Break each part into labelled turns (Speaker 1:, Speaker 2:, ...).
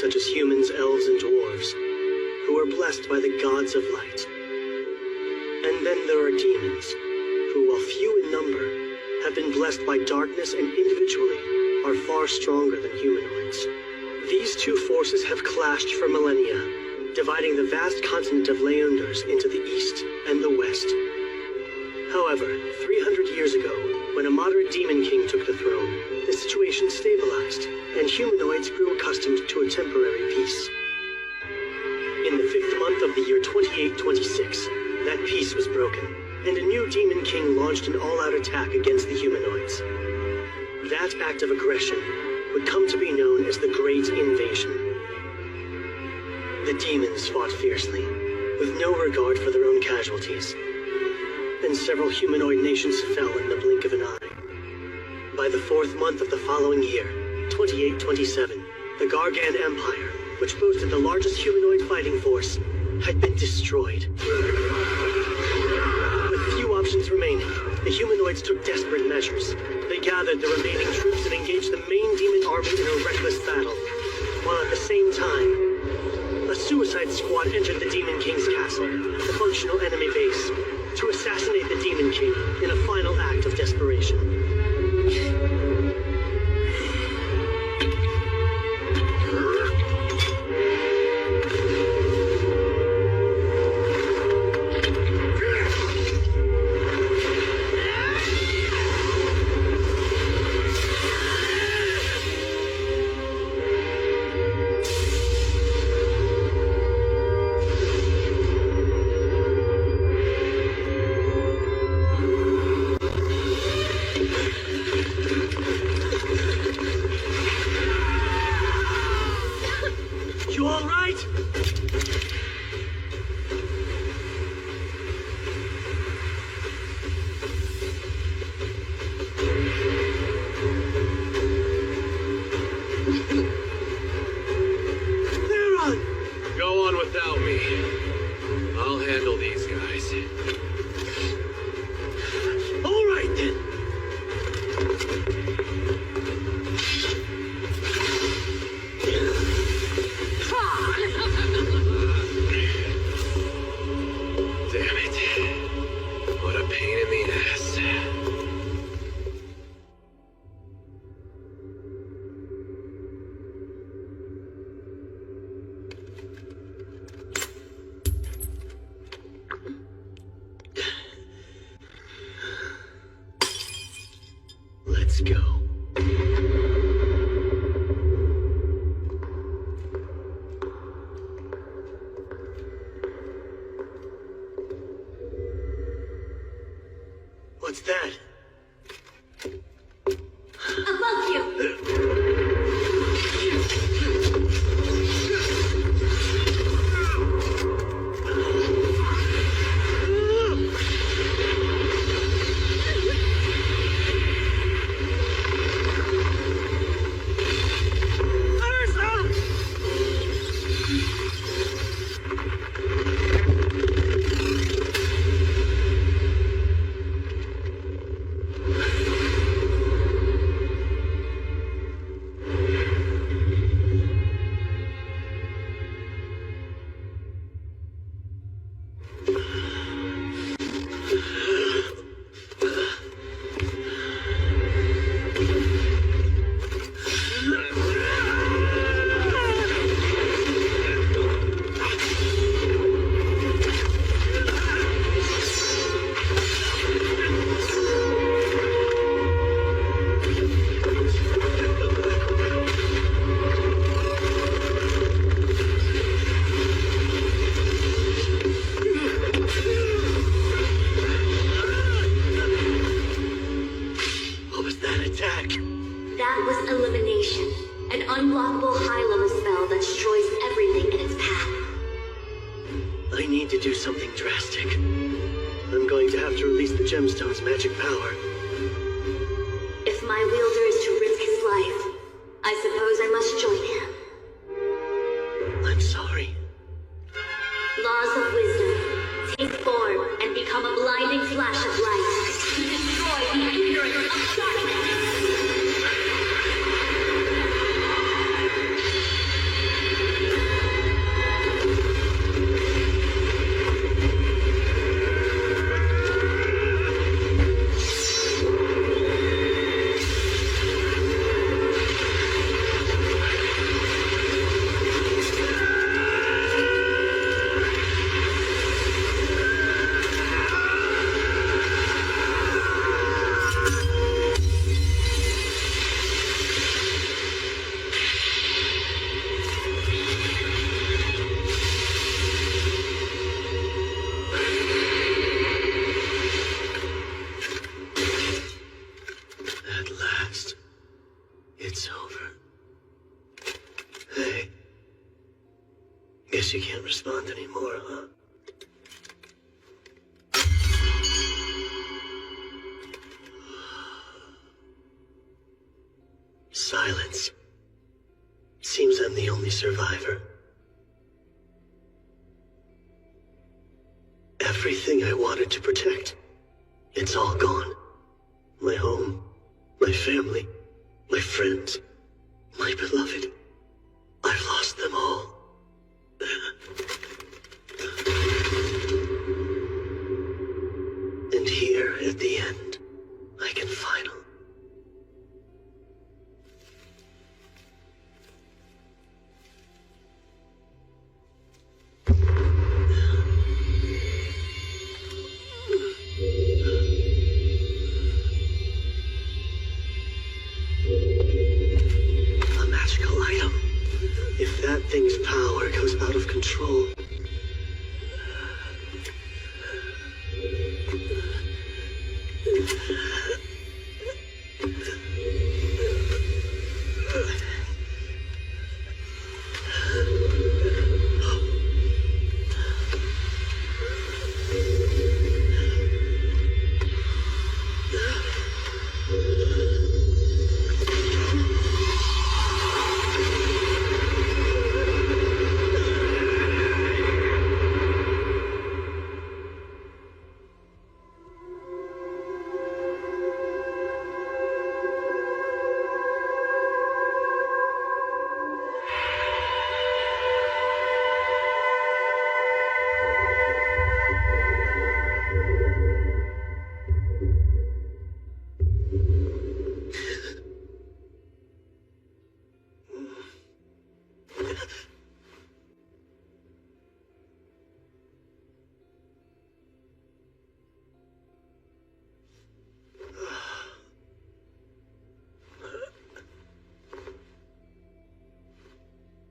Speaker 1: such as humans, elves, and dwarves, who are blessed by the gods of light. And then there are demons, who, while few in number, have been blessed by darkness and individually are far stronger than humanoids. These two forces have clashed for millennia, dividing the vast continent of Leonders into the east and the west. However, 300 years ago, when a moderate demon king took the throne, the situation stabilized, and humanoids grew accustomed to a temporary peace. In the 5th month of the year 2826, that peace was broken, and a new demon king launched an all-out attack against the humanoids. That act of aggression would come to be known as the Great Invasion. The demons fought fiercely, with no regard for their own casualties, and several humanoid nations fell in the blink of an eye. By the 4th month of the following year, 2827, the Gargan Empire, which boasted the largest humanoid fighting force, had been destroyed. With few options remaining, the humanoids took desperate measures. They gathered the remaining troops and engaged the main demon army in a reckless battle, while at the same time, a suicide squad entered the Demon King's castle, the functional enemy base, to assassinate the Demon King in a final act of desperation. Let's go. What's that?
Speaker 2: Above you! That was Elimination, an unblockable high-level spell that destroys everything in its path.
Speaker 1: I need to do something drastic. I'm going to have to release the gemstone's magic power.
Speaker 2: If my wielder is to risk his life, I suppose I must join him.
Speaker 1: I'm sorry.
Speaker 2: Laws of wisdom. Take form and become a blinding flash of light to destroy the ignorance of darkness.
Speaker 1: last, it's over. Hey. Guess you can't respond anymore, huh? Silence. Seems I'm the only survivor. Everything I wanted to protect, it's all gone. My home, my family, my friends, my beloved. I've lost them all. And here, at the end, I can finally... A magical item. If that thing's power goes out of control...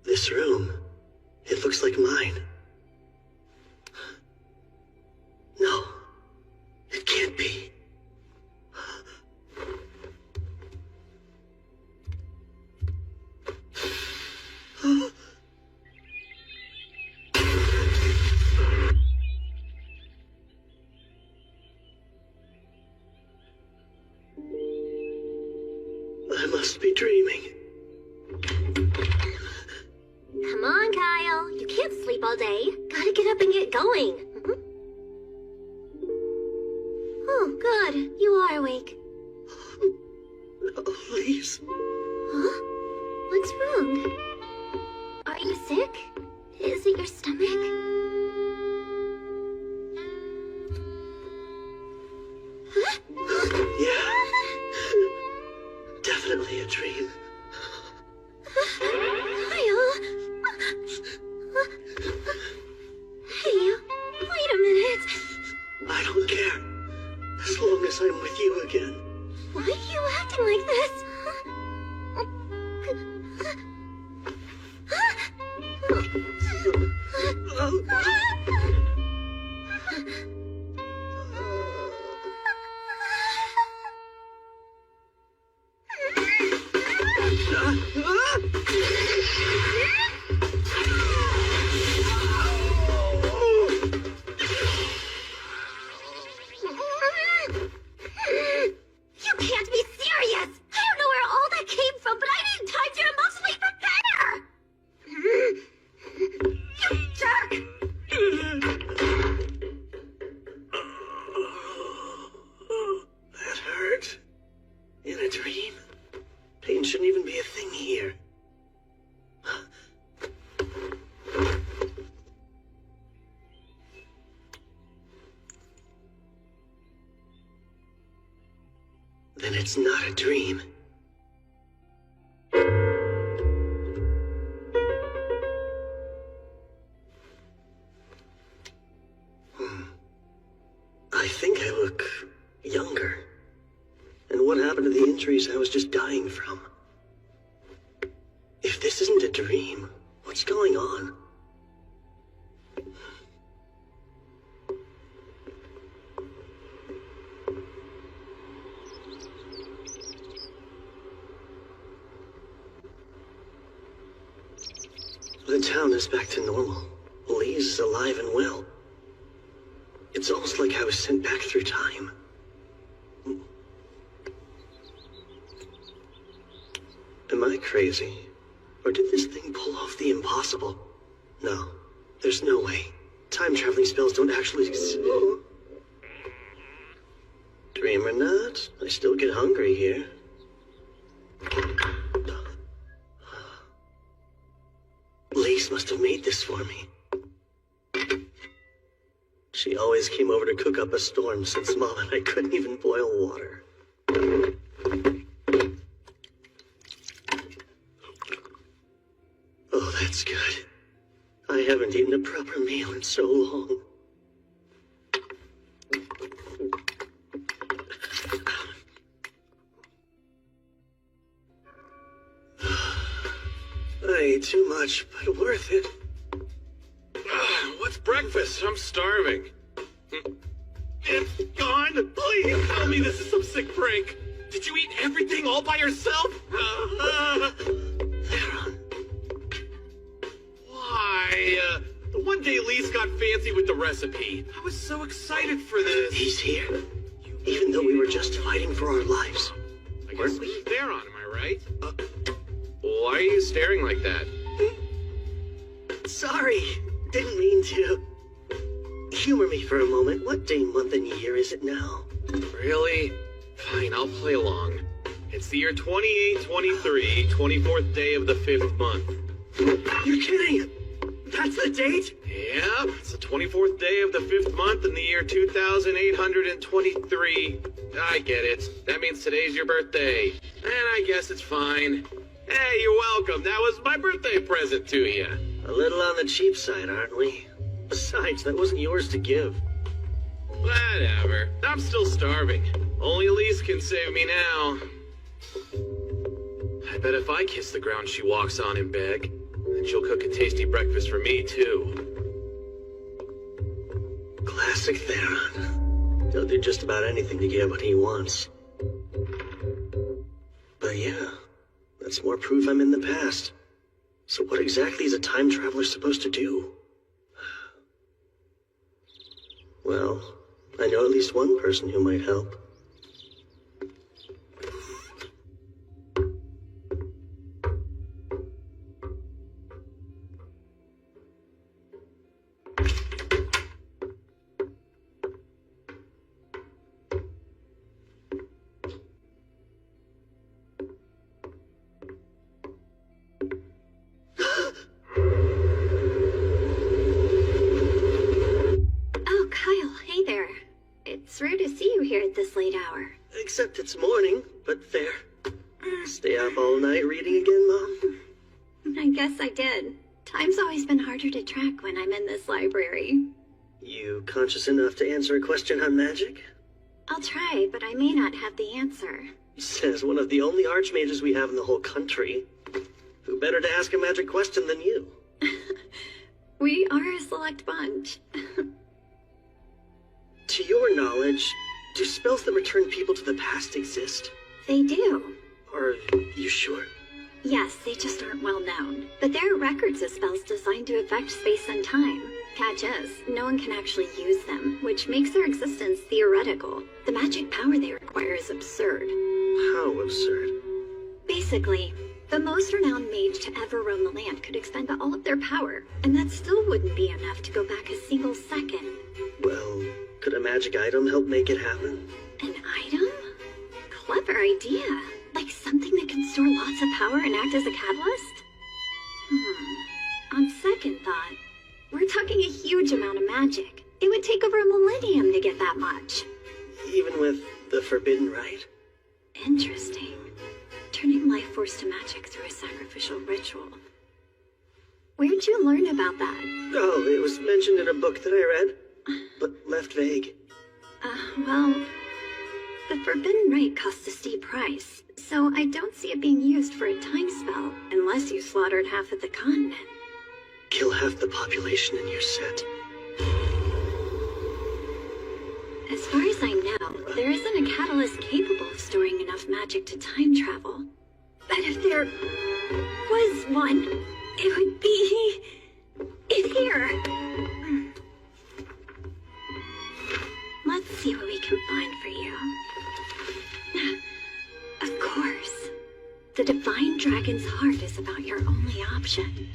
Speaker 1: This room, it looks like mine. No, it can't be. I must be dreaming.
Speaker 2: Come on, Kyle. You can't sleep all day. Gotta get up and get going. Oh, good. You are awake.
Speaker 1: Please.
Speaker 2: Huh? What's wrong? Are you sick? Is it your stomach? Huh?
Speaker 1: Yeah. Definitely a dream.
Speaker 2: Kyle? Hey, wait a minute.
Speaker 1: I don't care. As long as I'm with you again.
Speaker 2: Why are you acting like this? You can't be serious! I don't know where all that came from, but I need time to emotionally prepare! You jerk!
Speaker 1: That hurt. In a dream? Pain shouldn't even be a thing here. Then it's not a dream. I think I look younger. And what happened to the injuries I was just dying from? If this isn't a dream, what's going on? the town is back to normal. Lee's is alive and well. It's almost like I was sent back through time. Am I crazy? Or did this thing pull off the impossible? No, there's no way. Time-traveling spells don't actually exist. Dream or not, I still get hungry here. Lise must have made this for me. She always came over to cook up a storm since Mom and I couldn't even boil water. Oh, that's good. I haven't eaten a proper meal in so long. I ate too much, but worth it.
Speaker 3: What's breakfast? I'm starving. It's gone. Please tell me this is some sick prank. Did you eat everything all by yourself?
Speaker 1: Theron.
Speaker 3: Why? The one day Lise got fancy with the recipe. I was so excited for this.
Speaker 1: He's here. Even though we were just fighting for our lives.
Speaker 3: I guess he's Theron, am I right? Why are you staring like that?
Speaker 1: Sorry. Didn't mean to. Humor me for a moment. What day, month, and year is it now?
Speaker 3: Really? Fine, I'll play along. It's the year 2823, 24th day of the 5th month.
Speaker 1: You're kidding! That's the date?
Speaker 3: Yeah, it's the 24th day of the 5th month in the year 2823. I get it. That means today's your birthday. And I guess it's fine. Hey, you're welcome. That was my birthday present to you.
Speaker 1: A little on the cheap side, aren't we? Besides, that wasn't yours to give.
Speaker 3: Whatever. I'm still starving. Only Elise can save me now. I bet if I kiss the ground she walks on and beg, then she'll cook a tasty breakfast for me, too.
Speaker 1: Classic Theron. He'll do just about anything to get what he wants. But yeah, that's more proof I'm in the past. So what exactly is a time traveler supposed to do? Well, I know at least one person who might help.
Speaker 2: It's rare to see you here at this late hour.
Speaker 1: Except it's morning, but fair. Stay up all night reading again, Mom?
Speaker 2: I guess I did. Time's always been harder to track when I'm in this library.
Speaker 1: You conscious enough to answer a question on magic?
Speaker 2: I'll try, but I may not have the answer.
Speaker 1: Says one of the only archmages we have in the whole country. Who better to ask a magic question than you?
Speaker 2: We are a select bunch.
Speaker 1: To your knowledge, do spells that return people to the past exist?
Speaker 2: They do.
Speaker 1: Are you sure?
Speaker 2: Yes, they just aren't well known. But there are records of spells designed to affect space and time. Catch is, no one can actually use them, which makes their existence theoretical. The magic power they require is absurd.
Speaker 1: How absurd?
Speaker 2: Basically, the most renowned mage to ever roam the land could expend all of their power, and that still wouldn't be enough to go back a single second.
Speaker 1: Well, could a magic item help make it happen?
Speaker 2: An item? Clever idea. Like something that can store lots of power and act as a catalyst? On second thought, we're talking a huge amount of magic. It would take over a millennium to get that much.
Speaker 1: Even with the forbidden rite?
Speaker 2: Interesting. Turning life force to magic through a sacrificial ritual. Where'd you learn about that?
Speaker 1: Oh, it was mentioned in a book that I read, but left vague.
Speaker 2: Well, the forbidden rite costs a steep price, so I don't see it being used for a time spell unless you slaughtered half of the continent.
Speaker 1: Kill half the population in your set.
Speaker 2: As far as I know, there isn't a catalyst capable of storing enough magic to time travel. But if there was one, It would be in here. Let's see what we can find for you. Of course. The Divine Dragon's Heart is about your only option.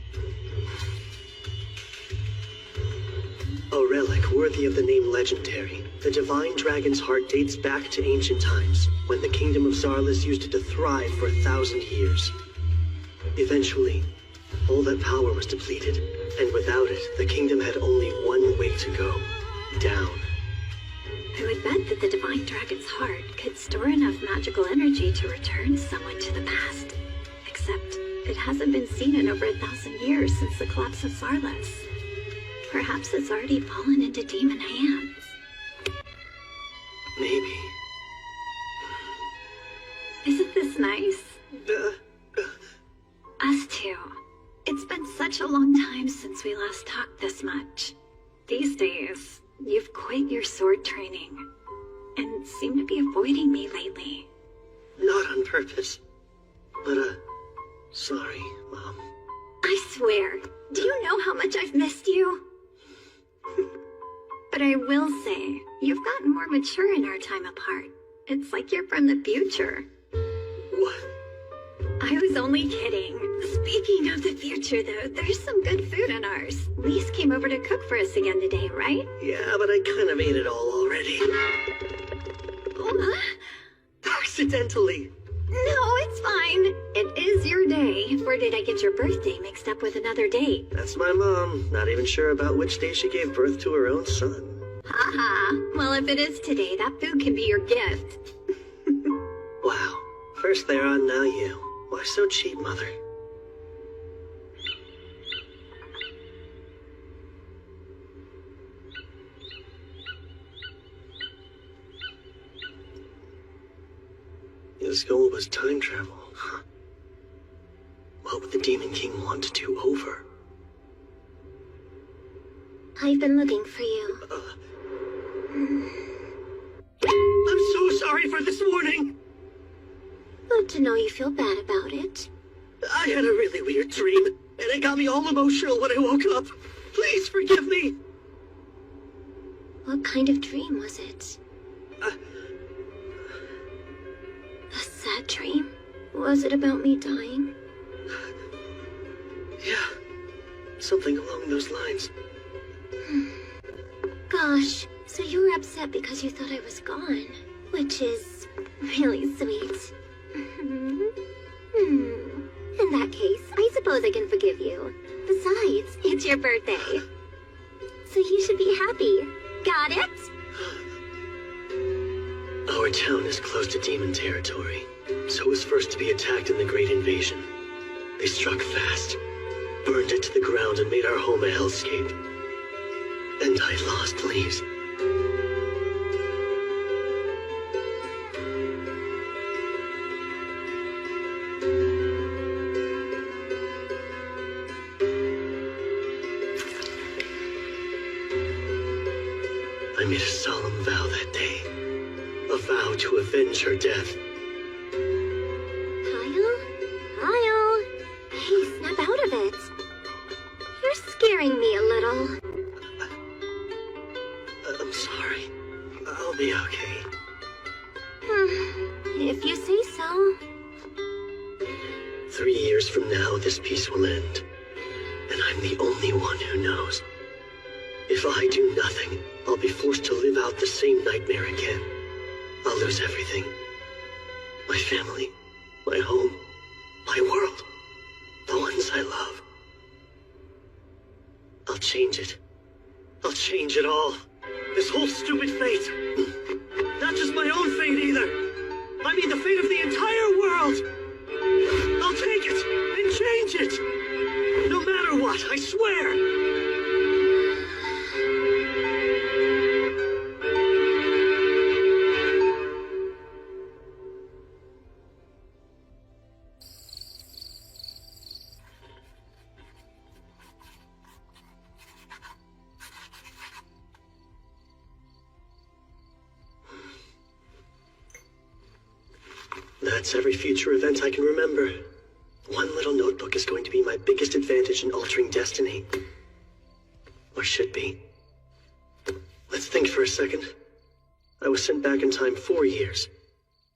Speaker 1: A relic worthy of the name Legendary, the Divine Dragon's Heart dates back to ancient times, when the Kingdom of Zarlis used it to thrive for 1,000 years. Eventually, all that power was depleted, and without it, the kingdom had only one way to go: down.
Speaker 2: I would bet that the Divine Dragon's Heart could store enough magical energy to return someone to the past. Except, it hasn't been seen in over 1,000 years since the collapse of Zarlis. Perhaps it's already fallen into demon hands.
Speaker 1: Maybe.
Speaker 2: Isn't this nice? Us too. It's been such a long time since we last talked this much. These days, you've quit your sword training, and seem to be avoiding me lately.
Speaker 1: Not on purpose. But, sorry, Mom.
Speaker 2: I swear, do you know how much I've missed you? But I will say, you've gotten more mature in our time apart. It's like you're from the future.
Speaker 1: What?
Speaker 2: I was only kidding. Speaking of the future, though, there's some good food in ours. Lise came over to cook for us again today, right?
Speaker 1: Yeah, but I kind of ate it all already. Accidentally.
Speaker 2: No, it's fine. It is your day. Or did I get your birthday mixed up with another date?
Speaker 1: That's my mom. Not even sure about which day she gave birth to her own son.
Speaker 2: Haha. Well, if it is today, that food can be your gift.
Speaker 1: Wow. First they're on, now you. Why so cheap, Mother? His goal was time travel, huh? What would the Demon King want to do over?
Speaker 2: I've been looking for you.
Speaker 1: I'm so sorry for this morning!
Speaker 2: Good to know you feel bad about it.
Speaker 1: I had a really weird dream, and it got me all emotional when I woke up. Please forgive me!
Speaker 2: What kind of dream was it? A sad dream? Was it about me dying?
Speaker 1: Yeah, something along those lines.
Speaker 2: Gosh, so you were upset because you thought I was gone. Which is really sweet. In that case, I suppose I can forgive you. Besides, it's your birthday. So you should be happy. Got it?
Speaker 1: Our town is close to demon territory, so it was first to be attacked in the Great Invasion. They struck fast, burned it to the ground, and made our home a hellscape. And I lost Lise. I made a solemn vow that day. A vow to avenge her death.
Speaker 2: Kyle? Kyle? Hey, snap out of it. You're scaring me a little.
Speaker 1: I'm sorry. I'll be okay.
Speaker 2: If you say so.
Speaker 1: 3 years from now, this peace will end. And I'm the only one who knows. If I do nothing, I'll be forced to live out the same nightmare again. I'll lose everything. My family, my home, my world, the ones I love. I'll change it. I'll change it all. This whole stupid fate. Not just my own fate either. I mean the fate of the entire world. I'll take it and change it. No matter what, I swear. That's every future event I can remember. One little notebook is going to be my biggest advantage in altering destiny. Or should be. Let's think for a second. I was sent back in time 4 years.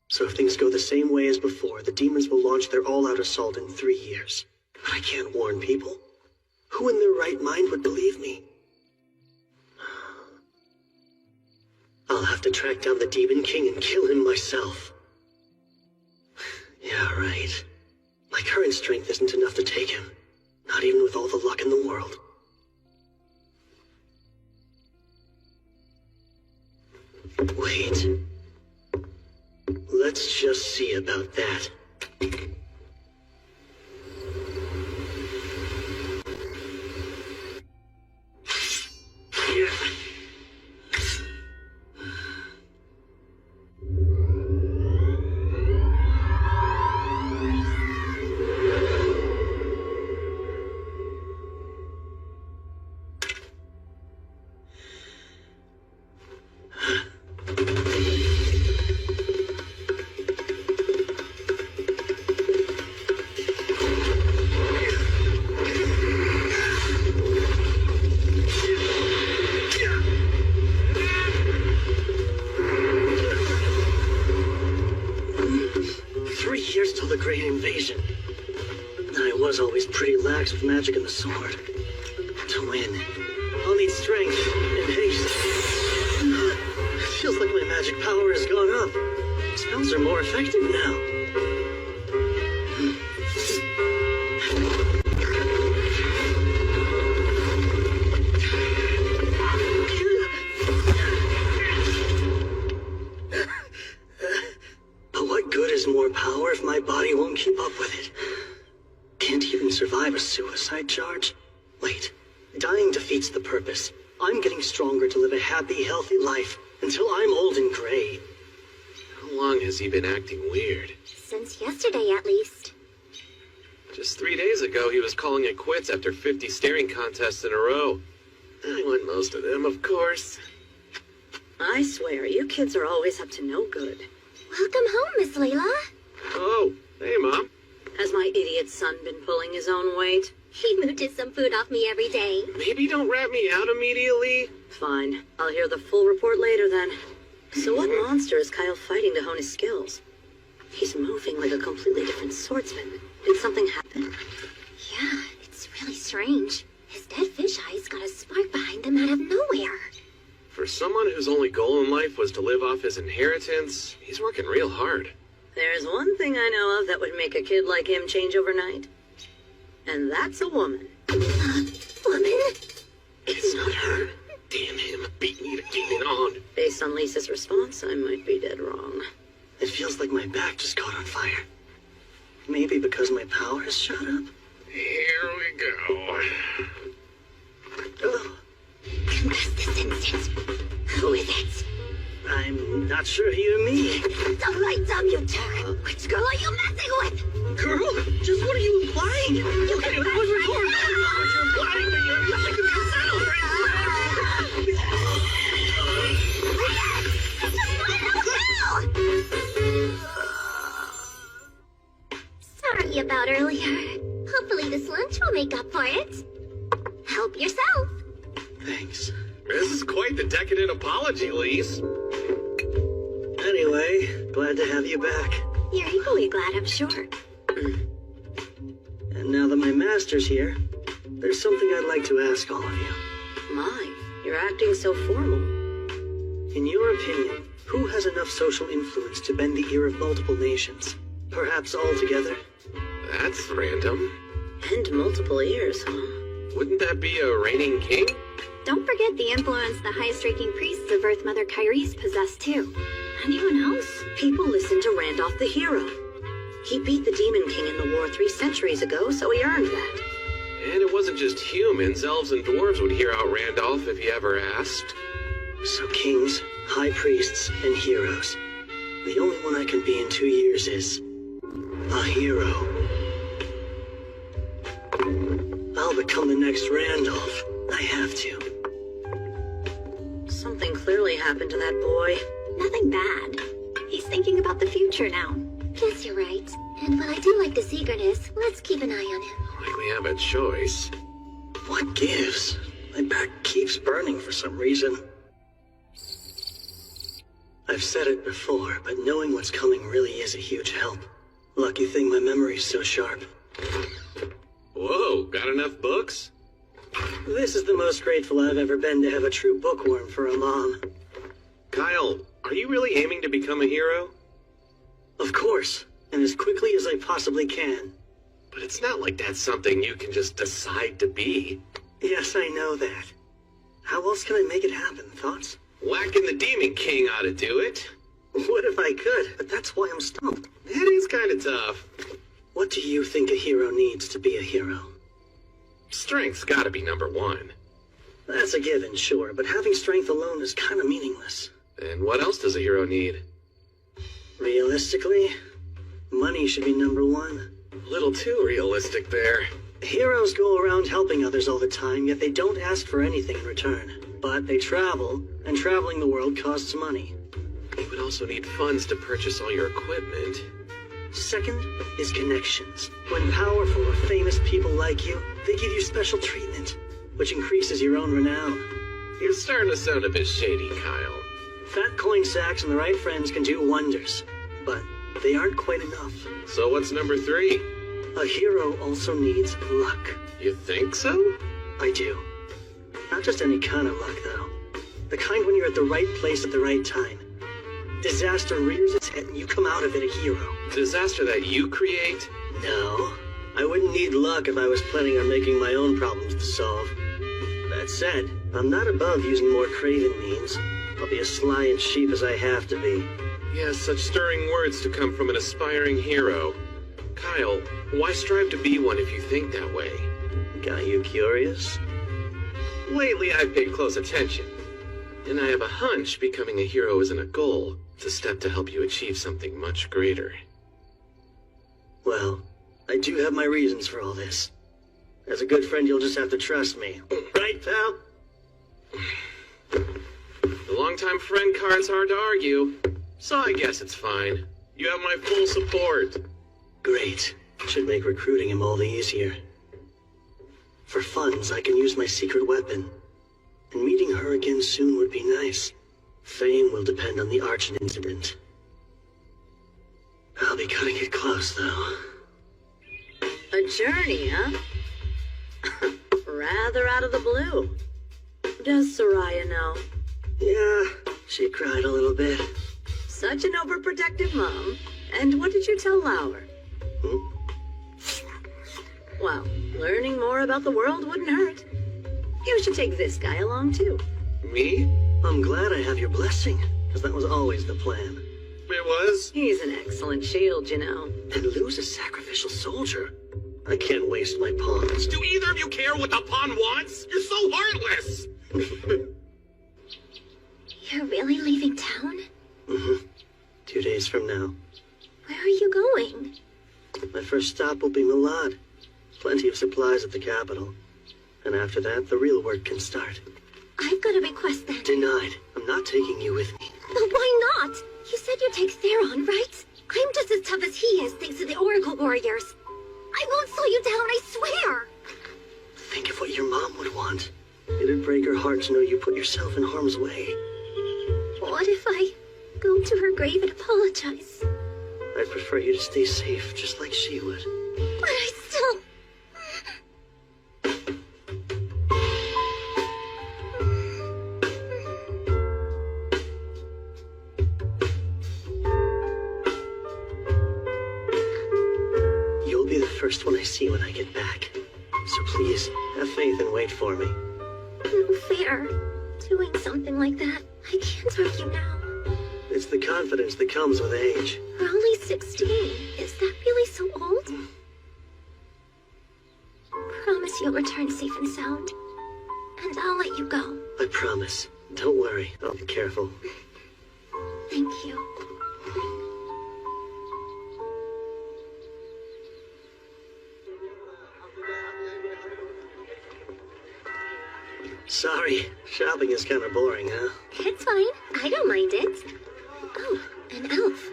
Speaker 1: So if things go the same way as before, the demons will launch their all-out assault in 3 years. But I can't warn people. Who in their right mind would believe me? I'll have to track down the Demon King and kill him myself. Yeah, right. My current strength isn't enough to take him. Not even with all the luck in the world. Wait. Let's just see about that. Always pretty lax with magic and the sword. To win, I'll need strength and haste. It feels like my magic power has gone up. Spells are more effective now. But what good is more power if my body won't keep up with it? Can't even survive a suicide charge? Wait, dying defeats the purpose. I'm getting stronger to live a happy, healthy life until I'm old and gray.
Speaker 3: How long has he been acting weird?
Speaker 4: Since yesterday, at least.
Speaker 3: Just 3 days ago, he was calling it quits after 50 staring contests in a row. I won most of them, of course.
Speaker 5: I swear, you kids are always up to no good.
Speaker 4: Welcome home, Miss Layla.
Speaker 3: Oh, hey, Mom.
Speaker 5: Has my idiot son been pulling his own weight?
Speaker 4: He mooches some food off me every day.
Speaker 3: Maybe don't rat me out immediately.
Speaker 5: Fine. I'll hear the full report later then. So what monster is Kyle fighting to hone his skills? He's moving like a completely different swordsman. Did something happen?
Speaker 4: Yeah, it's really strange. His dead fish eyes got a spark behind them out of nowhere.
Speaker 3: For someone whose only goal in life was to live off his inheritance, he's working real hard.
Speaker 5: There's one thing I know of that would make a kid like him change overnight. And that's a woman.
Speaker 4: Woman?
Speaker 3: It's not her. Damn him, beat me to keep it on.
Speaker 5: Based on Lisa's response, I might be dead wrong.
Speaker 1: It feels like my back just caught on fire. Maybe because my power has shot up?
Speaker 3: Here we go.
Speaker 1: Oh,
Speaker 4: Confess this instance. Who is it?
Speaker 1: I'm not sure you and me.
Speaker 4: The lights up, you turd. Which girl are you messing with?
Speaker 1: Girl, just what are you implying?
Speaker 4: You
Speaker 1: Okay,
Speaker 4: can
Speaker 1: that was
Speaker 4: right
Speaker 1: recorded.
Speaker 4: now.
Speaker 1: What you're implying that you're nothing to be settled
Speaker 4: Sorry about earlier. Hopefully this lunch will make up for it. Help yourself.
Speaker 1: Thanks.
Speaker 3: This is quite the decadent apology, Lise.
Speaker 1: Anyway, glad to have you back.
Speaker 2: You're equally glad, I'm sure.
Speaker 1: And now that my master's here, there's something I'd like to ask all of you.
Speaker 5: My, you're acting so formal.
Speaker 1: In your opinion, who has enough social influence to bend the ear of multiple nations? Perhaps all together?
Speaker 3: That's random.
Speaker 5: And multiple ears, huh?
Speaker 3: Wouldn't that be a reigning king?
Speaker 2: Don't forget the influence the highest-ranking priests of Earth Mother Kyrie's possess, too. Anyone else?
Speaker 5: People listen to Randolph the hero. He beat the Demon King in the war 3 centuries ago, so he earned that.
Speaker 3: And it wasn't just humans, elves and dwarves would hear out Randolph if he ever asked.
Speaker 1: So kings, high priests, and heroes. The only one I can be in 2 years is a hero. I'll become the next Randolph. I have to.
Speaker 5: Something clearly happened to that boy.
Speaker 2: Nothing bad. He's thinking about the future now.
Speaker 4: Guess you're right. And while I do like this eagerness, let's keep an eye on him.
Speaker 3: Like we have a choice.
Speaker 1: What gives? My back keeps burning for some reason. I've said it before, but knowing what's coming really is a huge help. Lucky thing my memory's so sharp.
Speaker 3: Whoa, got enough books?
Speaker 1: This is the most grateful I've ever been to have a true bookworm for a mom.
Speaker 3: Kyle, are you really aiming to become a hero?
Speaker 1: Of course, and as quickly as I possibly can.
Speaker 3: But it's not like that's something you can just decide to be.
Speaker 1: Yes, I know that. How else can I make it happen? Thoughts?
Speaker 3: Whacking the Demon King ought to do it.
Speaker 1: What if I could? But that's why I'm stumped.
Speaker 3: That is kind of tough.
Speaker 1: What do you think a hero needs to be a hero?
Speaker 3: Strength's gotta be number one.
Speaker 1: That's a given, sure, but having strength alone is kind of meaningless.
Speaker 3: And what else does a hero need?
Speaker 1: Realistically, money should be number one.
Speaker 3: A little too realistic there.
Speaker 1: Heroes go around helping others all the time, yet they don't ask for anything in return. But they travel, and traveling the world costs money.
Speaker 3: You would also need funds to purchase all your equipment.
Speaker 1: Second is connections. When powerful or famous people like you, they give you special treatment, which increases your own renown.
Speaker 3: You're starting to sound a bit shady, Kyle.
Speaker 1: Fat coin sacks and the right friends can do wonders, but they aren't quite enough.
Speaker 3: So what's number three?
Speaker 1: A hero also needs luck.
Speaker 3: You think so?
Speaker 1: I do. Not just any kind of luck, though. The kind when you're at the right place at the right time. Disaster rears its head and you come out of it a hero.
Speaker 3: Disaster that you create?
Speaker 1: No, I wouldn't need luck if I was planning on making my own problems to solve. That said, I'm not above using more craven means. I'll be as sly and cheap as I have to be.
Speaker 3: Yes, such stirring words to come from an aspiring hero. Kyle, why strive to be one if you think that way?
Speaker 1: Got you curious?
Speaker 3: Lately, I've paid close attention. And I have a hunch becoming a hero isn't a goal. It's a step to help you achieve something much greater.
Speaker 1: Well, I do have my reasons for all this. As a good friend, you'll just have to trust me. Right, pal?
Speaker 3: The longtime friend card's hard to argue, so I guess it's fine. You have my full support.
Speaker 1: Great. Should make recruiting him all the easier. For funds, I can use my secret weapon. And meeting her again soon would be nice. Fame will depend on the Archon incident. I'll be cutting it close, though.
Speaker 5: A journey, huh? Rather out of the blue. Does Soraya know?
Speaker 1: Yeah, she cried a little bit.
Speaker 5: Such an overprotective mom. And what did you tell Lauer? Well, learning more about the world wouldn't hurt. You should take this guy along, too.
Speaker 3: Me?
Speaker 1: I'm glad I have your blessing, because that was always the plan.
Speaker 3: It was?
Speaker 5: He's an excellent shield, you know.
Speaker 1: And lose a sacrificial soldier? I can't waste my pawns.
Speaker 3: Do either of you care what the pawn wants? You're so heartless!
Speaker 4: You're really leaving town?
Speaker 1: Mm-hmm. 2 days from now.
Speaker 4: Where are you going?
Speaker 1: My first stop will be Milad. Plenty of supplies at the capital. And after that, the real work can start.
Speaker 4: I've got a request then.
Speaker 1: Denied. I'm not taking you with me.
Speaker 4: But why not? You said you'd take Theron, right? I'm just as tough as he is, thanks to the Oracle Warriors. I won't slow you down, I swear!
Speaker 1: Think of what your mom would want. It'd break her heart to know you put yourself in harm's way.
Speaker 4: What if I go to her grave and apologize?
Speaker 1: I'd prefer you to stay safe, just like she would.
Speaker 4: But I still...
Speaker 1: You'll be the first one I see when I get back. So please, have faith and wait for me.
Speaker 4: No fair. Doing something like that, I can't argue now.
Speaker 1: It's the confidence that comes with age.
Speaker 4: We're only 16. Is that really so old? Promise you'll return safe and sound. And I'll let you go.
Speaker 1: I promise. Don't worry. I'll be careful.
Speaker 4: Thank you.
Speaker 1: Sorry. Shopping is kind of boring, huh?
Speaker 4: It's fine. I don't mind it. Oh, an elf.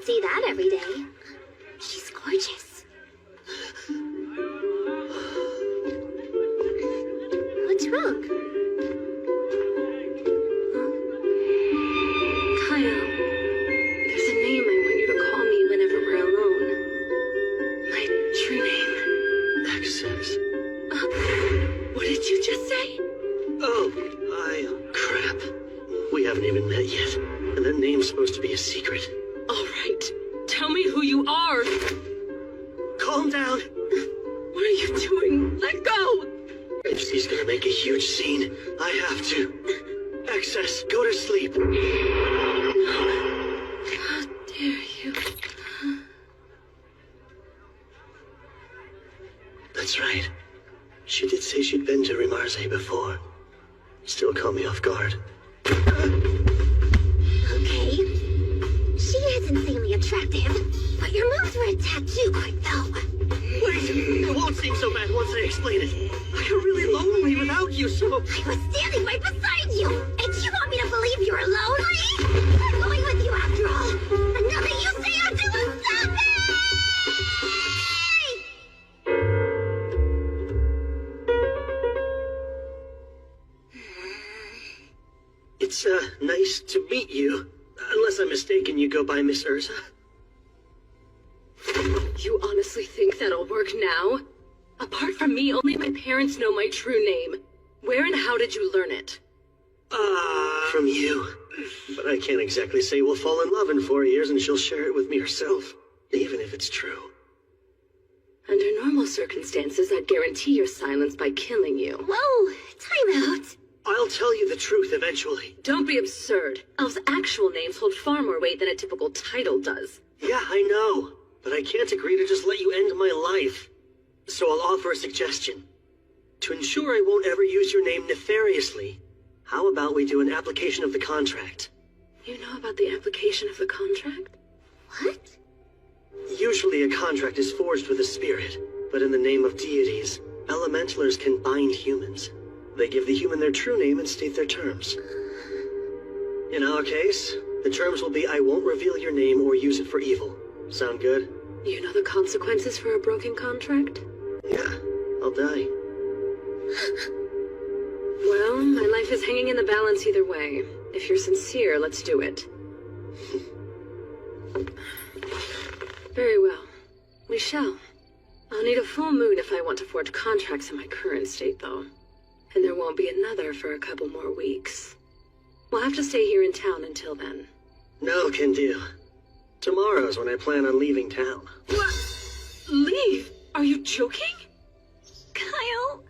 Speaker 4: don't see that every day. She's gorgeous. What's wrong?
Speaker 5: Kyle, there's a name I want you to call me whenever we're alone. My true name.
Speaker 1: Access.
Speaker 5: What did you just say?
Speaker 1: Oh, crap. We haven't even met yet. And that name's supposed to be a secret.
Speaker 5: All right, tell me who you are.
Speaker 1: Calm down.
Speaker 5: What are you doing? Let go.
Speaker 1: If she's gonna make a huge scene, I have to. Access, go to sleep.
Speaker 5: How dare you?
Speaker 1: That's right. She did say she'd been to Rimarze before. Still caught me off guard.
Speaker 4: Okay. She is insanely attractive, but your moves were a tad too quick, though.
Speaker 1: Wait, it won't seem so bad once I explain it. I got really lonely without you, so...
Speaker 4: I was standing right beside you, and you want me to believe you're lonely? I'm going with you after all. And nothing you say or do will stop me!
Speaker 1: It's, nice to meet you. Unless I'm mistaken, you go by Miss Urza.
Speaker 5: You honestly think that'll work now? Apart from me, only my parents know my true name. Where and how did you learn it?
Speaker 1: From you. But I can't exactly say we'll fall in love in 4 years and she'll share it with me herself, even if it's true.
Speaker 5: Under normal circumstances, I'd guarantee your silence by killing you.
Speaker 4: Whoa, time out.
Speaker 1: I'll tell you the truth eventually.
Speaker 5: Don't be absurd. Elves' actual names hold far more weight than a typical title does.
Speaker 1: Yeah, I know. But I can't agree to just let you end my life. So I'll offer a suggestion. To ensure I won't ever use your name nefariously, how about we do an application of the contract?
Speaker 5: You know about the application of the contract?
Speaker 4: What?
Speaker 1: Usually a contract is forged with a spirit, but in the name of deities, elementalers can bind humans. They give the human their true name and state their terms. In our case, the terms will be I won't reveal your name or use it for evil. Sound good?
Speaker 5: You know the consequences for a broken contract?
Speaker 1: Yeah, I'll die.
Speaker 5: Well, my life is hanging in the balance either way. If you're sincere, let's do it. Very well. We shall. I'll need a full moon if I want to forge contracts in my current state, though. And there won't be another for a couple more weeks. We'll have to stay here in town until then.
Speaker 1: No can do. Tomorrow's when I plan on leaving town.
Speaker 5: What? Leave? Are you joking?
Speaker 2: Kyle,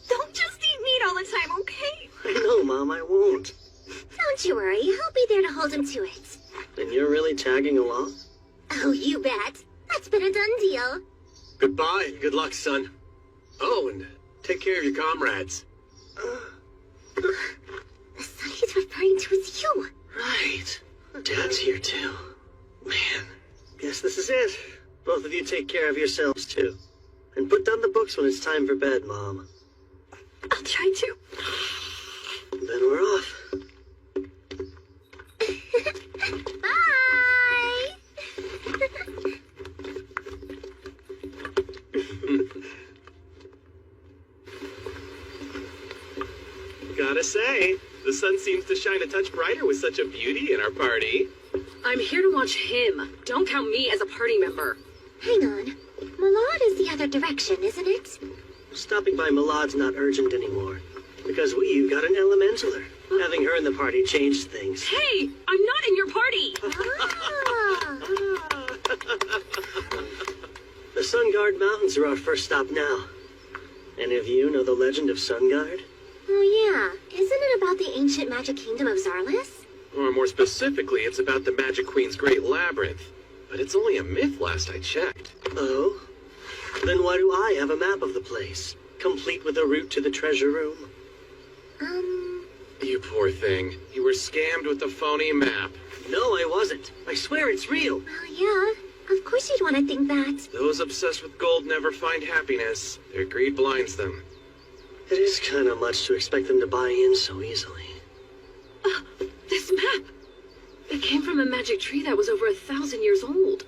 Speaker 2: don't just eat meat all the time, okay?
Speaker 1: I know, Mom, I won't.
Speaker 4: Don't you worry, I'll be there to hold him to it.
Speaker 1: And you're really tagging along?
Speaker 4: Oh, you bet. That's been a done deal.
Speaker 3: Goodbye. Good luck, son. Oh, and take care of your comrades.
Speaker 4: The son he's referring to is you.
Speaker 1: Right. Dad's here, too. Man, guess this is it. Both of you take care of yourselves, too. And put down the books when it's time for bed, Mom.
Speaker 5: I'll try to.
Speaker 1: Then we're off.
Speaker 4: Bye!
Speaker 3: Gotta say, the sun seems to shine a touch brighter with such a beauty in our party.
Speaker 5: I'm here to watch him. Don't count me as a party member.
Speaker 4: Hang on. Malad is the other direction, isn't it?
Speaker 1: Stopping by Malad's not urgent anymore. Because we got an elementaler. Having her in the party changed things.
Speaker 5: Hey, I'm not in your party.
Speaker 4: Ah.
Speaker 1: The Sunguard Mountains are our first stop now. Any of you know the legend of Sunguard?
Speaker 4: Oh yeah, isn't it about the ancient magic kingdom of Zarlis?
Speaker 3: Or more specifically, it's about the Magic Queen's Great Labyrinth. But it's only a myth last I checked.
Speaker 1: Oh? Then why do I have a map of the place? Complete with a route to the treasure room?
Speaker 3: You poor thing. You were scammed with the phony map.
Speaker 1: No, I wasn't. I swear it's real.
Speaker 4: Oh yeah, of course you'd want to think that.
Speaker 3: Those obsessed with gold never find happiness. Their greed blinds them.
Speaker 1: It is kind of much to expect them to buy in so easily.
Speaker 5: This map. It came from a magic tree that was over 1,000 years old.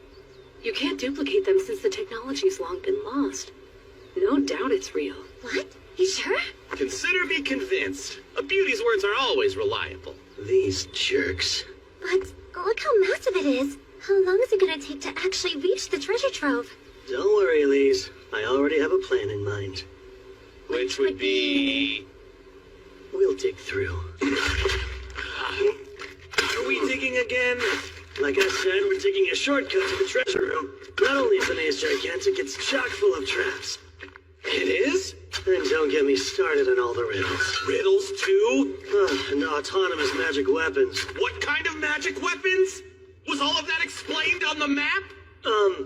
Speaker 5: You can't duplicate them since the technology's long been lost. No doubt it's real.
Speaker 4: What? You sure?
Speaker 3: Consider me convinced. A beauty's words are always reliable.
Speaker 1: These jerks.
Speaker 4: But look how massive it is. How long is it gonna take to actually reach the treasure trove?
Speaker 1: Don't worry, Elise. I already have a plan in mind.
Speaker 3: Which would be...
Speaker 1: We'll dig through.
Speaker 3: Are we digging again?
Speaker 1: Like I said, we're digging a shortcut to the treasure room. Not only is the maze gigantic, it's chock full of traps.
Speaker 3: It is?
Speaker 1: And don't get me started on all the riddles.
Speaker 3: Riddles too?
Speaker 1: And autonomous magic weapons.
Speaker 3: What kind of magic weapons? Was all of that explained on the map?
Speaker 1: I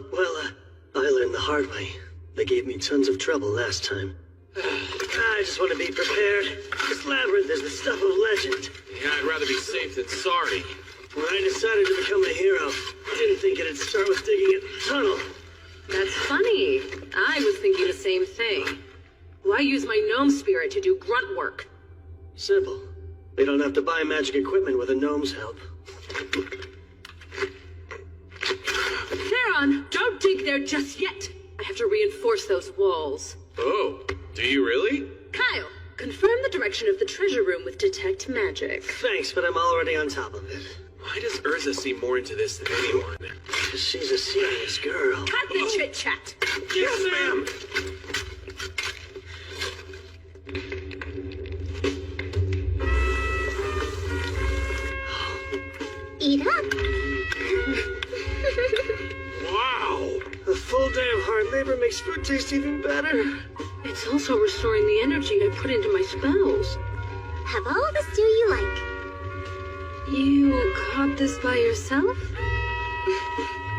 Speaker 1: learned the hard way. They gave me tons of trouble last time. I just want to be prepared. This labyrinth is the stuff of legend.
Speaker 3: Yeah, I'd rather be safe than sorry.
Speaker 1: When I decided to become a hero, I didn't think it'd start with digging a tunnel.
Speaker 5: That's funny. I was thinking the same thing. Why use my gnome spirit to do grunt work?
Speaker 1: Simple. We don't have to buy magic equipment with a gnome's help.
Speaker 5: Theron, don't dig there just yet. I have to reinforce those walls.
Speaker 3: Oh, do you really?
Speaker 5: Kyle, confirm the direction of the treasure room with detect magic.
Speaker 1: Thanks, but I'm already on top of it.
Speaker 3: Why does Urza seem more into this than anyone?
Speaker 1: She's a serious girl.
Speaker 5: Cut the chit-chat.
Speaker 3: Yes, ma'am!
Speaker 4: Eat up.
Speaker 3: Wow!
Speaker 1: A full day of hard labor makes food taste even better.
Speaker 5: It's also restoring the energy I put into my spells.
Speaker 4: Have all the stew you like.
Speaker 5: You caught this by yourself?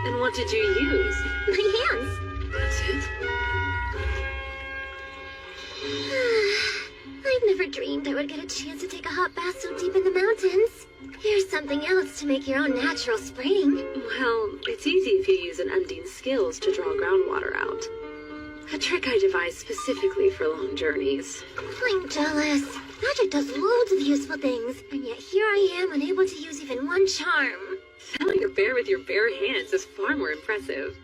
Speaker 5: And what did you use?
Speaker 4: My hands.
Speaker 5: That's it?
Speaker 4: I've never dreamed I would get a chance to take a hot bath so deep in the mountains. Here's something else to make your own natural spring.
Speaker 5: Well, it's easy if you use an Undine's skills to draw groundwater out. A trick I devised specifically for long journeys.
Speaker 4: I'm jealous. Magic does loads of useful things, and yet here I am unable to use even one charm.
Speaker 5: Felling a bear with your bare hands is far more impressive.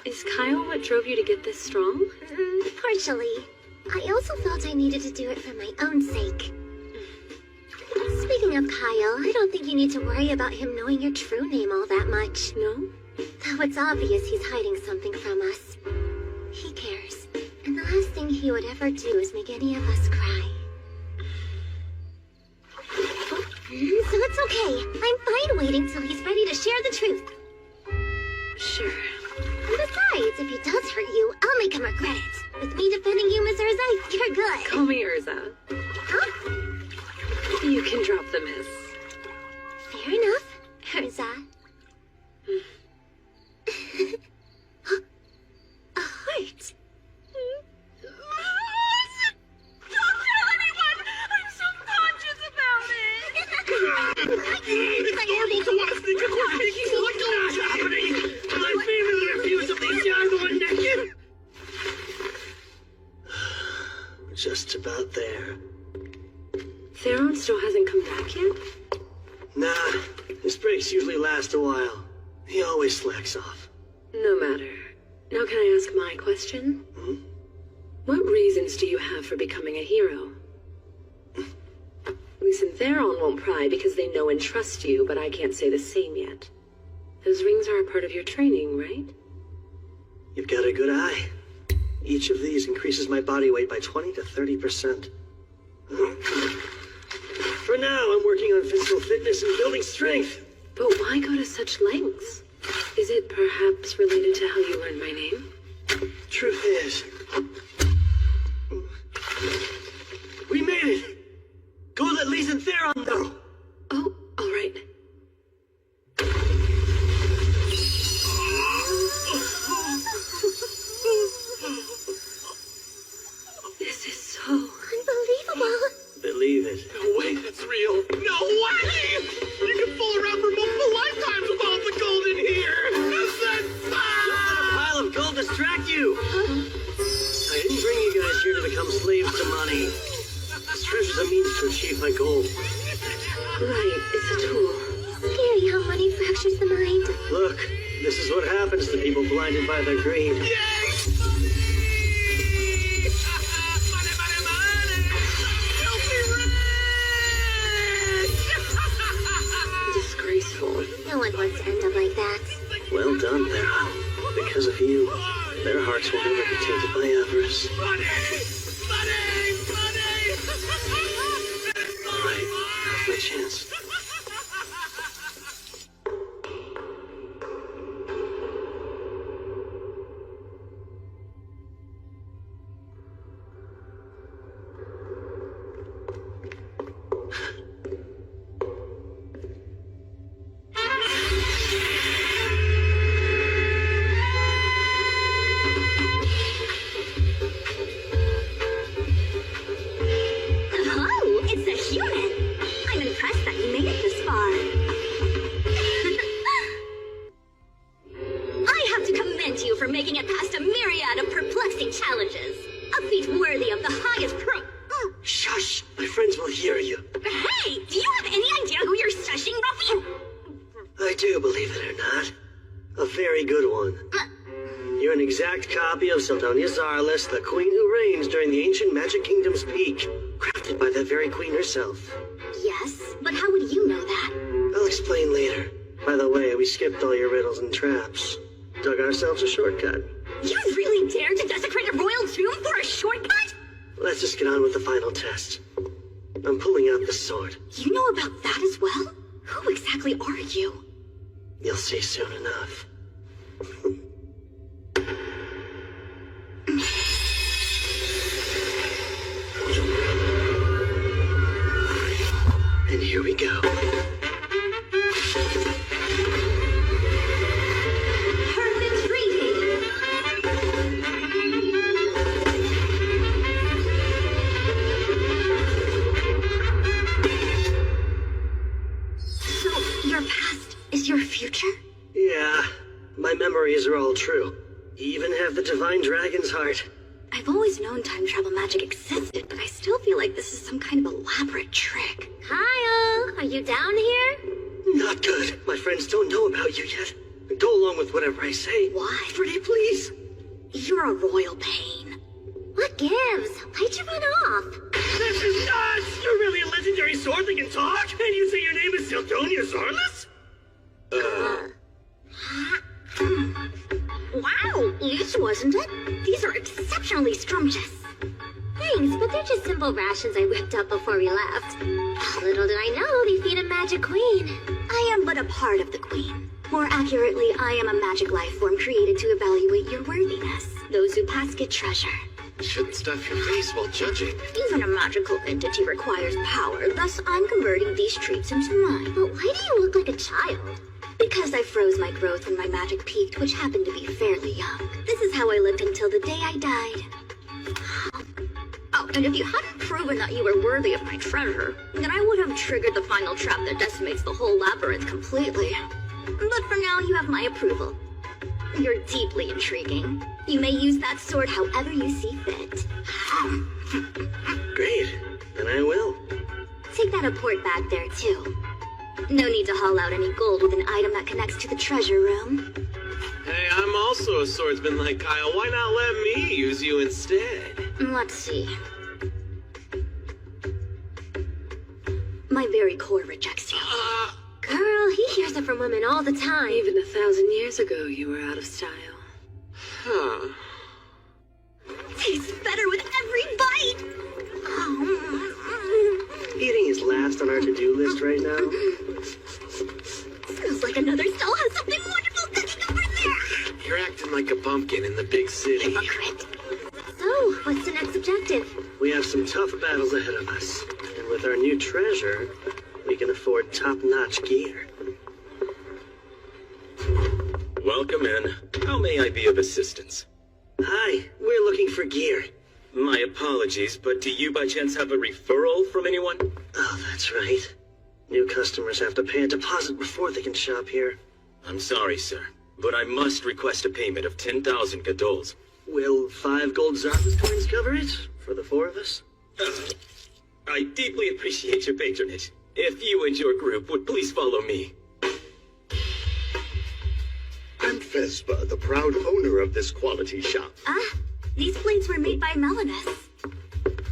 Speaker 5: Is Kyle what drove you to get this strong?
Speaker 4: Partially. I also felt I needed to do it for my own sake. Speaking of Kyle, I don't think you need to worry about him knowing your true name all that much.
Speaker 5: No?
Speaker 4: Though it's obvious he's hiding something from us. He cares. And the last thing he would ever do is make any of us cry. So it's okay. I'm fine waiting till he's ready to share the truth.
Speaker 5: Sure.
Speaker 4: And besides, if he does hurt you, I'll make him regret it. With me defending you, Miss Urza, you're good.
Speaker 5: Call me Urza.
Speaker 4: Huh?
Speaker 5: You can drop the miss.
Speaker 4: Fair enough, Urza. A heart.
Speaker 5: Don't tell anyone! I'm subconscious about it!
Speaker 3: It's normal to want to sneak a quick peek. What is happening?
Speaker 1: My family refused to leave the one naked. Just about there.
Speaker 5: Theron still hasn't come back yet?
Speaker 1: Nah, his breaks usually last a while. He always slacks off.
Speaker 5: No matter. Now can I ask my question? What reasons do you have for becoming a hero? Lisa and Theron won't pry because they know and trust you, but I can't say the same yet. Those rings are a part of your training, right?
Speaker 1: You've got a good eye. Each of these increases my body weight by 20 to 30%. For now, I'm working on physical fitness and building strength.
Speaker 5: But why go to such lengths? Is it perhaps related to how you learned my name?
Speaker 1: Truth is, we made it. Go let Lise and Theron know.
Speaker 5: Oh, all right. This is so...
Speaker 4: Unbelievable.
Speaker 1: Believe it.
Speaker 3: No way that's real. No way! You can fool around for multiple lifetimes with all the gold in here.
Speaker 1: Don't let a pile of gold distract you. I didn't bring you guys here to become slaves to money. This treasure's a means to achieve my goal.
Speaker 5: Right, it's a tool.
Speaker 4: captures the mind.
Speaker 1: Look, this is what happens to people blinded by their greed.
Speaker 3: Yay! Money, money, money!
Speaker 5: Disgraceful.
Speaker 4: No one wants to end up like that.
Speaker 1: Well done there, Hal. Because of you, their hearts will never be tainted by avarice.
Speaker 3: Money! Money! Money!
Speaker 1: All right, now's my chance.
Speaker 2: Oh, it's a human. I'm impressed that you made it this far. I have to commend you for making it past a myriad of perplexing challenges. A feat worthy of the highest
Speaker 1: Shush! My friends will hear you.
Speaker 2: Hey, do you have any idea who you're shushing, Ruffy?
Speaker 1: I do, believe it or not. A very good one. You're an exact copy of Sildonia Zarlis, the queen who reigns during the ancient Magic Kingdom's peak, crafted by that very queen herself.
Speaker 2: Yes, but how would you know that?
Speaker 1: I'll explain later. By the way, we skipped all your riddles and traps. Dug ourselves a shortcut.
Speaker 2: You really dared to desecrate a royal tomb for a shortcut?
Speaker 1: Let's just get on with the final test. I'm pulling out the sword.
Speaker 2: You know about that as well? Who exactly are you?
Speaker 1: You'll see soon enough. And here we go.
Speaker 2: Perfect reading. So, your past is your future?
Speaker 1: Yeah, my memories are all true. You even have the Divine Dragon's heart.
Speaker 2: I've always known time travel magic existed, but I still feel like this is some kind of elaborate trick.
Speaker 4: Kyle, are you down here?
Speaker 1: Not good. My friends don't know about you yet. Go along with whatever I say.
Speaker 2: Why?
Speaker 1: Pretty please.
Speaker 2: You're a royal pain.
Speaker 4: What gives? Why'd you run off?
Speaker 1: This is nuts! You're really a legendary sword that can talk? And you say your name is Sildonia Zarlis?
Speaker 2: Wow, this wasn't it? These are exceptionally scrumptious.
Speaker 4: Thanks, but they're just simple rations I whipped up before we left. Little did I know they feed a magic queen.
Speaker 2: I am but a part of the queen. More accurately, I am a magic life form created to evaluate your worthiness. Those who pass get treasure.
Speaker 3: Shouldn't stuff your face while judging.
Speaker 2: Even a magical entity requires power, thus I'm converting these treats into mine.
Speaker 4: But why do you look like a child?
Speaker 2: Because I froze my growth when my magic peaked, which happened to be fairly young. This is how I lived until the day I died. Oh, and if you hadn't proven that you were worthy of my treasure, then I would have triggered the final trap that decimates the whole labyrinth completely. But for now, you have my approval. You're deeply intriguing. You may use that sword however you see fit.
Speaker 1: Great. Then I will.
Speaker 2: Take that apport back there, too. No need to haul out any gold with an item that connects to the treasure room.
Speaker 3: Hey, I'm also a swordsman like Kyle. Why not let me use you instead?
Speaker 2: Let's see. My very core rejects you.
Speaker 4: Girl, he hears it from women all the time.
Speaker 5: Even 1,000 years ago, you were out of style.
Speaker 3: Huh.
Speaker 2: Tastes better with every bite!
Speaker 1: Eating is last on our to-do list right now.
Speaker 2: Smells like another stall has something wonderful cooking over there!
Speaker 3: You're acting like a bumpkin in the big city.
Speaker 2: Hypocrite.
Speaker 4: So, what's the next objective?
Speaker 1: We have some tough battles ahead of us. And with our new treasure, we can afford top-notch gear.
Speaker 6: Welcome in. How may I be of assistance?
Speaker 1: Hi, we're looking for gear.
Speaker 6: My apologies, but do you by chance have a referral from anyone?
Speaker 1: Oh, that's right. New customers have to pay a deposit before they can shop here.
Speaker 6: I'm sorry, sir, but I must request a payment of 10,000 gadols.
Speaker 1: Will 5 gold Zarvis coins cover it? For the 4 of us?
Speaker 6: I deeply appreciate your patronage. If you and your group would please follow me.
Speaker 7: Vespa, the proud owner of this quality shop.
Speaker 2: These blades were made by Melanus.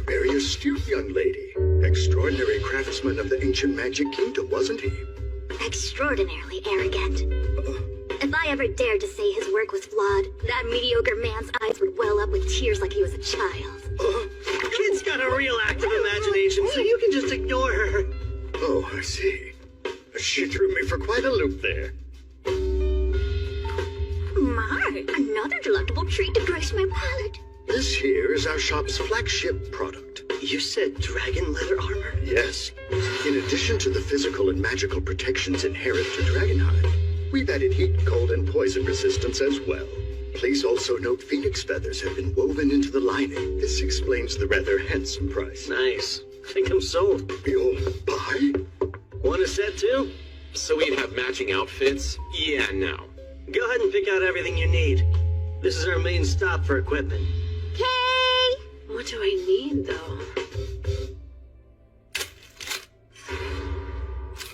Speaker 7: Very astute young lady. Extraordinary craftsman of the ancient magic kingdom, wasn't he?
Speaker 2: Extraordinarily arrogant. If I ever dared to say his work was flawed, that mediocre man's eyes would well up with tears like he was a child.
Speaker 1: Kid's got a real active imagination, so you can just ignore her.
Speaker 7: Oh, I see. She threw me for quite a loop there.
Speaker 2: My, another delectable treat to grace my palate.
Speaker 7: This here is our shop's flagship product.
Speaker 1: You said dragon leather armor?
Speaker 7: Yes. In addition to the physical and magical protections inherent to Dragonhide, we've added heat, cold, and poison resistance as well. Please also note phoenix feathers have been woven into the lining. This explains the rather handsome price.
Speaker 1: Nice. Think I'm sold.
Speaker 7: You'll buy?
Speaker 1: Want a set too?
Speaker 3: So we'd have matching outfits? Yeah, no.
Speaker 1: Go ahead and pick out everything you need. This is our main stop for equipment.
Speaker 2: Okay.
Speaker 5: What do I need, though?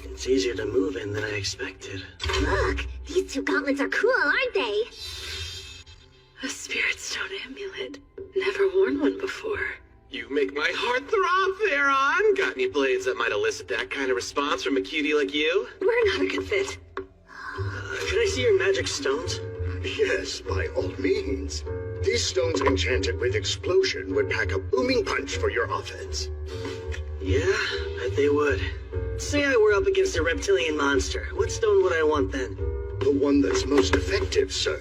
Speaker 1: It's easier to move in than I expected.
Speaker 4: Look, these two gauntlets are cool, aren't they?
Speaker 5: A spirit stone amulet. Never worn one before.
Speaker 3: You make my heart throb, Theron. Got any blades that might elicit that kind of response from a cutie like you?
Speaker 5: We're not a good fit.
Speaker 1: Can I see your magic stones?
Speaker 7: Yes, by all means. These stones enchanted with explosion would pack a booming punch for your offense.
Speaker 1: Yeah, bet they would. Say I were up against a reptilian monster. What stone would I want then?
Speaker 7: The one that's most effective, sir.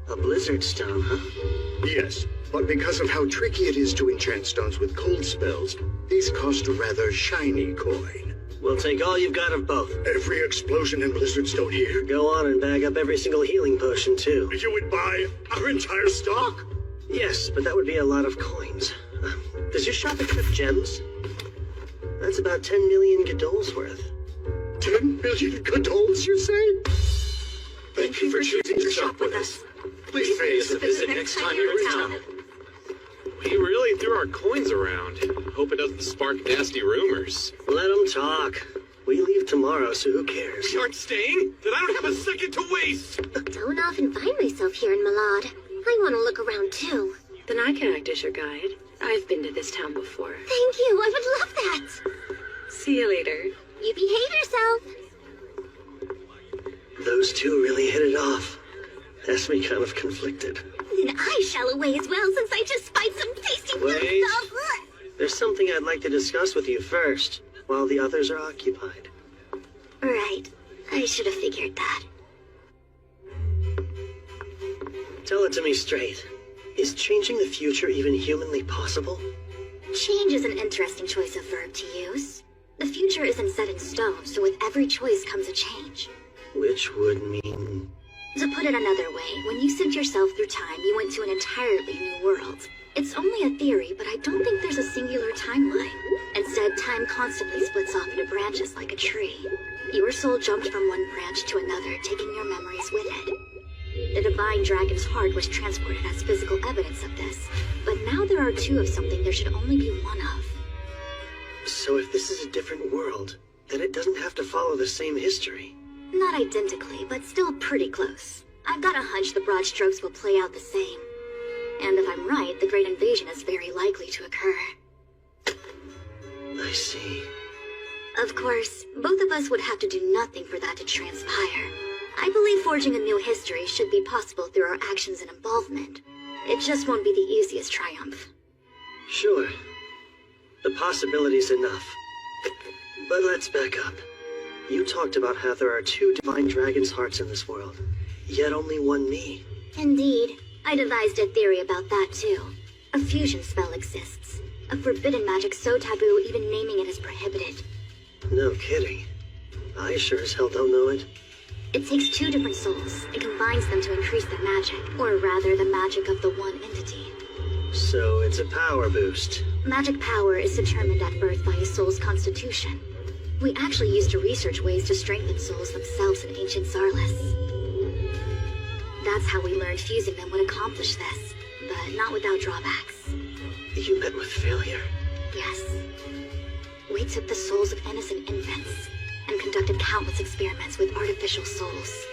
Speaker 1: A blizzard stone, huh?
Speaker 7: Yes, but because of how tricky it is to enchant stones with cold spells, these cost a rather shiny coin.
Speaker 1: We'll take all you've got of both.
Speaker 7: Every explosion and blizzard stone here.
Speaker 1: Go on and bag up every single healing potion, too.
Speaker 7: You would buy our entire stock?
Speaker 1: Yes, but that would be a lot of coins. Does your shop accept gems? That's about 10 million Godol's worth.
Speaker 7: 10 million Godols, you say? Thank you for choosing to shop with us. Please pay us a visit next time you're in town.
Speaker 3: We really threw our coins around. Hope it doesn't spark nasty rumors.
Speaker 1: Let them talk. We leave tomorrow, so who cares?
Speaker 3: You aren't staying? Then I don't have a second to waste.
Speaker 4: Don't often find myself here in Malad. I want to look around too.
Speaker 5: Then I can act as your guide. I've been to this town before.
Speaker 4: Thank you, I would love that.
Speaker 5: See you later.
Speaker 4: You behave yourself.
Speaker 1: Those two really hit it off. Has me kind of conflicted.
Speaker 4: Then I shall away as well, since I just spied some tasty good
Speaker 1: Wait.
Speaker 4: stuff.
Speaker 1: There's something I'd like to discuss with you first, while the others are occupied.
Speaker 4: Right, I should have figured that.
Speaker 1: Tell it to me straight. Is changing the future even humanly possible?
Speaker 2: Change is an interesting choice of verb to use. The future isn't set in stone, so with every choice comes a change.
Speaker 1: Which would mean...
Speaker 2: To put it another way, when you sent yourself through time, you went to an entirely new world. It's only a theory, but I don't think there's a singular timeline. Instead, time constantly splits off into branches like a tree. Your soul jumped from one branch to another, taking your memories with it. The divine dragon's heart was transported as physical evidence of this, but now there are two of something there should only be one of.
Speaker 1: So if this is a different world, then it doesn't have to follow the same history.
Speaker 2: Not identically, but still pretty close. I've got a hunch the broad strokes will play out the same. And if I'm right, the Great Invasion is very likely to occur.
Speaker 1: I see.
Speaker 2: Of course, both of us would have to do nothing for that to transpire. I believe forging a new history should be possible through our actions and involvement. It just won't be the easiest triumph.
Speaker 1: Sure. The possibility's enough. But let's back up. You talked about how there are two divine dragon's hearts in this world, yet only one me.
Speaker 2: Indeed. I devised a theory about that too. A fusion spell exists. A forbidden magic so taboo even naming it is prohibited.
Speaker 1: No kidding. I sure as hell don't know it.
Speaker 2: It takes two different souls and combines them to increase their magic, or rather the magic of the one entity.
Speaker 1: So it's a power boost.
Speaker 2: Magic power is determined at birth by a soul's constitution. We actually used to research ways to strengthen souls themselves in ancient Zarlis. That's how we learned fusing them would accomplish this, but not without drawbacks.
Speaker 1: You met with failure.
Speaker 2: Yes. We took the souls of innocent infants and conducted countless experiments with artificial souls,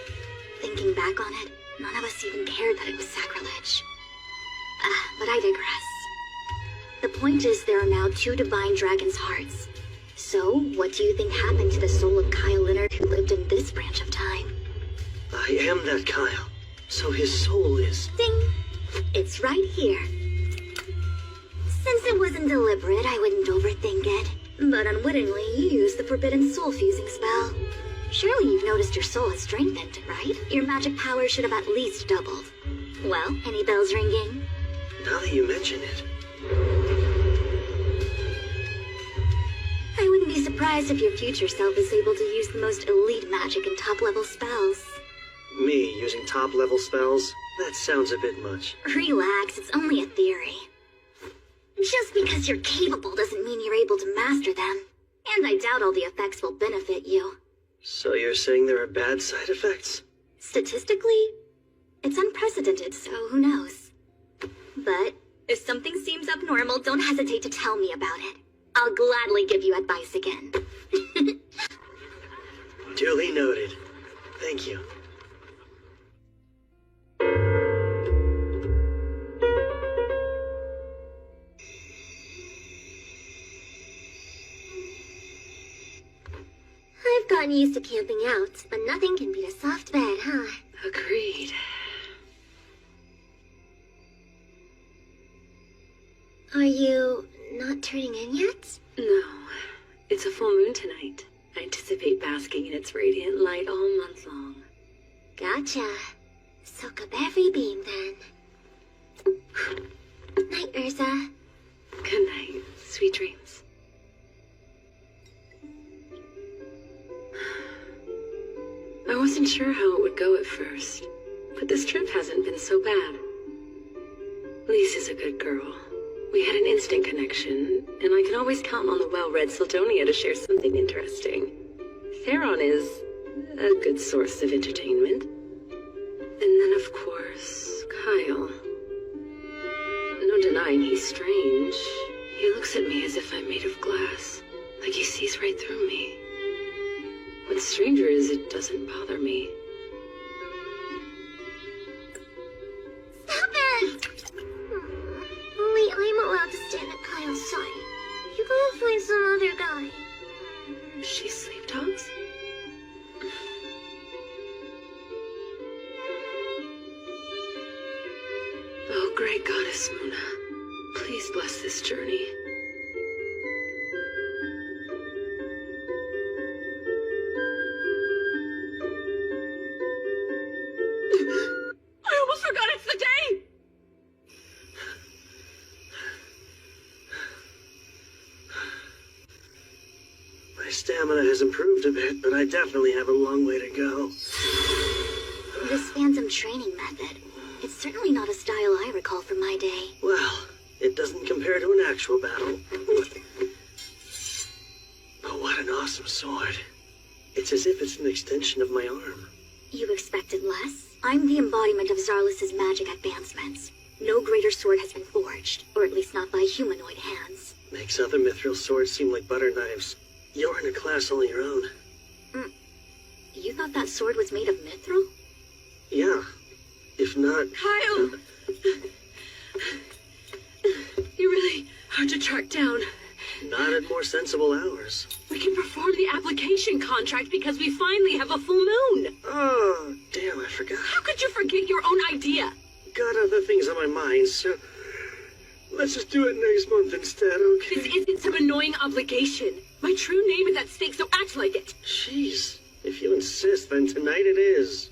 Speaker 2: thinking Looking back on it, none of us even cared that it was sacrilege. But I digress. The point is there are now 2 divine dragon's hearts. So, what do you think happened to the soul of Kyle Leonard who lived in this branch of time?
Speaker 1: I am that Kyle, so his soul is...
Speaker 2: Ding! It's right here. Since it wasn't deliberate, I wouldn't overthink it. But unwittingly, you used the forbidden soul fusing spell. Surely you've noticed your soul has strengthened, right? Your magic power should have at least doubled. Well, any bells ringing?
Speaker 1: Now that you mention it...
Speaker 2: I wouldn't be surprised if your future self is able to use the most elite magic and top-level spells.
Speaker 1: Me using top-level spells? That sounds a bit much.
Speaker 2: Relax, it's only a theory. Just because you're capable doesn't mean you're able to master them. And I doubt all the effects will benefit you.
Speaker 1: So you're saying there are bad side effects?
Speaker 2: Statistically, it's unprecedented, so who knows? But if something seems abnormal, don't hesitate to tell me about it. I'll gladly give you advice again.
Speaker 1: Duly noted. Thank you.
Speaker 4: I've gotten used to camping out, but nothing can beat a soft bed, huh?
Speaker 5: Agreed.
Speaker 4: Are you not turning in yet?
Speaker 5: No, it's a full moon tonight. I anticipate basking in its radiant light all month long.
Speaker 4: Gotcha. Soak up every beam, then. Night, Urza.
Speaker 5: Good night. Sweet dreams. I wasn't sure how it would go at first, but this trip hasn't been so bad. Lise is a good girl. We had an instant connection, and I can always count on the well-read Sildonia to share something interesting. Theron is a good source of entertainment. And then, of course, Kyle. No denying he's strange. He looks at me as if I'm made of glass, like he sees right through me. What's stranger is it doesn't bother me.
Speaker 4: Stop it! Only I'm allowed to stand at Kyle's side. You gotta find some other guy.
Speaker 5: She sleepwalks? Oh, great goddess Muna, please bless this journey. I almost forgot it's the day!
Speaker 1: My stamina has improved a bit, but I definitely have a long way to go.
Speaker 2: This phantom training method, it's certainly not a style I recall from my day.
Speaker 1: Well, it doesn't compare to an actual battle. But what an awesome sword. It's as if it's an extension of my arm.
Speaker 2: You expected less? I'm the embodiment of Zarlus's magic advancements. No greater sword has been forged, or at least not by humanoid hands.
Speaker 1: Makes other mithril swords seem like butter knives. You're in a class all your own.
Speaker 2: You thought that sword was made of mithril?
Speaker 1: Yeah. If not...
Speaker 5: Kyle! You're really hard to track down.
Speaker 1: Not at more sensible hours.
Speaker 5: We can perform the application contract because we finally have a full moon.
Speaker 1: Oh, damn, I forgot.
Speaker 5: How could you forget your own idea?
Speaker 1: Got other things on my mind, so... Let's just do it next month instead, okay?
Speaker 5: This isn't some annoying obligation. My true name is at stake, so act like it.
Speaker 1: Jeez. If you insist, then tonight it is.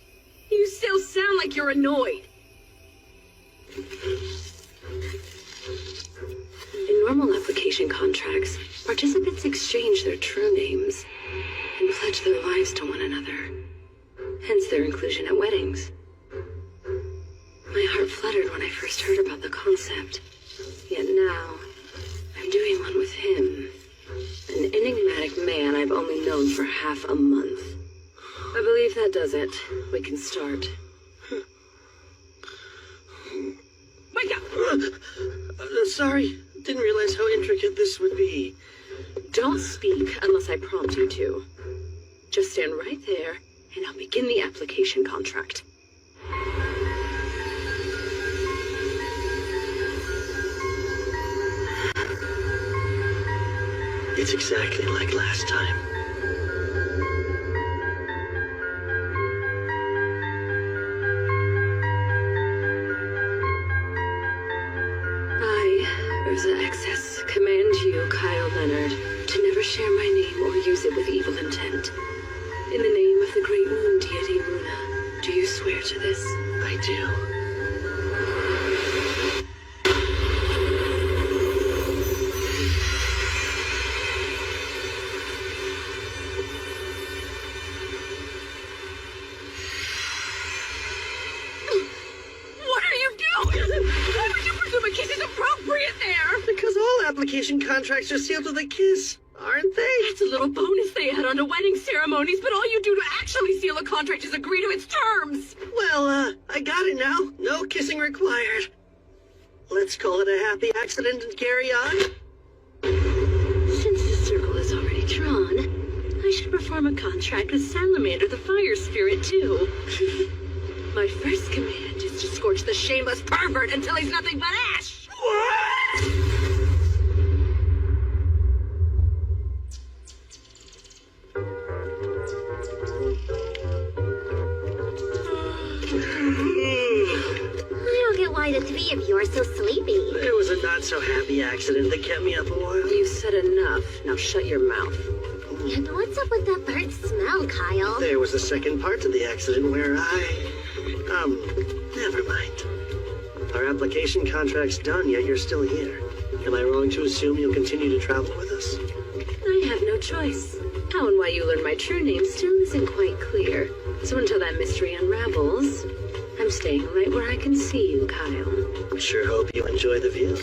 Speaker 5: You still sound like you're annoyed. In normal application contracts, participants exchange their true names and pledge their lives to one another. Hence their inclusion at weddings. My heart fluttered when I first heard about the concept. Yet now, I'm doing one with him. An enigmatic man I've only known for half a month. I believe that does it. We can start. Wake up!
Speaker 1: Sorry. Didn't realize how intricate this would be.
Speaker 5: Don't speak unless I prompt you to. Just stand right there, and I'll begin the application contract.
Speaker 1: It's exactly like last time.
Speaker 5: I, Urza Excess, command you, Kyle Leonard, to never share my name or use it with evil intent. In the name of the great moon deity Muna, do you swear to this?
Speaker 1: I do.
Speaker 5: What are you doing? Why would you presume a kiss is appropriate there?
Speaker 1: Because all application contracts are sealed with a kiss, aren't they?
Speaker 5: It's a little bonus they add on to wedding ceremonies, but all you do to actually seal a contract is agree to its terms.
Speaker 1: Well, I got it now. No kissing required. Let's call it a happy accident and carry on.
Speaker 5: Since the circle is already drawn, I should perform a contract with Salamander the Fire Spirit, too. My first command is to scorch the shameless pervert until he's nothing but ash!
Speaker 4: I don't get why the three of you are so sleepy.
Speaker 1: There was a not-so-happy accident that kept me up a while.
Speaker 5: You said enough. Now shut your mouth.
Speaker 4: And what's up with that burnt smell, Kyle?
Speaker 1: There was a second part to the accident where never mind. Our application contract's done, yet you're still here. Am I wrong to assume you'll continue to travel with us?
Speaker 5: I have no choice. How and why you learned my true name still isn't quite clear. So until that mystery unravels, I'm staying right where I can see you, Kyle.
Speaker 1: Sure hope you enjoy the view.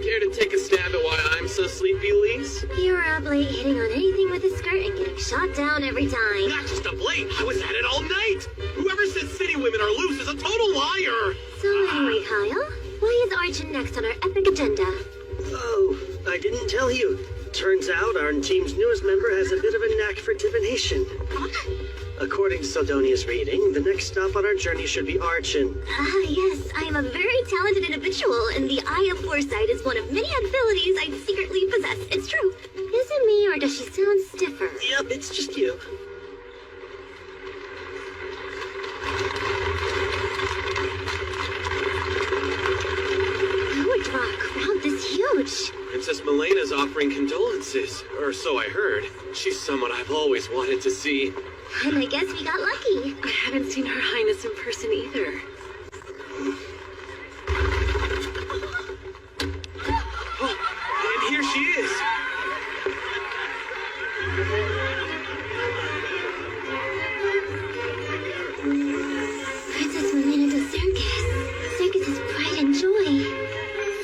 Speaker 3: Care to take a stab at why I'm so sleepy, Lise?
Speaker 4: You're up late hitting on anything with a skirt and getting shot down every time.
Speaker 3: Not just up late, I was at it all night! Whoever says city women are loose is a total liar!
Speaker 4: So anyway, Kyle, why is Archon next on our epic agenda?
Speaker 1: Oh, I didn't tell you. Turns out our team's newest member has a bit of a knack for divination. According to Sildonia's reading, the next stop on our journey should be Archon.
Speaker 4: Yes, I am a very talented individual, and the Eye of Foresight is one of many abilities I secretly possess. It's true. Is it me, or does she sound stiffer?
Speaker 1: Yep, it's just you.
Speaker 4: Would draw a crowd this huge.
Speaker 3: Princess Milena's offering condolences, or so I heard. She's someone I've always wanted to see.
Speaker 4: And I guess we got lucky.
Speaker 5: I haven't seen Her Highness in person either.
Speaker 3: Oh, and here she is!
Speaker 4: Princess Milena de Circus. Circus's pride and joy.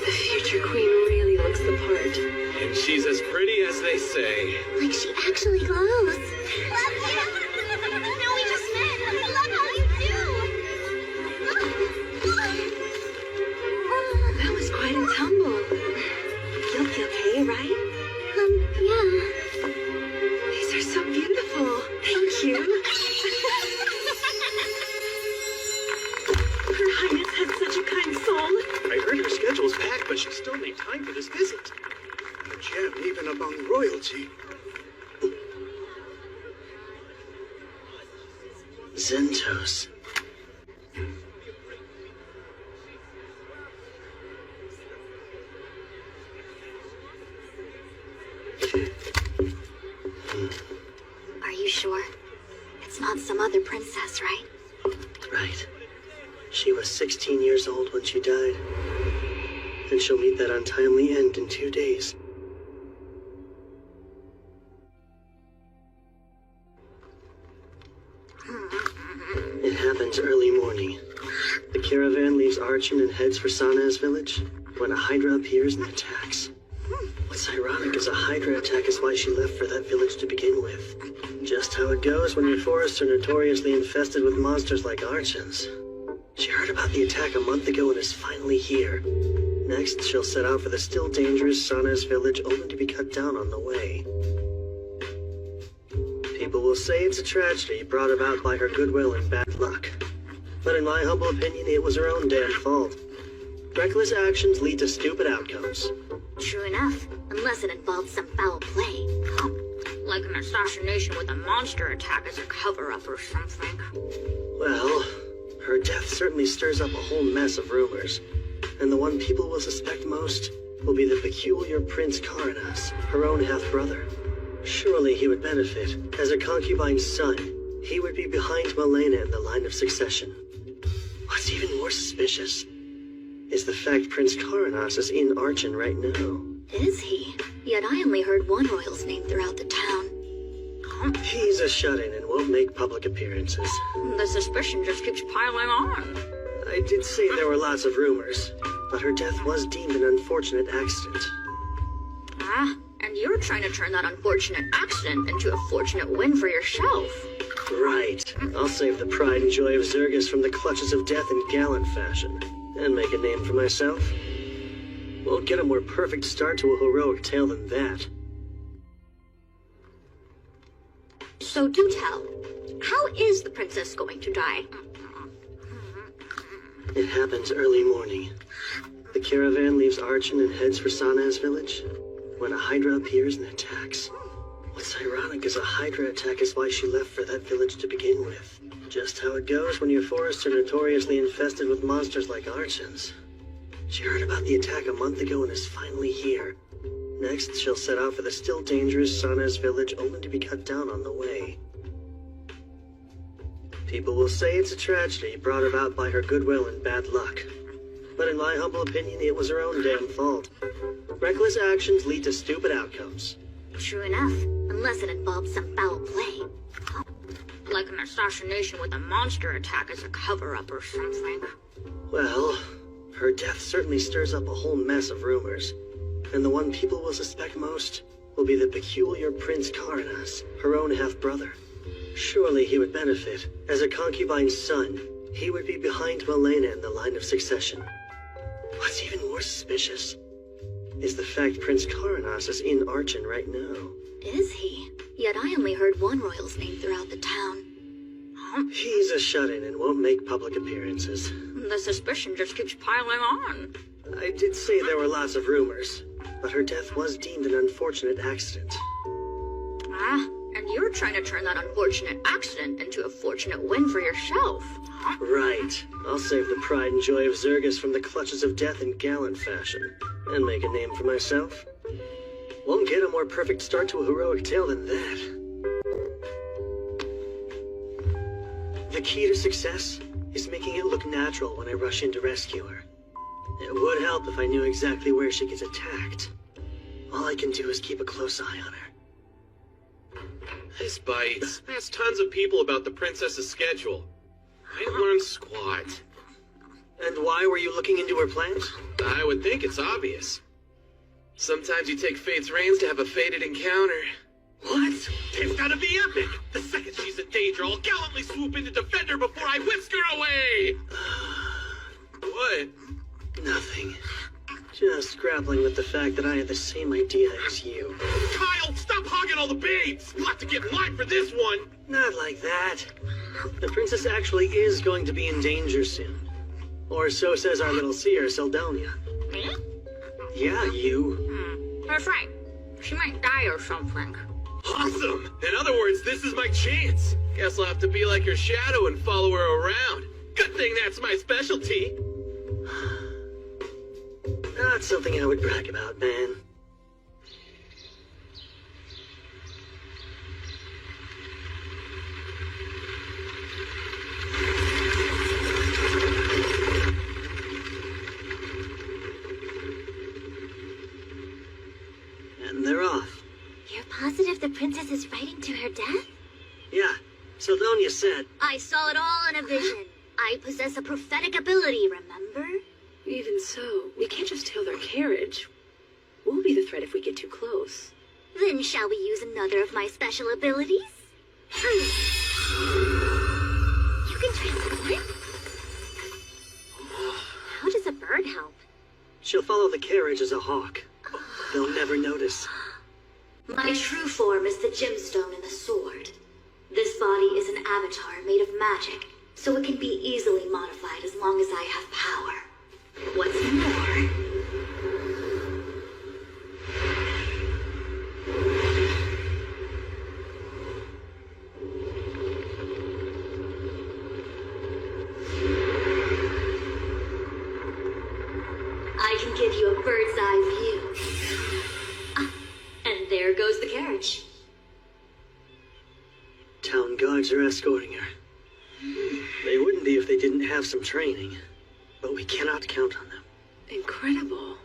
Speaker 5: The future queen really looks the part.
Speaker 3: And she's as pretty as they say.
Speaker 4: Like she actually glows. Love you! No, we just met. I love how you do.
Speaker 5: That was quite a tumble. You'll be okay, right?
Speaker 4: Yeah.
Speaker 5: These are so beautiful. Thank you. Her Highness has such a kind soul.
Speaker 1: I heard her schedule's packed, but she still made time for this visit.
Speaker 7: A gem even among royalty.
Speaker 1: Zentos.
Speaker 2: Are you sure? It's not some other princess, right?
Speaker 1: Right. She was 16 years old when she died. And she'll meet that untimely end in 2 days. It happens early morning. The caravan leaves Archon and heads for Sana's village when a Hydra appears and attacks. What's ironic is a Hydra attack is why she left for that village to begin with. Just how it goes when your forests are notoriously infested with monsters like Archons. She heard about the attack a month ago and is finally here. Next, she'll set out for the still dangerous Sana's village only to be cut down on the way. People will say it's a tragedy brought about by her goodwill and bad luck. But in my humble opinion, it was her own damn fault. Reckless actions lead to stupid outcomes.
Speaker 4: True enough. unless it involves some foul play. Like an assassination with a monster attack as a cover-up or something.
Speaker 1: Well, her death certainly stirs up a whole mess of rumors. And the one people will suspect most will be the peculiar Prince Karanas, her own half-brother. Surely he would benefit. As a concubine's son, he would be behind Milena in the line of succession. What's even more suspicious is the fact Prince Karanas is in Archon right now.
Speaker 2: Is he? Yet I only heard one royal's name throughout the town.
Speaker 1: He's a shut-in and won't make public appearances.
Speaker 4: The suspicion just keeps piling on.
Speaker 1: I did say there were lots of rumors, but her death was deemed an unfortunate accident.
Speaker 4: Ah, and you're trying to turn that unfortunate accident into a fortunate win for yourself.
Speaker 1: Right. I'll save the pride and joy of Zergus from the clutches of death in gallant fashion, and make a name for myself. Won't get a more perfect start to a heroic tale than that.
Speaker 4: So do tell, how is the princess going to die?
Speaker 1: It happens early morning. The caravan leaves Archon and heads for Sana's village, when a Hydra appears and attacks. What's ironic is a Hydra attack is why she left for that village to begin with. Just how it goes when your forests are notoriously infested with monsters like Archons. She heard about the attack a month ago and is finally here. Next, she'll set out for the still dangerous Sana's village, only to be cut down on the way. People will say it's a tragedy brought about by her goodwill and bad luck. But in my humble opinion, it was her own damn fault. Reckless actions lead to stupid outcomes.
Speaker 4: True enough, unless it involves some foul play. Like an assassination with a monster attack as a cover-up or something.
Speaker 1: Well, her death certainly stirs up a whole mess of rumors. And the one people will suspect most will be the peculiar Prince Karanas, her own half-brother. Surely he would benefit. As a concubine's son, he would be behind Milena in the line of succession. What's even more suspicious is the fact Prince Karanas is in Archon right now.
Speaker 2: Is he? Yet I only heard one royal's name throughout the town.
Speaker 1: He's a shut-in and won't make public appearances.
Speaker 4: The suspicion just keeps piling on.
Speaker 1: I did say there were lots of rumors, but her death was deemed an unfortunate accident.
Speaker 4: Ah, and you're trying to turn that unfortunate accident into a fortunate win for yourself.
Speaker 1: Right. I'll save the pride and joy of Zergus from the clutches of death in gallant fashion, and make a name for myself. Won't get a more perfect start to a heroic tale than that. The key to success is making it look natural when I rush in to rescue her. It would help if I knew exactly where she gets attacked. All I can do is keep a close eye on her.
Speaker 3: This bites. Asked tons of people about the princess's schedule. I ain't learned squat.
Speaker 1: And why were you looking into her plans?
Speaker 3: I would think it's obvious. Sometimes you take fate's reins to have a fated encounter. What? It's gotta be epic! The second she's in danger, I'll gallantly swoop in to defend her before I whisk her away! What?
Speaker 1: Nothing. Just grappling with the fact that I had the same idea as you.
Speaker 3: Kyle, stop hogging all the babes! You'll have to get in line for this one!
Speaker 1: Not like that. The princess actually is going to be in danger soon. Or so says our little seer, Seldonia.
Speaker 4: Me?
Speaker 1: Yeah, you.
Speaker 4: That's right. She might die or something.
Speaker 3: Awesome! In other words, this is my chance. Guess I'll have to be like your shadow and follow her around. Good thing that's my specialty.
Speaker 1: Not something I would brag about, man. And they're off.
Speaker 4: You're positive the princess is fighting to her death?
Speaker 1: Yeah, Seldonia said.
Speaker 4: I saw it all in a vision. I possess a prophetic ability, remember?
Speaker 5: Even so, we can't just tail their carriage. We'll be the threat if we get too close.
Speaker 4: Then shall we use another of my special abilities? You can transport? How does a bird help?
Speaker 1: She'll follow the carriage as a hawk. They'll never notice.
Speaker 2: My true form is the gemstone and the sword. This body is an avatar made of magic, so it can be easily modified as long as I have power. What's more,
Speaker 8: bird's eye view. Ah, and there goes the carriage.
Speaker 1: Town guards are escorting her. They wouldn't be if they didn't have some training. But we cannot count on them.
Speaker 5: Incredible.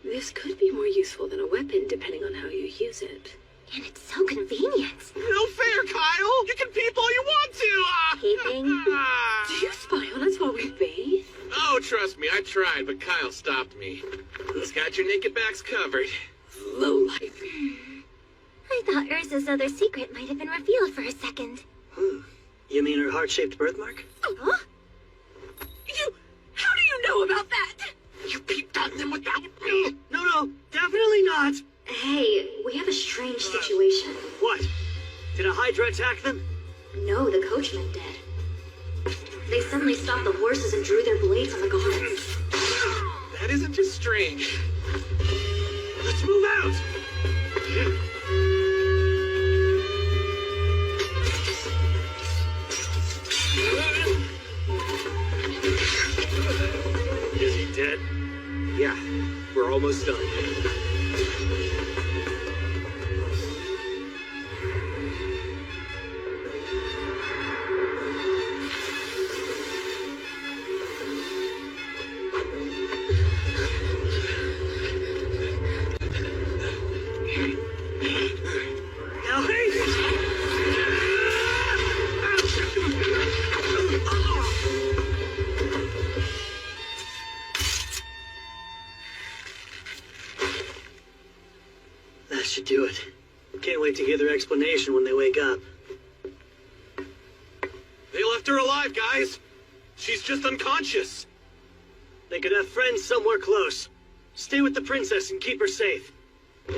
Speaker 5: This could be more useful than a weapon, depending on how you use it.
Speaker 4: And it's so convenient.
Speaker 3: No fair, Kyle! You can peep all you want to!
Speaker 4: Peeping?
Speaker 5: Do you spy on us while we bathe?
Speaker 3: Oh, trust me, I tried, but Kyle stopped me. He's got your naked backs covered.
Speaker 5: Lowlife.
Speaker 4: I thought Ursa's other secret might have been revealed for a second.
Speaker 1: You mean her heart-shaped birthmark?
Speaker 4: Huh?
Speaker 5: How do you know about that?
Speaker 3: You peeped on them without me!
Speaker 1: No, definitely not.
Speaker 2: Hey, we have a strange situation.
Speaker 1: What? Did a Hydra attack them?
Speaker 2: No, the coachman did. They suddenly stopped the horses and drew their blades on the guards.
Speaker 3: That isn't just strange. Let's move out!
Speaker 6: Is he dead? Yeah, we're almost done.
Speaker 1: That should do it. Can't wait to hear their explanation when they wake up.
Speaker 3: They left her alive, guys! She's just unconscious!
Speaker 1: They could have friends somewhere close. Stay with the princess and keep her safe.
Speaker 5: A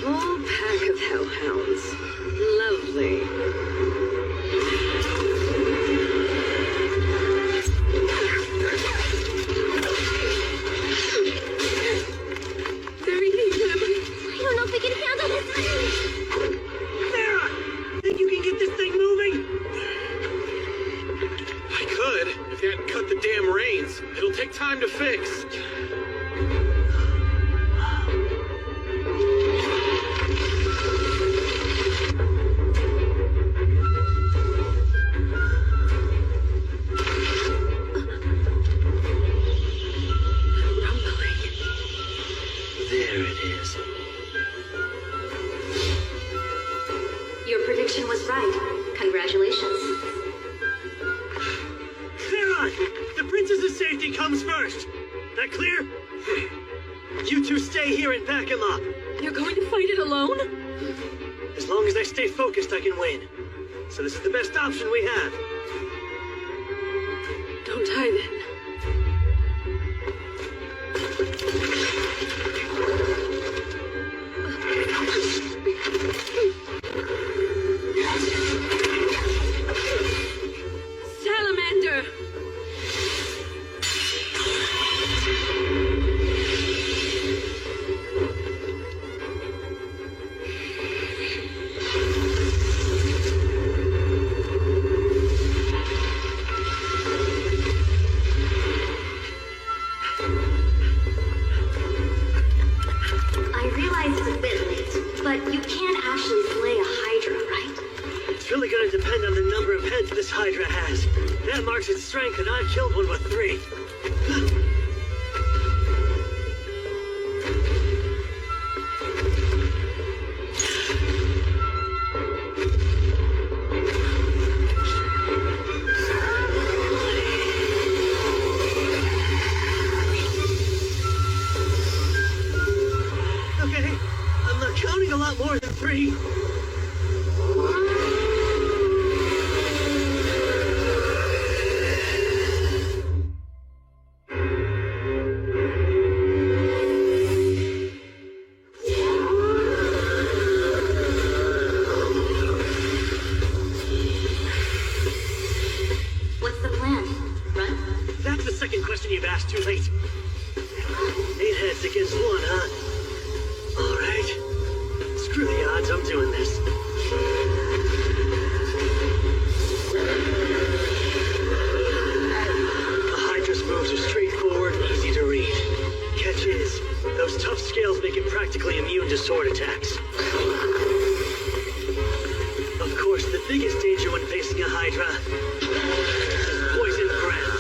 Speaker 5: whole pack of hellhounds. Lovely. They're eating them.
Speaker 4: I don't know if we can handle this.
Speaker 1: Sarah! Think you can get this thing moving?
Speaker 3: I could, if they hadn't cut the damn reins. It'll take time to fix.
Speaker 5: Rumbling.
Speaker 1: There it is.
Speaker 2: Your prediction was right. Congratulations.
Speaker 1: Sarah! The princess's safety comes first. That clear? You two stay here and back him up.
Speaker 5: You're going to fight it alone?
Speaker 1: As long as I stay focused, I can win. So this is the best option we have.
Speaker 5: Don't die then. Salamander!
Speaker 2: I realize it's a bit late, but you can't actually slay a Hydra, right?
Speaker 1: It's really gonna depend on the number of heads this Hydra has. That marks its strength, and I've killed one with 3. Okay, I'm not counting a lot more than 3.
Speaker 2: What's the plan? Run?
Speaker 1: That's the second question you've asked too late. 8 heads against 1, huh? All right. Screw the odds, I'm doing this. Those tough scales make it practically immune to sword attacks. Of course, the biggest danger when facing a Hydra is poison breath.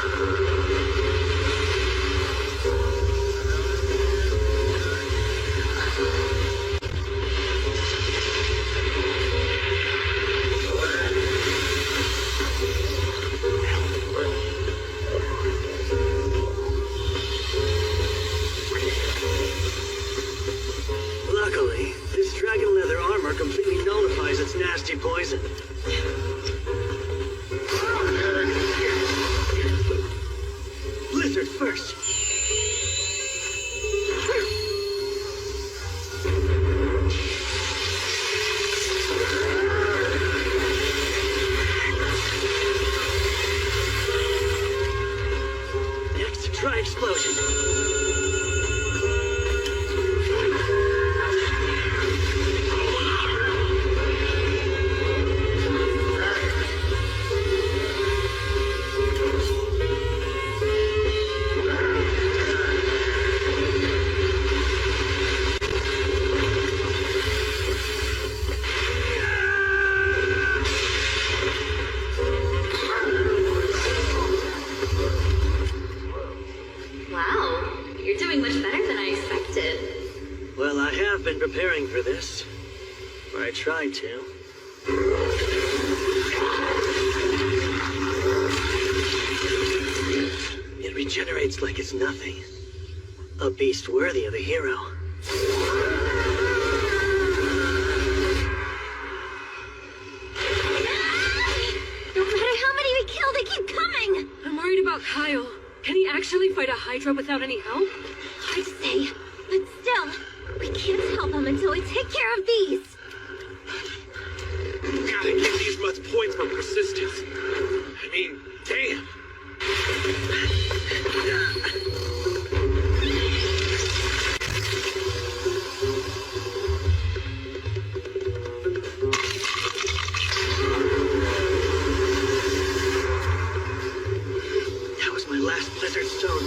Speaker 1: Luckily, this dragon leather armor completely nullifies its nasty poison. Blizzard first. Next, try explosion.
Speaker 8: Wow, you're doing much better than I expected.
Speaker 1: Well, I have been preparing for this. Or I tried to. It regenerates like it's nothing. A beast worthy of a hero.
Speaker 4: No matter how many we kill, they keep coming!
Speaker 5: I'm worried about Kyle. Can he actually fight a Hydra without any help?
Speaker 4: Hard to say, but still, we can't help them until we take care of these.
Speaker 3: Gotta give these mutts points for persistence. I mean, damn.
Speaker 1: That was my last Blizzard Stone.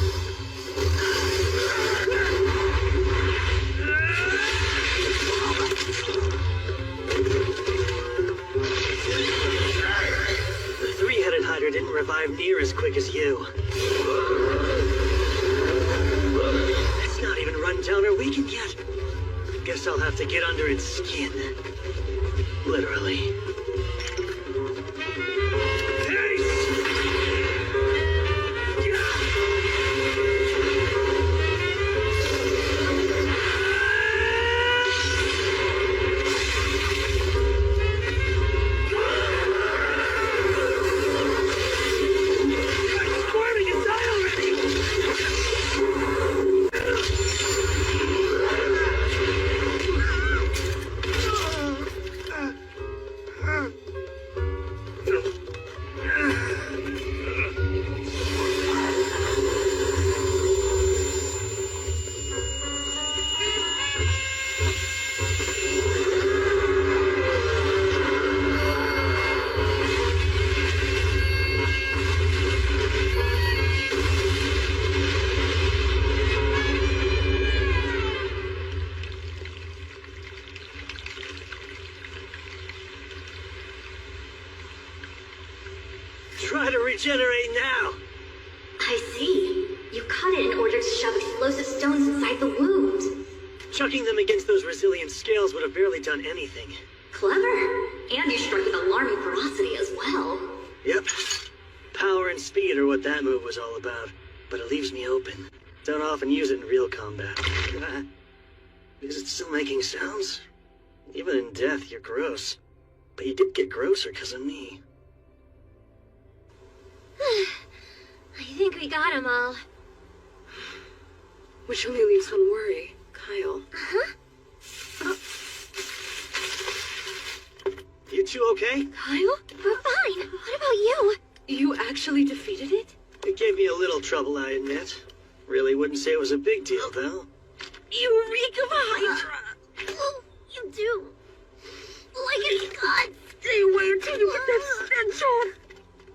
Speaker 1: The three-headed Hydra didn't revive near as quick as you. It's not even run down or weakened yet. Guess I'll have to get under its skin. Literally. Try to regenerate now.
Speaker 8: I see. You cut it in order to shove explosive stones inside the wound.
Speaker 1: Chucking them against those resilient scales would have barely done anything.
Speaker 8: Clever. And you struck with alarming ferocity as well.
Speaker 1: Yep. Power and speed are what that move was all about. But it leaves me open. Don't often use it in real combat. Is it still making sounds? Even in death, you're gross. But you did get grosser because of me.
Speaker 4: I think we got them all.
Speaker 5: Which only leaves one worry. Kyle.
Speaker 4: Uh-huh.
Speaker 1: You two okay?
Speaker 5: Kyle?
Speaker 4: We're fine. What about you?
Speaker 5: You actually defeated it?
Speaker 1: It gave me a little trouble, I admit. Really wouldn't say it was a big deal, though.
Speaker 4: You reek of Hydra. Oh, you do. Like it's God. Stay away until you get that stench off.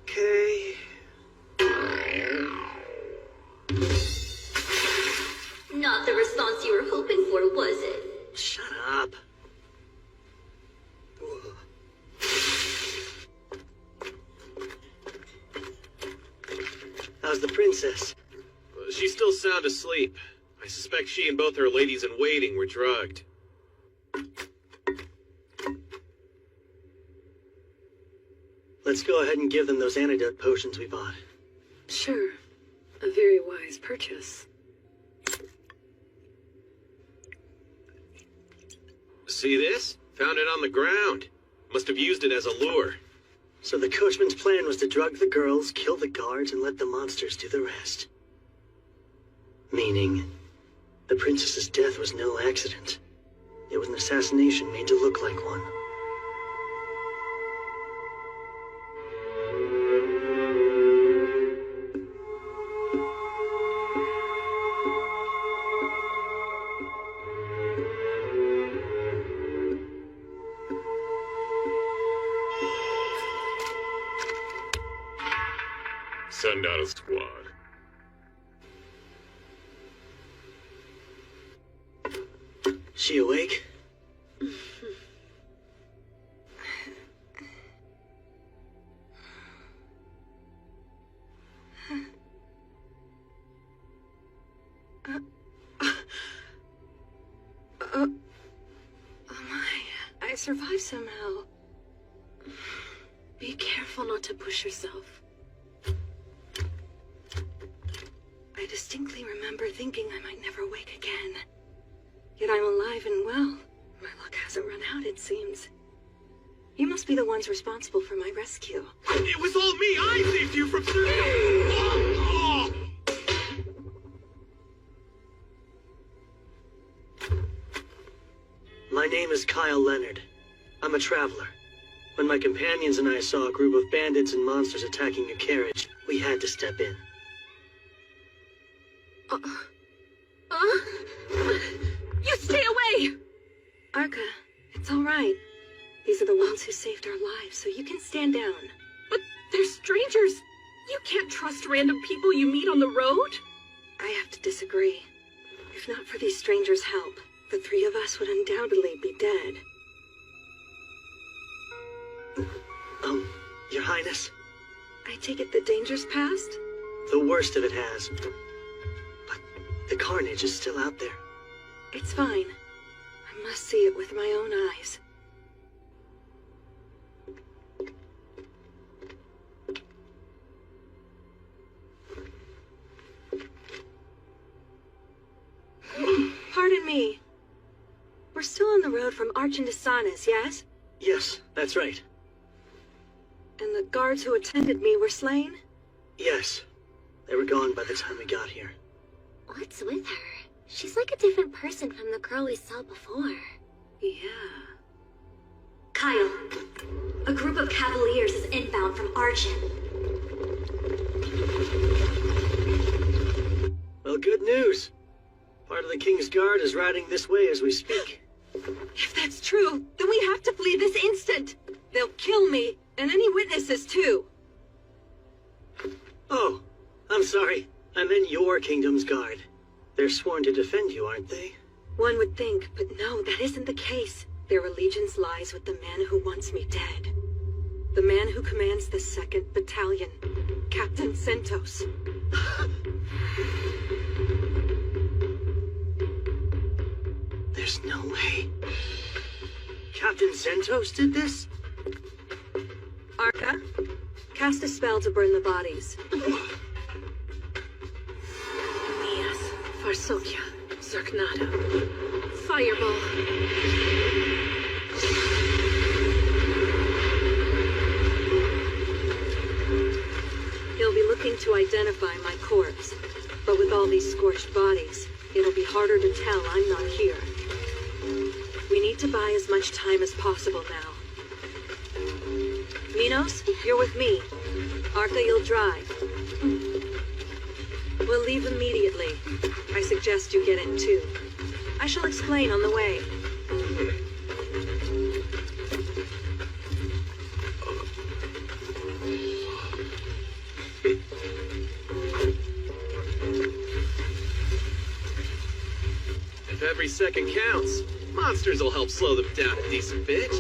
Speaker 1: Okay.
Speaker 8: Not not the response you were hoping for, was it?
Speaker 1: Shut up. How's the princess?
Speaker 3: She's still sound asleep. I suspect she and both her ladies-in-waiting were drugged.
Speaker 1: Let's go ahead and give them those antidote potions we bought.
Speaker 5: Sure. A very wise purchase.
Speaker 3: See this? Found it on the ground. Must have used it as a lure.
Speaker 1: So the coachman's plan was to drug the girls, kill the guards, and let the monsters do the rest. Meaning, the princess's death was no accident. It was an assassination made to look like one.
Speaker 9: Send out a squad.
Speaker 1: She awake?
Speaker 5: Oh my, I survived somehow. Be careful not to push yourself. I distinctly remember thinking I might never wake again. Yet I'm alive and well. My luck hasn't run out, it seems. You must be the ones responsible for my rescue.
Speaker 3: It was all me! I saved you from... Oh, oh.
Speaker 1: My name is Kyle Leonard. I'm a traveler. When my companions and I saw a group of bandits and monsters attacking a carriage, we had to step in.
Speaker 5: You stay away! Arca, it's all right. These are the ones who saved our lives, so you can stand down. But they're strangers. You can't trust random people you meet on the road. I have to disagree. If not for these strangers' help, the three of us would undoubtedly be dead.
Speaker 1: Your Highness?
Speaker 5: I take it the danger's past?
Speaker 1: The worst of it has. But the carnage is still out there.
Speaker 5: It's fine. I must see it with my own eyes. Pardon me. We're still on the road from Archon to Sanas, yes?
Speaker 1: Yes, that's right.
Speaker 5: And the guards who attended me were slain?
Speaker 1: Yes. They were gone by the time we got here.
Speaker 4: What's with her? She's like a different person from the girl we saw before.
Speaker 5: Yeah.
Speaker 8: Kyle, a group of cavaliers is inbound from Archon.
Speaker 1: Well, good news. Part of the King's Guard is riding this way as we speak.
Speaker 5: If that's true, then we have to flee this instant. They'll kill me, and any witnesses too.
Speaker 1: Oh, I'm sorry. I meant your Kingdom's Guard. They're sworn to defend you, aren't they?
Speaker 5: One would think, but no, that isn't the case. Their allegiance lies with the man who wants me dead. The man who commands the 2nd Battalion, Captain Sentos.
Speaker 1: There's no way. Captain Sentos did this?
Speaker 5: Arca, cast a spell to burn the bodies. Mias, Farsokia, Zerknado, Fireball. He'll be looking to identify my corpse, but with all these scorched bodies, it'll be harder to tell I'm not here. We need to buy as much time as possible now. Minos, you're with me. Arca, you'll drive. We'll leave immediately. I suggest you get in too. I shall explain on the way.
Speaker 3: Every second counts. Monsters will help slow them down a decent bit.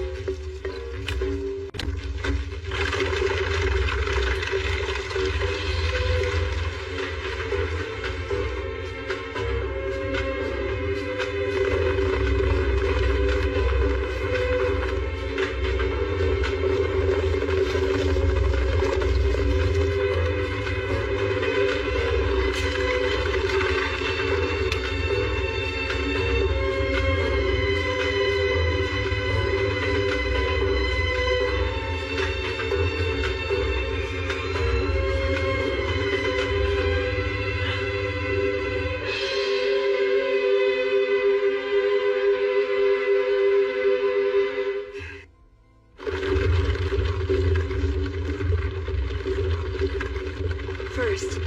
Speaker 5: First,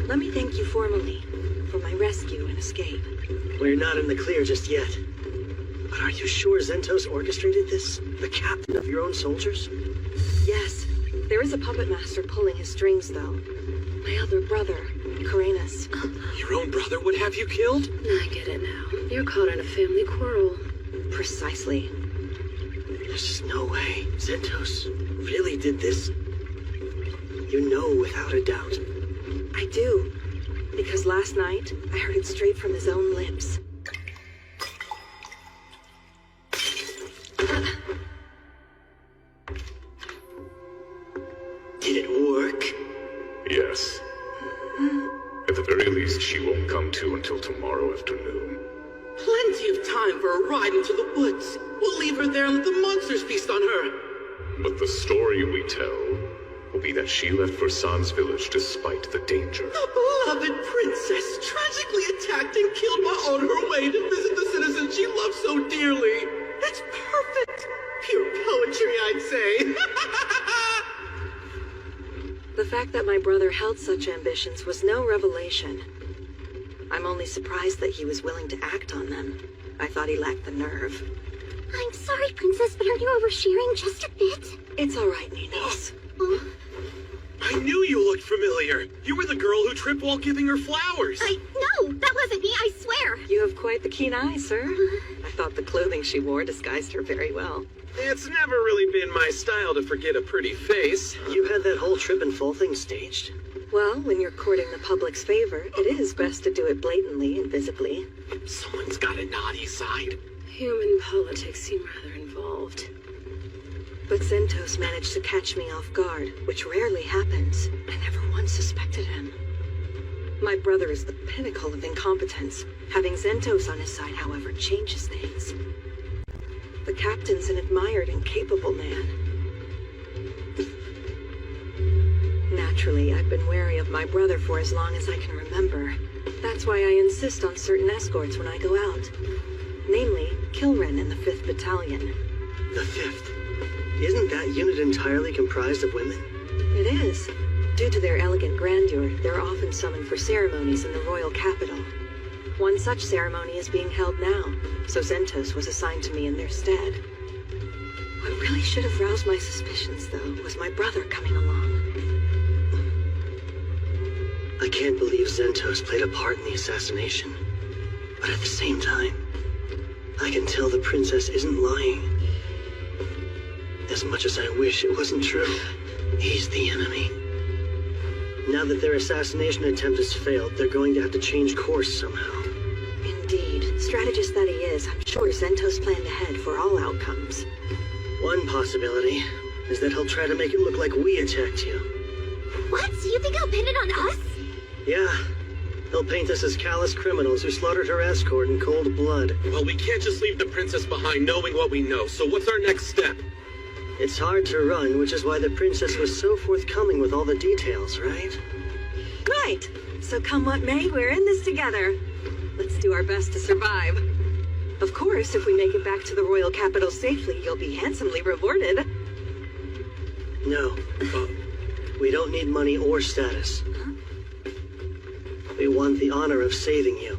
Speaker 5: let me thank you formally for my rescue and escape.
Speaker 1: We're not in the clear just yet. But are you sure Zentos orchestrated this? The captain of your own soldiers?
Speaker 5: Yes, there is a puppet master pulling his strings, though. My other brother, Karenas.
Speaker 3: Your own brother would have you killed?
Speaker 5: I get it now. You're caught in a family quarrel. Precisely.
Speaker 1: There's just no way Zentos really did this. You know without a doubt.
Speaker 5: I do. Because last night, I heard it straight from his own lips.
Speaker 1: Did it work?
Speaker 9: Yes. At the very least, she won't come to until tomorrow afternoon.
Speaker 3: Plenty of time for a ride into the woods. We'll leave her there and let the monsters feast on her.
Speaker 9: But the story we tell will be that she left for San's village despite the danger.
Speaker 3: The beloved princess tragically attacked and killed while on her way to visit the citizens she loved so dearly. It's perfect. Pure poetry, I'd say.
Speaker 5: The fact that my brother held such ambitions was no revelation. I'm only surprised that he was willing to act on them. I thought he lacked the nerve.
Speaker 4: I'm sorry, Princess, but are you oversharing just a bit?
Speaker 5: It's all right, Ninos.
Speaker 4: Oh,
Speaker 3: I knew you looked familiar. You were the girl who tripped while giving her flowers.
Speaker 4: no, that wasn't me, I swear.
Speaker 5: You have quite the keen eye, sir. I thought the clothing she wore disguised her very well.
Speaker 3: It's never really been my style to forget a pretty face.
Speaker 1: You had that whole trip and fall thing staged.
Speaker 5: Well, when you're courting the public's favor, it is best to do it blatantly and visibly.
Speaker 3: Someone's got a naughty side.
Speaker 5: Human politics seem rather involved. But Zentos managed to catch me off guard, which rarely happens. I never once suspected him. My brother is the pinnacle of incompetence. Having Zentos on his side, however, changes things. The captain's an admired and capable man. Naturally, I've been wary of my brother for as long as I can remember. That's why I insist on certain escorts when I go out. Namely, Kilren in the 5th Battalion.
Speaker 1: The 5th? Isn't that unit entirely comprised of women?
Speaker 5: It is. Due to their elegant grandeur, they're often summoned for ceremonies in the royal capital. One such ceremony is being held now, so Zentos was assigned to me in their stead. What really should have roused my suspicions, though, was my brother coming along.
Speaker 1: I can't believe Zentos played a part in the assassination. But at the same time, I can tell the princess isn't lying. As much as I wish it wasn't true, he's the enemy. Now that their assassination attempt has failed, they're going to have to change course somehow.
Speaker 5: Indeed. Strategist that he is, I'm sure Zentos planned ahead for all outcomes.
Speaker 1: One possibility is that he'll try to make it look like we attacked you.
Speaker 4: What? You think he'll pin it on us?
Speaker 1: Yeah. He'll paint us as callous criminals who slaughtered her escort in cold blood.
Speaker 3: Well, we can't just leave the princess behind knowing what we know, so what's our next step?
Speaker 1: It's hard to run, which is why the princess was so forthcoming with all the details, right?
Speaker 5: Right. So come what may, we're in this together. Let's do our best to survive. Of course, if we make it back to the royal capital safely, you'll be handsomely rewarded.
Speaker 1: No. We don't need money or status.
Speaker 5: Huh?
Speaker 1: We want the honor of saving you.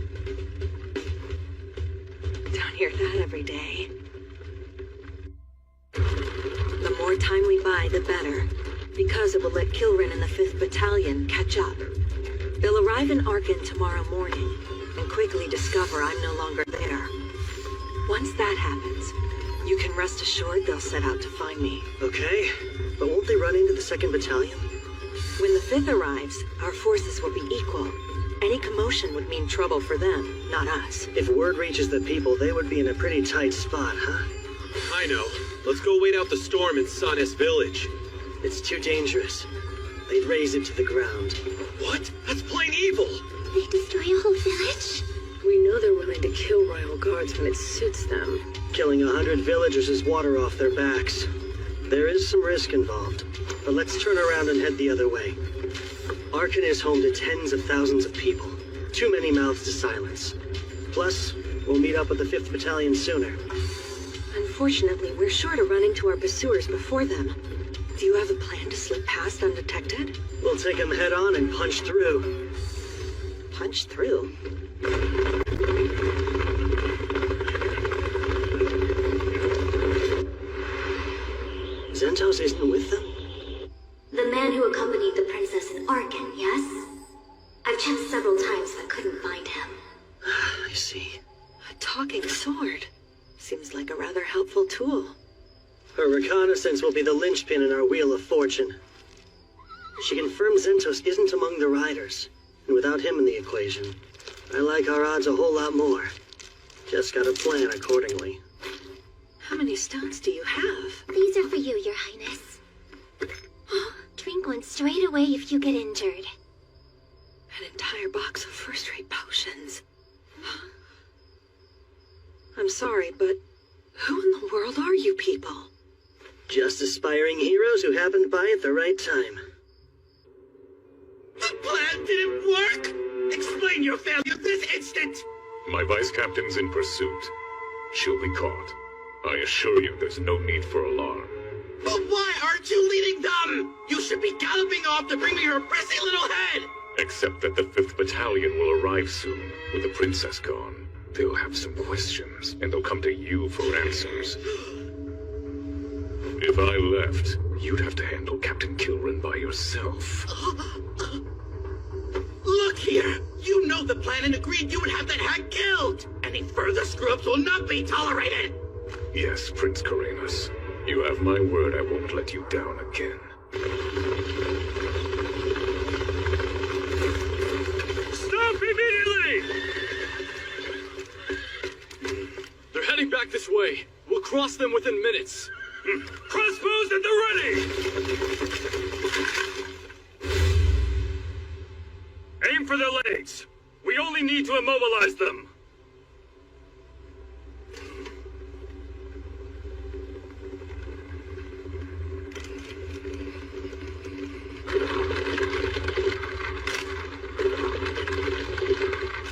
Speaker 5: Don't hear that every day. The more time we buy, the better. Because it will let Kilren and the 5th Battalion catch up. They'll arrive in Arkin tomorrow morning, and quickly discover I'm no longer there. once that happens, you can rest assured they'll set out to find me.
Speaker 1: Okay, but won't they run into the 2nd Battalion?
Speaker 5: When the 5th arrives, our forces will be equal. Any commotion would mean trouble for them, not us.
Speaker 1: If word reaches the people, they would be in a pretty tight spot, huh?
Speaker 3: I know. Let's go wait out the storm in Sanes village.
Speaker 1: It's too dangerous. They'd raze it to the ground.
Speaker 3: What? That's plain evil!
Speaker 4: They destroy a whole village?
Speaker 5: We know they're willing to kill royal guards when it suits them.
Speaker 1: Killing 100 villagers is water off their backs. There is some risk involved, but let's turn around and head the other way. Arkan is home to tens of thousands of people. Too many mouths to silence. Plus, we'll meet up with the 5th Battalion sooner.
Speaker 5: Unfortunately, we're sure to run into our pursuers before them. Do you have a plan to slip past undetected?
Speaker 1: We'll take them head on and punch through.
Speaker 5: Punch through?
Speaker 1: Zentos isn't with them?
Speaker 8: The man who accompanied the princess in Arkan, yes? I've checked several times but couldn't find him.
Speaker 1: I see.
Speaker 5: A talking sword. Seems like a rather helpful tool.
Speaker 1: Her reconnaissance will be the linchpin in our Wheel of Fortune. She confirmed Zentos isn't among the riders, and without him in the equation, I like our odds a whole lot more. Just gotta plan accordingly.
Speaker 5: How many stones do you have?
Speaker 4: These are for you, Your Highness. Drink one straight away if you get injured.
Speaker 5: An entire box of first-rate potions. I'm sorry, but who in the world are you people?
Speaker 1: Just aspiring heroes who happened by at the right time.
Speaker 3: The plan didn't work! Explain your failure this instant!
Speaker 9: My vice captain's in pursuit. She'll be caught. I assure you there's no need for alarm.
Speaker 3: But why aren't you leading them? You should be galloping off to bring me her prissy little head!
Speaker 9: Except that the 5th Battalion will arrive soon, with the princess gone. They'll have some questions, and they'll come to you for answers. If I left, you'd have to handle Captain Kilrin by yourself.
Speaker 3: Look here! You know the plan and agreed you would have that hag killed! Any further screw-ups will not be tolerated!
Speaker 9: Yes, Prince Caranus. You have my word I won't let you down again.
Speaker 3: Stop immediately! They're heading back this way. We'll cross them within minutes. Crossbows at the ready! Aim for their legs. We only need to immobilize them.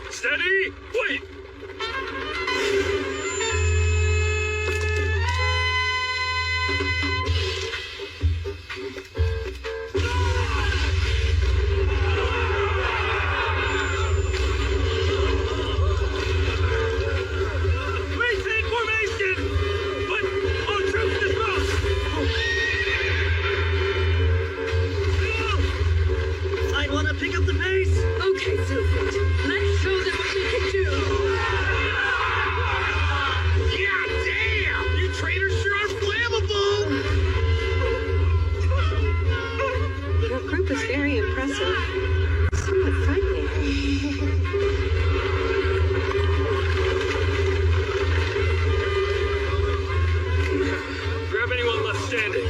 Speaker 3: Steady! Wait! Maintain formation! But all troops dismount!
Speaker 1: I'd want to pick up the pace!
Speaker 5: Okay, Sophie, let's show them what we can do.
Speaker 3: Yeah, damn! You traitors sure are flammable!
Speaker 5: Your group is very impressive. Somewhat frightening.
Speaker 3: Grab anyone left standing.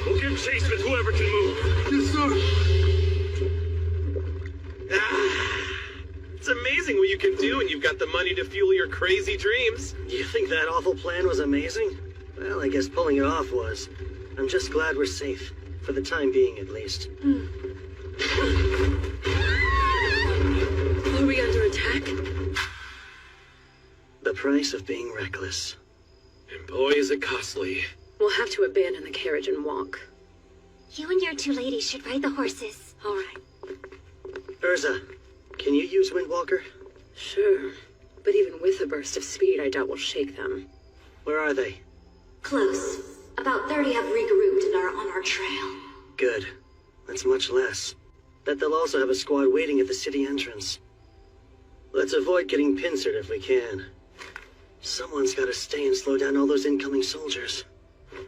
Speaker 3: We'll give chase with whoever can move. Yes, sir. It's amazing what you can do when you've got the money to fuel your crazy dreams.
Speaker 1: You think that awful plan was amazing? Well, I guess pulling it off was. I'm just glad we're safe. For the time being, at least.
Speaker 5: Are we under attack?
Speaker 1: The price of being reckless.
Speaker 3: And boy, is it costly.
Speaker 5: We'll have to abandon the carriage and walk.
Speaker 4: You and your two ladies should ride the horses.
Speaker 5: All right.
Speaker 1: Urza, can you use Windwalker?
Speaker 5: Sure. But even with a burst of speed, I doubt we'll shake them.
Speaker 1: Where are they?
Speaker 8: Close. About 30 have regrouped and are on our trail.
Speaker 1: Good. That's much less. Bet they'll also have a squad waiting at the city entrance. Let's avoid getting pincered if we can. Someone's gotta stay and slow down all those incoming soldiers.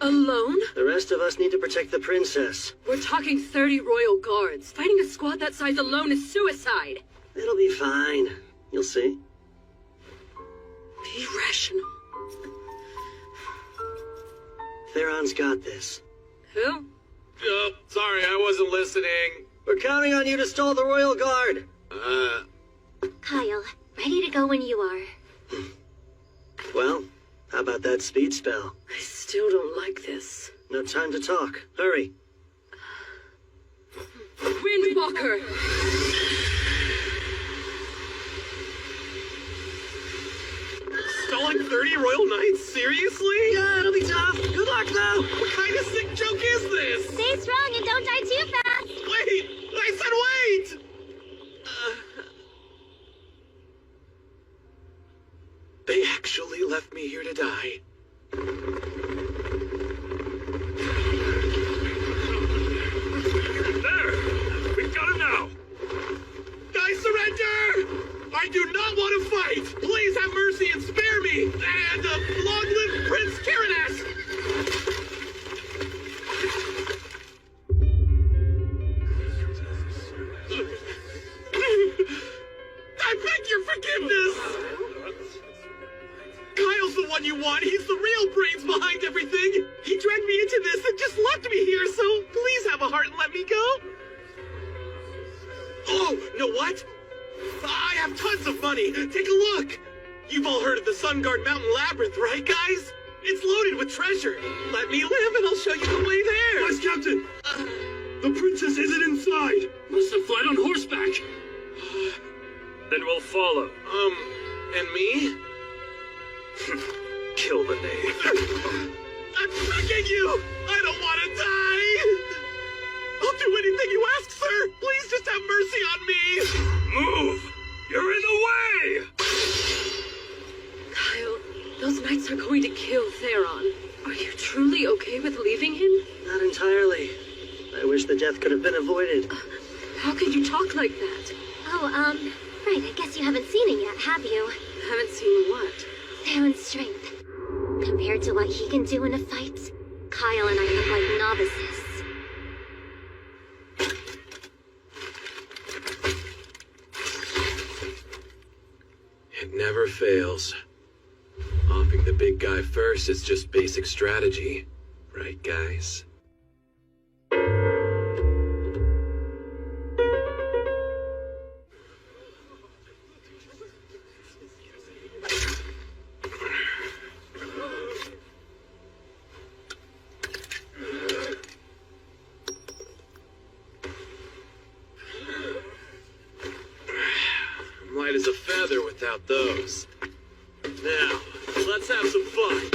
Speaker 5: Alone?
Speaker 1: The rest of us need to protect the princess.
Speaker 5: We're talking 30 royal guards. Fighting a squad that size alone is suicide.
Speaker 1: It'll be fine. You'll see.
Speaker 5: Be rational.
Speaker 1: Theron's got this.
Speaker 5: Who?
Speaker 3: Oh, sorry, I wasn't listening.
Speaker 1: We're counting on you to stall the royal guard.
Speaker 4: Kyle, ready to go when you are.
Speaker 1: Well, how about that speed spell?
Speaker 5: I still don't like this.
Speaker 1: No time to talk. Hurry.
Speaker 5: Windwalker!
Speaker 3: Stalling 30 royal knights? Seriously?
Speaker 1: Yeah, it'll be tough. Good luck, though.
Speaker 3: What kind of sick joke is this?
Speaker 4: Stay strong and don't die too fast.
Speaker 3: Wait! I said wait! They actually left me here to die.
Speaker 9: There! We've got him now!
Speaker 3: I surrender! I do not want to fight! Please have mercy and spare me! And long live Prince Tyrannus! I beg your forgiveness! Kyle's the one you want. He's the real brains behind everything. He dragged me into this and just left me here, so please have a heart and let me go. Oh, know what? I have tons of money. Take a look. You've all heard of the Sunguard Mountain Labyrinth, right, guys? It's loaded with treasure. Let me live and I'll show you the way there.
Speaker 10: Vice Captain! The princess isn't inside! Must have fled on horseback!
Speaker 9: Then we'll follow.
Speaker 3: And me?
Speaker 6: Kill the knave.
Speaker 3: I'm begging you! I don't want to die! I'll do anything you ask, sir! Please just have mercy on me!
Speaker 9: Move! You're in the way!
Speaker 5: Kyle, those knights are going to kill Theron. Are you truly okay with leaving him?
Speaker 1: Not entirely. I wish the death could have been avoided.
Speaker 5: How could you talk like that?
Speaker 4: Oh, right, I guess you haven't seen it yet, have you?
Speaker 5: Haven't seen what?
Speaker 4: Theron's strength. Compared to what he can do in a fight, Kyle and I look like novices.
Speaker 3: It never fails. Offing the big guy first is just basic strategy. Right, guys? I'm light as a feather without those. Now, let's have some fun.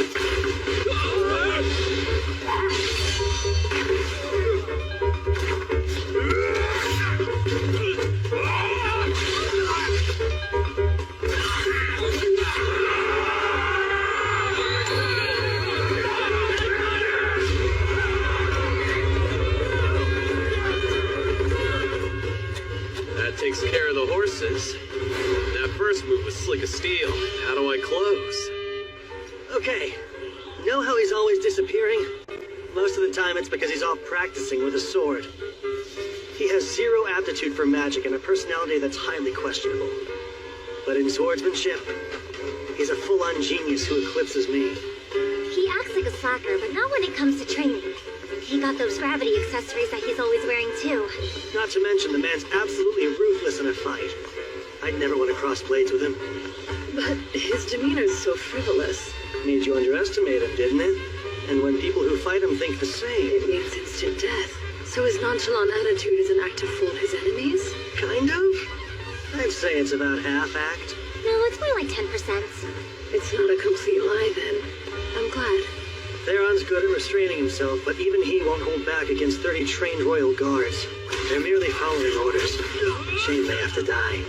Speaker 3: That takes care of the horses. That first move was slick as steel. How do I close?
Speaker 1: Okay. Know how he's always disappearing? Most of the time it's because he's off practicing with a sword. He has zero aptitude for magic and a personality that's highly questionable. But in swordsmanship, he's a full-on genius who eclipses me.
Speaker 4: He acts like a slacker, but not when it comes to training. He got those gravity accessories that he's always wearing too.
Speaker 1: Not to mention the man's absolutely ruthless in a fight. I'd never want to cross blades with him.
Speaker 5: But his demeanor's so frivolous.
Speaker 1: Made you underestimate him, didn't it? And when people who fight him think the same...
Speaker 5: It means instant death. So his nonchalant attitude is an act to fool his enemies?
Speaker 1: Kind of? I'd say it's about half-act.
Speaker 4: No, it's more like 10%.
Speaker 5: It's not a complete lie, then. I'm glad.
Speaker 1: Theron's good at restraining himself, but even he won't hold back against 30 trained royal guards. They're merely following orders. Shame they have to die.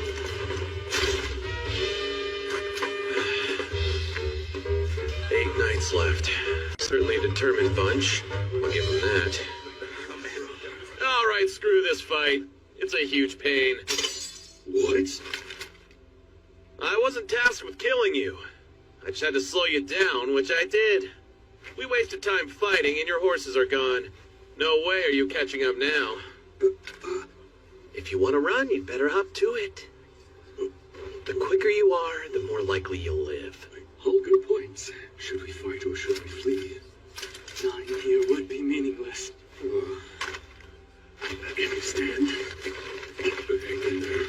Speaker 3: Eight knights left. Certainly a determined bunch. I'll give them that. Alright, screw this fight. It's a huge pain.
Speaker 10: What?
Speaker 3: I wasn't tasked with killing you. I tried to slow you down, which I did. We wasted time fighting, and your horses are gone. No way are you catching up now. If you want to run, you'd better hop to it. The quicker you are, the more likely you'll live.
Speaker 10: All good points. Should we fight or should we flee? Dying here would be meaningless. I understand. Hang in there.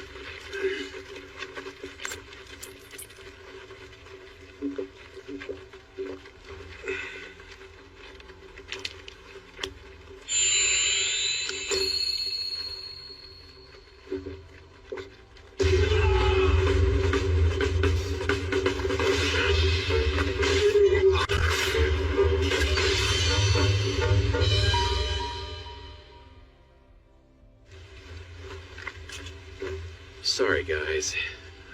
Speaker 3: Sorry, guys.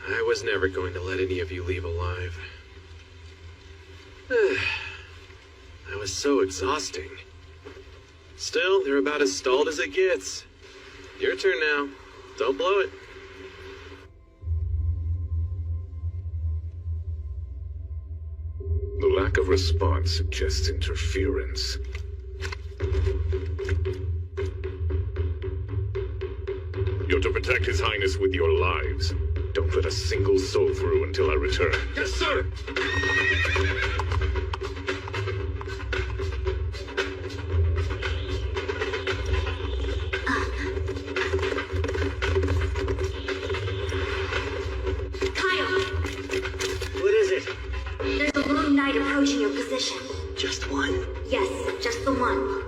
Speaker 3: I was never going to let any of you leave alive. That was so exhausting. Still, they're about as stalled as it gets. Your turn now. Don't blow it.
Speaker 9: The lack of response suggests interference. You're to protect His Highness with your lives. Don't let a single soul through until I return.
Speaker 10: Yes, sir!
Speaker 8: Kyle,
Speaker 1: What is it?
Speaker 8: there's a lone knight approaching your position.
Speaker 1: Just one?
Speaker 8: Yes, just the one.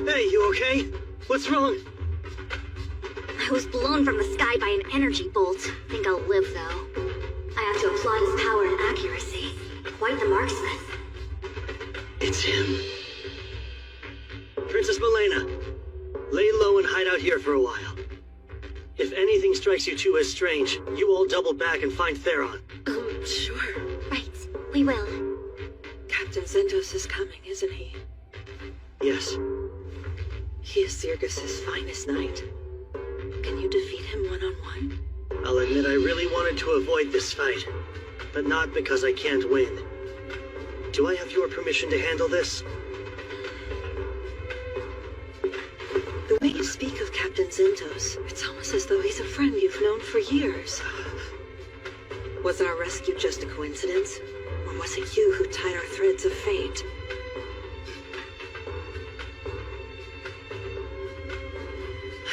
Speaker 1: Hey, you okay? What's wrong?
Speaker 8: I was blown from the sky by an energy bolt. Think I'll live, though. I have to applaud his power and accuracy. Quite the marksman.
Speaker 1: It's him. Princess Milena, lay low and hide out here for a while. If anything strikes you two as strange, you all double back and find Theron.
Speaker 5: Sure.
Speaker 4: Right, we will.
Speaker 5: Captain Zentos is coming, isn't he?
Speaker 1: Yes.
Speaker 5: He is Zirgus's finest knight. Can you defeat him one-on-one?
Speaker 1: I'll admit I really wanted to avoid this fight, but not because I can't win. Do I have your permission to handle this?
Speaker 5: The way you speak of Captain Zentos, it's almost as though he's a friend you've known for years. Was our rescue just a coincidence? Or was it you who tied our threads of fate?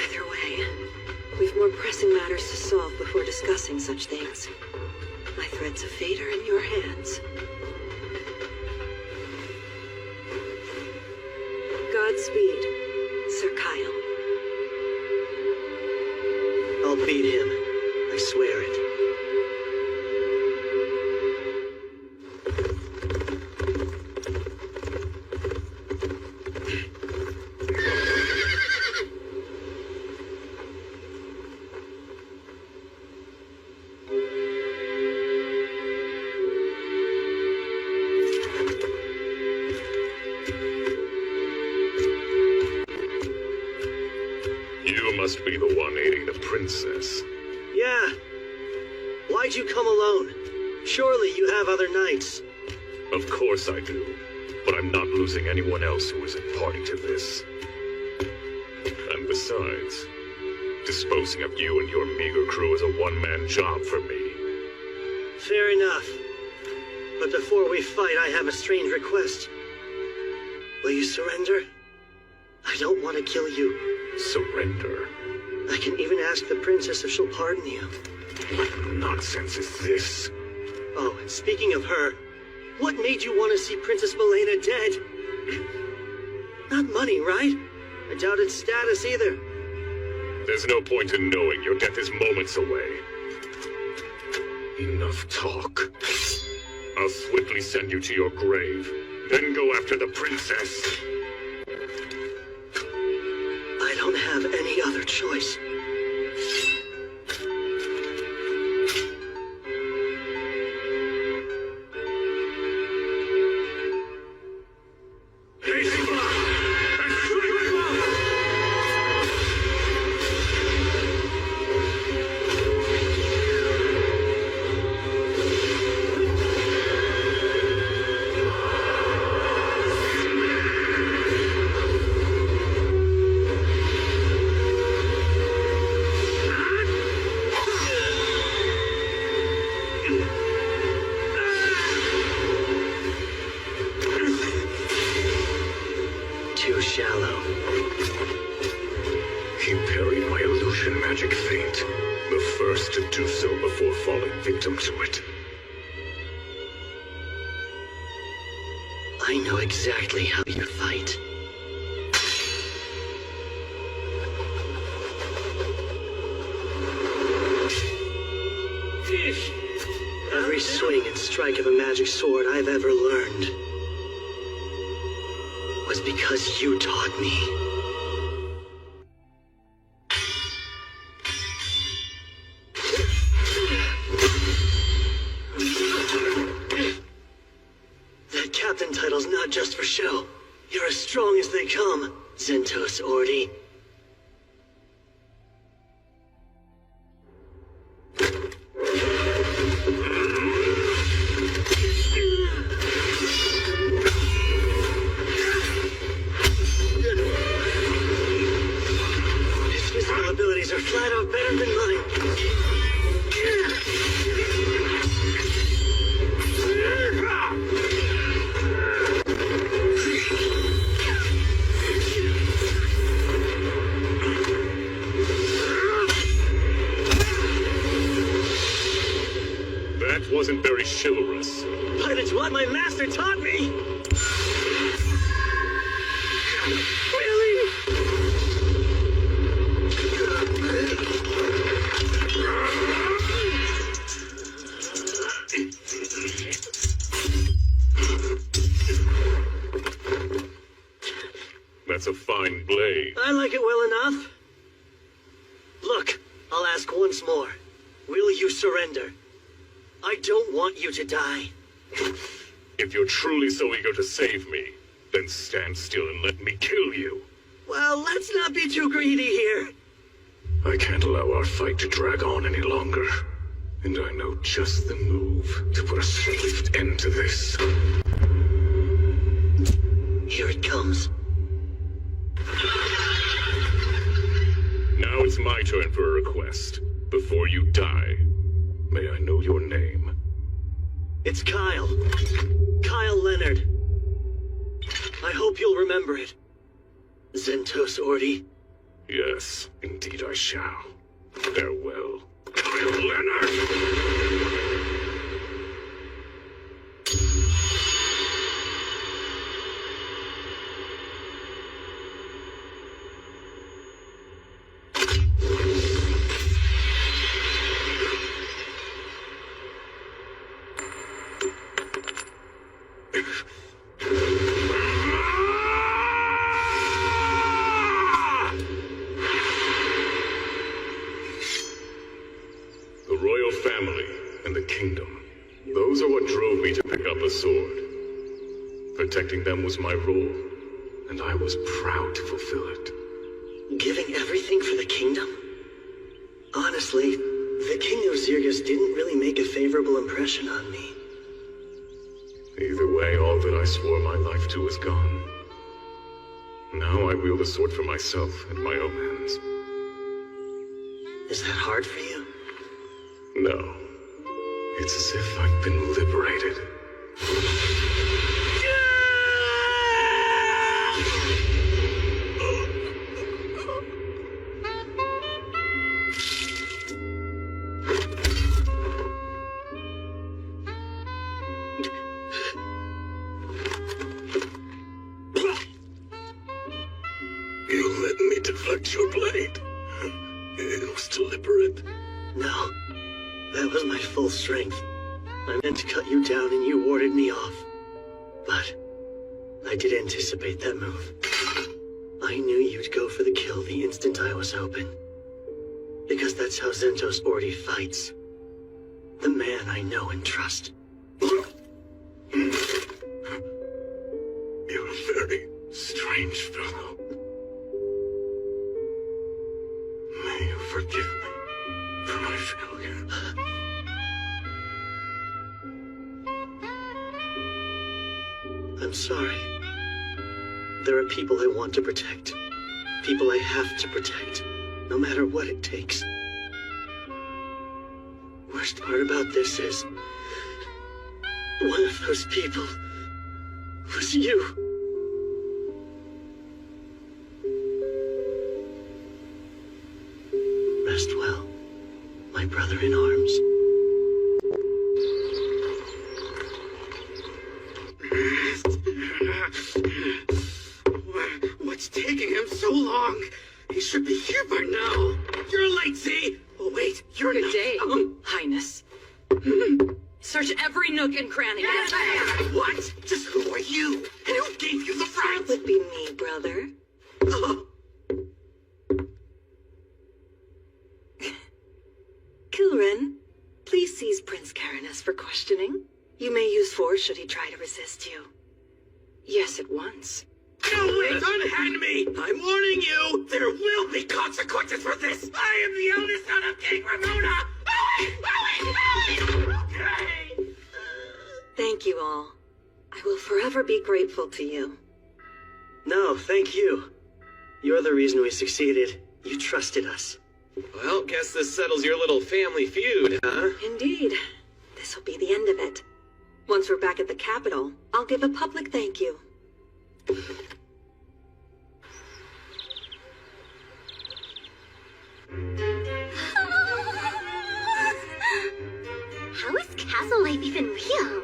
Speaker 5: Either way, we've more pressing matters to solve before discussing such things. My threads of fate are in your hands. Godspeed, Sir Kyle.
Speaker 1: I'll beat him. I swear it.
Speaker 9: You must be the one aiding the princess.
Speaker 1: Yeah. Why'd you come alone? Surely you have other knights.
Speaker 9: Of course I do, but I'm not losing anyone else who isn't party to this. And besides, disposing of you and your meager crew is a one-man job for me.
Speaker 1: Fair enough. But before we fight, I have a strange request. Will you surrender? I don't want to kill you.
Speaker 9: Surrender?
Speaker 1: I can even ask the princess if she'll pardon you.
Speaker 9: What nonsense is this?
Speaker 1: Oh, and speaking of her, what made you want to see Princess Milena dead? Not money, right? I doubt it's status either.
Speaker 9: There's no point in knowing your death is moments away. Enough talk. I'll swiftly send you to your grave, then go after the princess.
Speaker 1: I don't have any other choice.
Speaker 9: ancient magic feint. The first to do so before falling victim to it.
Speaker 1: I know exactly how you fight. Every swing and strike of a magic sword I've ever learned was because you taught me. That captain title's not just for show. You're as strong as they come, Zentos Ordi. His physical abilities are flat out better than mine.
Speaker 9: That wasn't very chivalrous.
Speaker 1: But it's what my master taught me! Really?
Speaker 9: That's a fine blade.
Speaker 1: I like it well enough. Look, I'll ask once more. Will you surrender? I don't want you to die.
Speaker 9: If you're truly so eager to save me, then stand still and let me kill you.
Speaker 1: Well, let's not be too greedy here.
Speaker 9: I can't allow our fight to drag on any longer. And I know just the move to put a swift end to this.
Speaker 1: Here it comes.
Speaker 9: Now it's my turn for a request. Before you die, may I know your name?
Speaker 1: It's Kyle. Kyle Leonard. I hope you'll remember it. Zentos Ordi.
Speaker 9: Yes, indeed I shall. Farewell, Kyle Leonard. The royal family and the kingdom. Those are what drove me to pick up a sword. Protecting them was my role, and I was proud to fulfill it.
Speaker 1: Giving everything for the kingdom? Honestly, the King of Zirgus didn't really make a favorable impression on me.
Speaker 9: Either way, all that I swore my life to is gone. Now I wield a sword for myself and my own hands.
Speaker 1: Is that hard for you?
Speaker 9: No. It's as if I've been liberated. You let me deflect your blade. It was deliberate.
Speaker 1: No. That was my full strength. I meant to cut you down and you warded me off. But I did anticipate that move. I knew you'd go for the kill the instant I was open. Because that's how Zentos Ordi fights. The man I know and trust.
Speaker 9: You're a very strange fellow. May you forgive me for my failure.
Speaker 1: I'm sorry. There are people I want to protect. People I have to protect, no matter what it takes. Worst part about this is, one of those people was you. rest well, my brother in arms.
Speaker 3: What's taking him so long? He should be here by now. You're late, Z. Oh, wait, you're
Speaker 5: Good
Speaker 3: not.
Speaker 5: day, Highness. Search every nook and cranny.
Speaker 3: What? Just who are you? And who gave you the right?
Speaker 5: That would be me, brother. Kilrin, please seize Prince Caranus for questioning. You may use force should he try to resist you. Yes, at once.
Speaker 3: No, wait! Unhand me! I'm warning you! There will be consequences for this! I am the eldest son of King Ramona! Okay!
Speaker 5: Thank you all. I will forever be grateful to you.
Speaker 1: No, thank you. You're the reason we succeeded. You trusted us.
Speaker 3: Well, guess this settles your little family feud, huh?
Speaker 5: Indeed. This will be the end of it. Once we're back at the capital, I'll give a public thank you.
Speaker 4: How is castle life even real?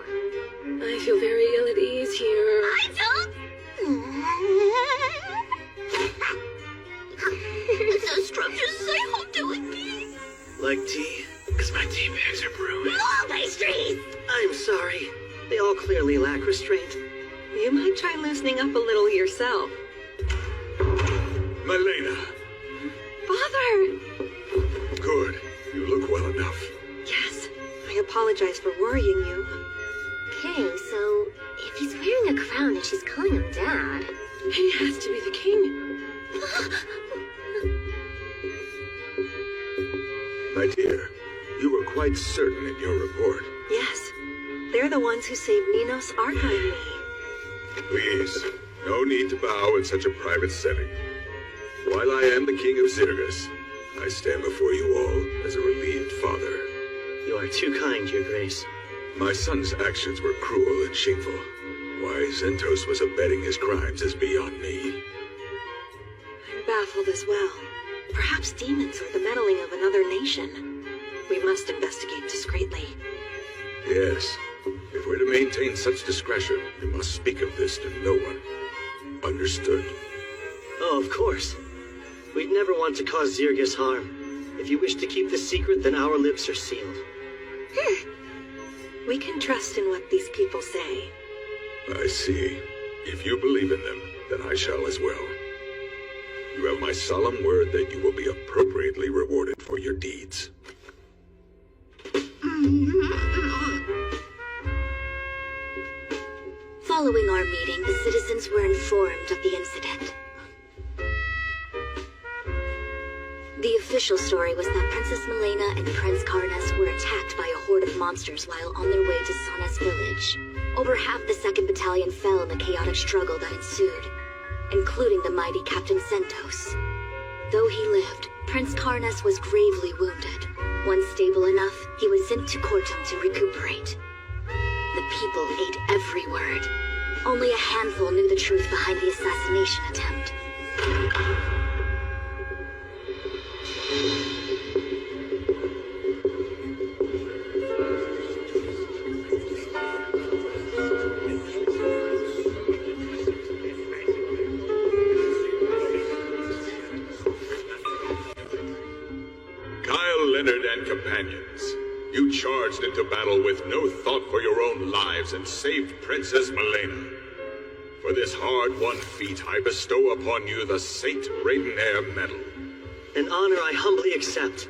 Speaker 5: I feel very ill at ease here.
Speaker 4: I don't. The structures say home doing me.
Speaker 1: Like tea?
Speaker 3: Because my tea bags are brewing.
Speaker 4: More pastries.
Speaker 1: I'm sorry. They all clearly lack restraint.
Speaker 5: You might try loosening up a little yourself.
Speaker 9: Milena,
Speaker 5: Father!
Speaker 9: good. You look well enough.
Speaker 5: Yes, I apologize for worrying you.
Speaker 4: Okay, so if he's wearing a crown and she's calling him Dad.
Speaker 5: He has to be the king.
Speaker 9: My dear, you were quite certain in your report.
Speaker 5: Yes, they're the ones who saved Ninos Arca and me.
Speaker 9: Please, no need to bow in such a private setting. While I am the king of Zirgus, I stand before you all as a relieved father.
Speaker 1: You are too kind, Your Grace.
Speaker 9: My son's actions were cruel and shameful. Why Zentos was abetting his crimes is beyond me.
Speaker 5: I'm baffled as well. Perhaps demons or the meddling of another nation. We must investigate discreetly.
Speaker 9: Yes, if we're to maintain such discretion, we must speak of this to no one. Understood?
Speaker 1: Oh, of course. We'd never want to cause Zirgus harm. If you wish to keep the secret, then our lips are sealed.
Speaker 5: We can trust in what these people say.
Speaker 9: I see. If you believe in them, then I shall as well. You have my solemn word that you will be appropriately rewarded for your deeds.
Speaker 8: Following our meeting, the citizens were informed of the incident. The official story was that Princess Milena and Prince Karnas were attacked by a horde of monsters while on their way to Sana's village. Over half the 2nd Battalion fell in the chaotic struggle that ensued, including the mighty Captain Zentos. Though he lived, Prince Karnas was gravely wounded. Once stable enough, he was sent to Cortum to recuperate. The people ate every word. Only a handful knew the truth behind the assassination attempt.
Speaker 9: Kyle, Leonard, and companions, you charged into battle with no thought for your own lives and saved Princess Milena. For this hard-won feat, I bestow upon you the Saint Raidenair Medal.
Speaker 1: An honor I humbly accept.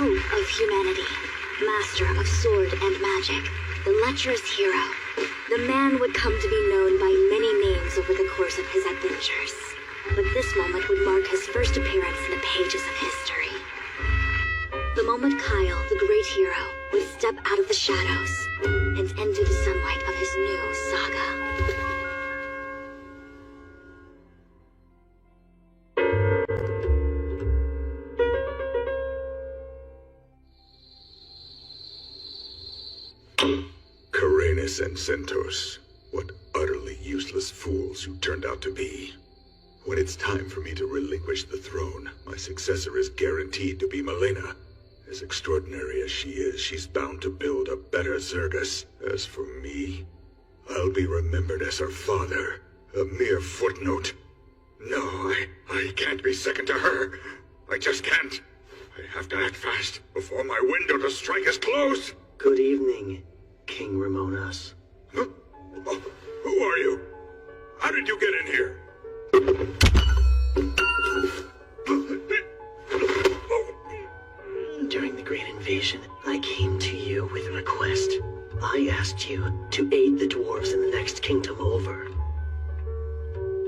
Speaker 8: Hope of humanity, master of sword and magic, the lecherous hero. The man would come to be known by many names over the course of his adventures. But this moment would mark his first appearance in the pages of history. The moment Kyle, the great hero, would step out of the shadows and into the sunlight of his new saga.
Speaker 9: Karenis and Centos, what utterly useless fools you turned out to be. When it's time for me to relinquish the throne, my successor is guaranteed to be Milena. As extraordinary as she is, she's bound to build a better Zergus. As for me, I'll be remembered as her father, a mere footnote. No, I can't be second to her. I just can't. I have to act fast before my window to strike is closed.
Speaker 1: Good evening, King Ramonas.
Speaker 9: Huh? Oh, who are you? How did you get in here?
Speaker 1: During the Great Invasion, I came to you with a request. I asked you to aid the dwarves in the next kingdom over.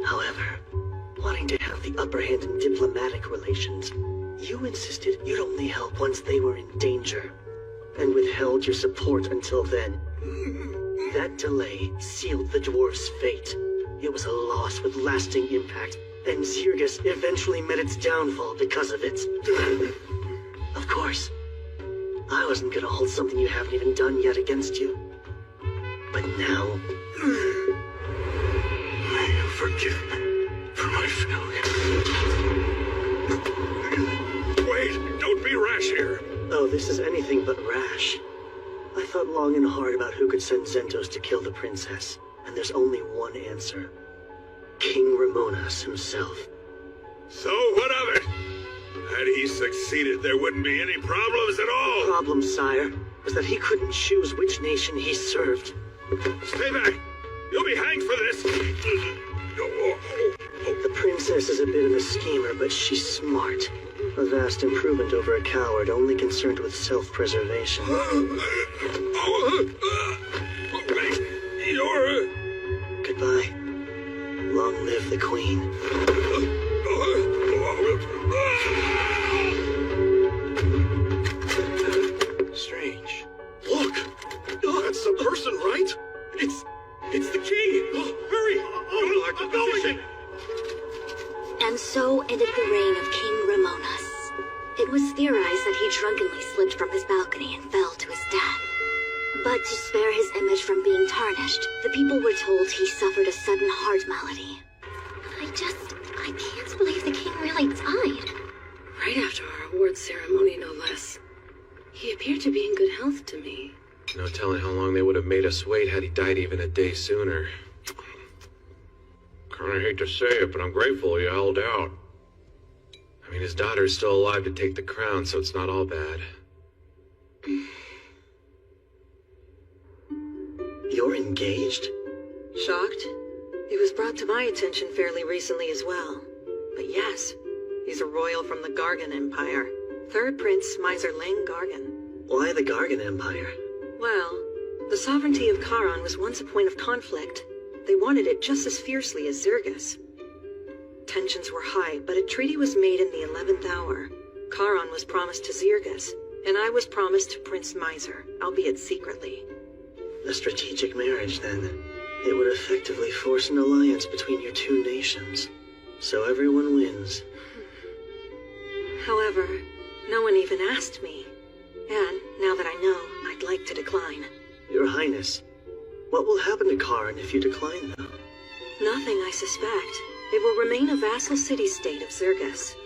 Speaker 1: However, wanting to have the upper hand in diplomatic relations, you insisted you'd only help once they were in danger, and withheld your support until then. That delay sealed the dwarves' fate. It was a loss with lasting impact, and Zergus eventually met its downfall because of it. Of course, I wasn't gonna hold something you haven't even done yet against you. But now,
Speaker 9: May you forgive me for my failure. Wait, don't be rash here.
Speaker 1: oh, this is anything but rash. I thought long and hard about who could send Zentos to kill the princess, and there's only one answer. King Ramonas himself.
Speaker 9: So what of it? Had he succeeded, there wouldn't be any problems at all.
Speaker 1: Problem, sire, was that he couldn't choose which nation he served.
Speaker 9: Stay back. You'll be hanged for this.
Speaker 1: The princess is a bit of a schemer, but she's smart. A vast improvement over a coward only concerned with self-preservation.
Speaker 9: You're...
Speaker 1: Goodbye. Long live the queen.
Speaker 3: Strange.
Speaker 9: Look! That's the person, right? It's the key! Hurry! Don't lock the building!
Speaker 8: And so ended the reign of King Ramonas. It was theorized that he drunkenly slipped from his balcony and fell to his death. But to spare his image from being tarnished, the people were told he suffered a sudden heart malady.
Speaker 4: I can't believe the king really died.
Speaker 5: Right after our award ceremony, no less. He appeared to be in good health to me.
Speaker 3: No telling how long they would have made us wait had he died even a day sooner. Kinda hate to say it, but I'm grateful he held out. I mean, his daughter's still alive to take the crown, so it's not all bad.
Speaker 1: You're engaged?
Speaker 11: Shocked? It was brought to my attention fairly recently as well. But yes, he's a royal from the Gargan Empire. Third Prince Miser Ling Gargan.
Speaker 1: Why the Gargan Empire?
Speaker 11: Well, the sovereignty of Charon was once a point of conflict. They wanted it just as fiercely as Zergus. Tensions were high, but a treaty was made in the 11th hour. Charon was promised to Zergus, and I was promised to Prince Miser, albeit secretly.
Speaker 1: A strategic marriage, then. It would effectively force an alliance between your two nations. So everyone wins.
Speaker 11: However, no one even asked me. And, now that I know, I'd like to decline.
Speaker 1: Your Highness, what will happen to Charon if you decline, though?
Speaker 11: Nothing, I suspect. It will remain a vassal city-state of Zergus.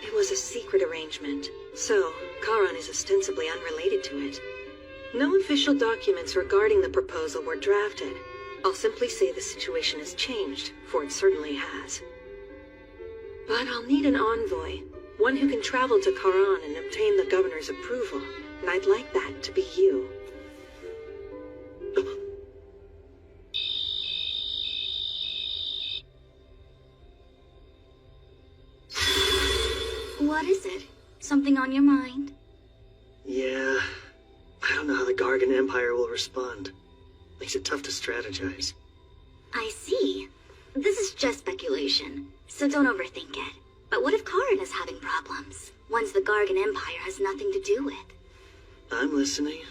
Speaker 11: It was a secret arrangement, so Charon is ostensibly unrelated to it. No official documents regarding the proposal were drafted. I'll simply say the situation has changed, for it certainly has. But I'll need an envoy, one who can travel to Charon and obtain the governor's approval, and I'd like that to be you.
Speaker 8: What is it? Something on your mind?
Speaker 1: Yeah, I don't know how the Gargan Empire will respond. Makes it tough to strategize.
Speaker 8: I see. This is just speculation, so don't overthink it. But what if Charon is having problems? Ones the Gargan Empire has nothing to do with.
Speaker 1: I'm listening.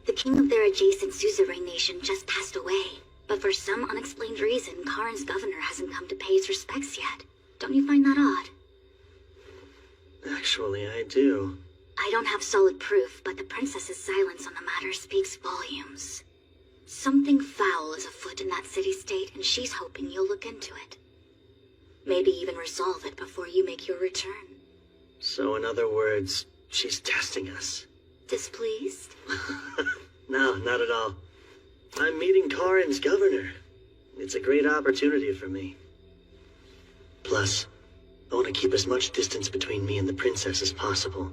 Speaker 8: The king of their adjacent suzerain nation just passed away. But for some unexplained reason, Charon's governor hasn't come to pay his respects yet. Don't you find that odd?
Speaker 1: Actually, I do.
Speaker 8: I don't have solid proof, but the princess's silence on the matter speaks volumes. Something foul is afoot in that city-state, and she's hoping you'll look into it. Maybe even resolve it before you make your return.
Speaker 1: So in other words, she's testing us.
Speaker 8: Displeased?
Speaker 1: No, not at all. I'm meeting Karin's governor. It's a great opportunity for me. Plus, I want to keep as much distance between me and the princess as possible.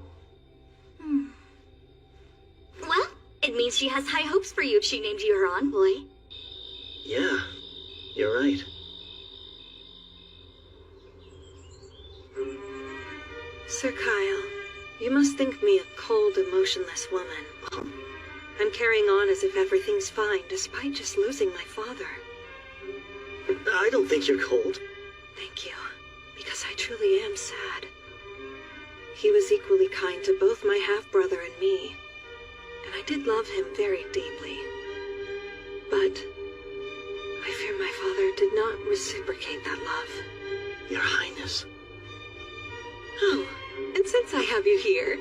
Speaker 8: Well, it means she has high hopes for you if she named you her envoy.
Speaker 1: Yeah, you're right.
Speaker 11: Sir Kyle, you must think me a cold, emotionless woman. I'm carrying on as if everything's fine, despite just losing my father.
Speaker 1: I don't think you're cold.
Speaker 11: Thank you, because I truly am sad. He was equally kind to both my half-brother and me, and I did love him very deeply. But I fear my father did not reciprocate that love.
Speaker 1: Your Highness.
Speaker 11: Oh, and since I have you here,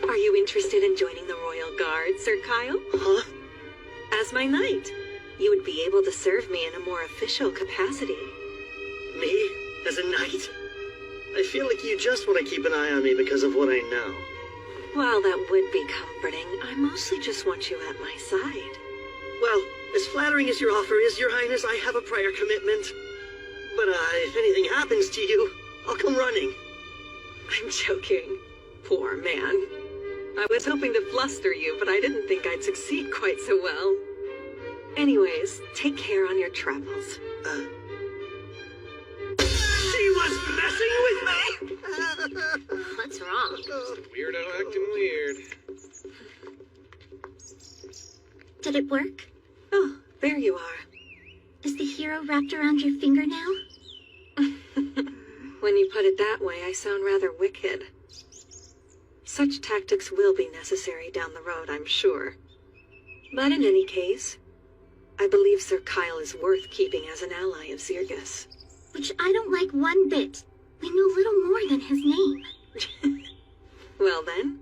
Speaker 11: are you interested in joining the Royal Guard, Sir Kyle?
Speaker 1: Huh?
Speaker 11: As my knight, you would be able to serve me in a more official capacity.
Speaker 1: Me? As a knight? I feel like you just want to keep an eye on me because of what I know.
Speaker 11: While that would be comforting, I mostly just want you at my side.
Speaker 1: Well, as flattering as your offer is, Your Highness, I have a prior commitment. But if anything happens to you, I'll come running.
Speaker 11: I'm joking. Poor man. I was hoping to fluster you, but I didn't think I'd succeed quite so well. Anyways, take care on your travels.
Speaker 1: She was messing with me!
Speaker 8: What's wrong?
Speaker 3: Weirdo acting weird.
Speaker 4: Did it work?
Speaker 11: Oh, there you are.
Speaker 4: Is the hero wrapped around your finger now?
Speaker 11: When you put it that way, I sound rather wicked. Such tactics will be necessary down the road, I'm sure. But in any case, I believe Sir Kyle is worth keeping as an ally of Zirgus.
Speaker 4: Which I don't like one bit. We know little more than his name.
Speaker 11: Well then,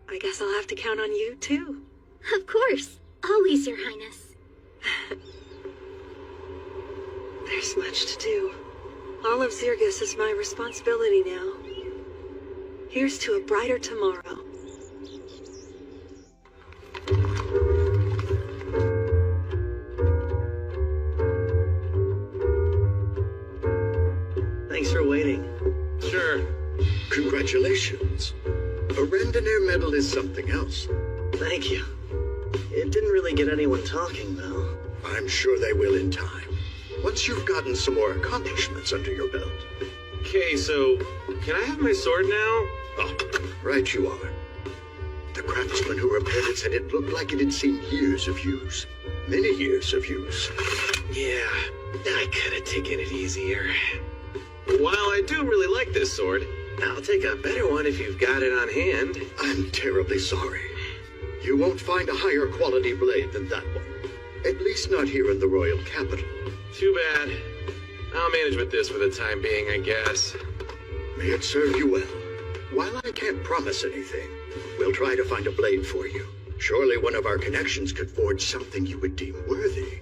Speaker 11: I guess I'll have to count on you too.
Speaker 4: Of course. Always, Your Highness.
Speaker 11: There's much to do. All of Zirgus is my responsibility now. Here's to a brighter tomorrow.
Speaker 1: Thanks for waiting.
Speaker 3: Sure.
Speaker 7: Congratulations. A Randonnair medal is something else.
Speaker 1: Thank you. It didn't really get anyone talking, though.
Speaker 7: I'm sure they will in time. Once you've gotten some more accomplishments under your belt.
Speaker 3: Okay, so, can I have my sword now?
Speaker 7: Oh, right you are. The craftsman who repaired it said it looked like it had seen years of use. Many years of use.
Speaker 3: Yeah, I could have taken it easier. While I do really like this sword, I'll take a better one if you've got it on hand.
Speaker 7: I'm terribly sorry. You won't find a higher quality blade than that one. At least not here in the royal capital.
Speaker 3: Too bad. I'll manage with this for the time being, I guess.
Speaker 7: May it serve you well. While I can't promise anything, we'll try to find a blade for you. Surely one of our connections could forge something you would deem worthy.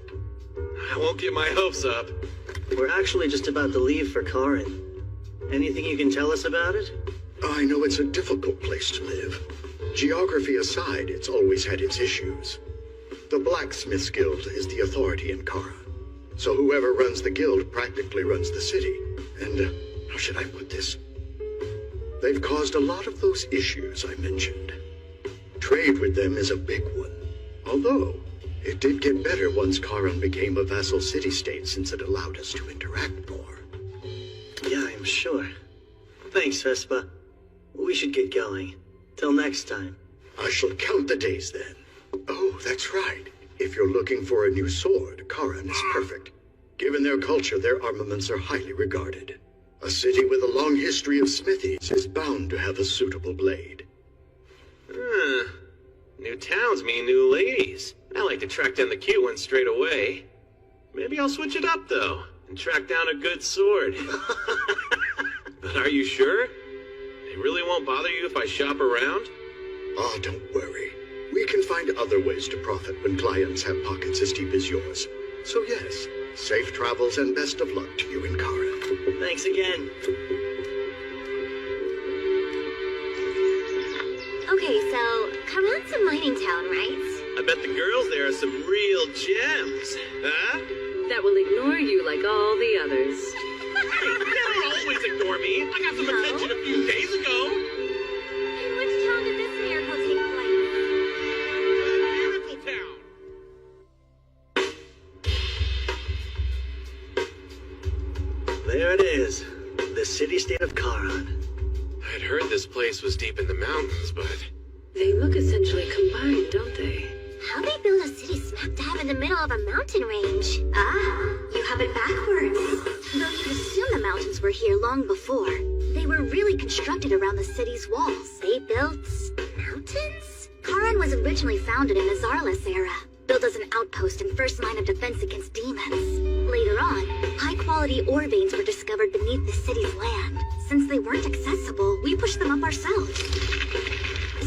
Speaker 3: I won't get my hopes up.
Speaker 1: We're actually just about to leave for Karin. Anything you can tell us about it?
Speaker 7: I know it's a difficult place to live. Geography aside, it's always had its issues. The Blacksmiths Guild is the authority in Kara. So whoever runs the guild practically runs the city. And, how should I put this? They've caused a lot of those issues I mentioned. Trade with them is a big one. Although, it did get better once Karan became a vassal city-state since it allowed us to interact more.
Speaker 1: Yeah, I'm sure. Thanks, Vespa. We should get going. Till next time.
Speaker 7: I shall count the days then. Oh, that's right. If you're looking for a new sword, Karan is perfect. Given their culture, their armaments are highly regarded. A city with a long history of smithies is bound to have a suitable blade.
Speaker 3: New towns mean new ladies. I like to track down the cute ones straight away. Maybe I'll switch it up, though, and track down a good sword. But are you sure? It really won't bother you if I shop around?
Speaker 7: Oh, don't worry. We can find other ways to profit when clients have pockets as deep as yours. So yes, safe travels and best of luck to you and Kara.
Speaker 1: Thanks again.
Speaker 4: Okay, so Karan's a mining town, right?
Speaker 3: I bet the girls there are some real gems, huh?
Speaker 5: That will ignore you like all the others.
Speaker 3: Hey, they don't always ignore me. I got some attention a few days ago.
Speaker 4: In which town did this miracle take place?
Speaker 3: Miracle Town.
Speaker 1: There it is. The city-state of Karan.
Speaker 3: I'd heard this place was deep in the mountains, but...
Speaker 5: They look essentially combined, don't they?
Speaker 4: How they build a city smack dab in the middle of a mountain range?
Speaker 8: Ah, you have it backwards. Though you'd assume the mountains were here long before. They were really constructed around the city's walls.
Speaker 4: They built mountains?
Speaker 8: Karan was originally founded in the Zarlis era, built as an outpost and first line of defense against demons. Later on, high-quality ore veins were discovered beneath the city's land. Since they weren't accessible, we pushed them up ourselves.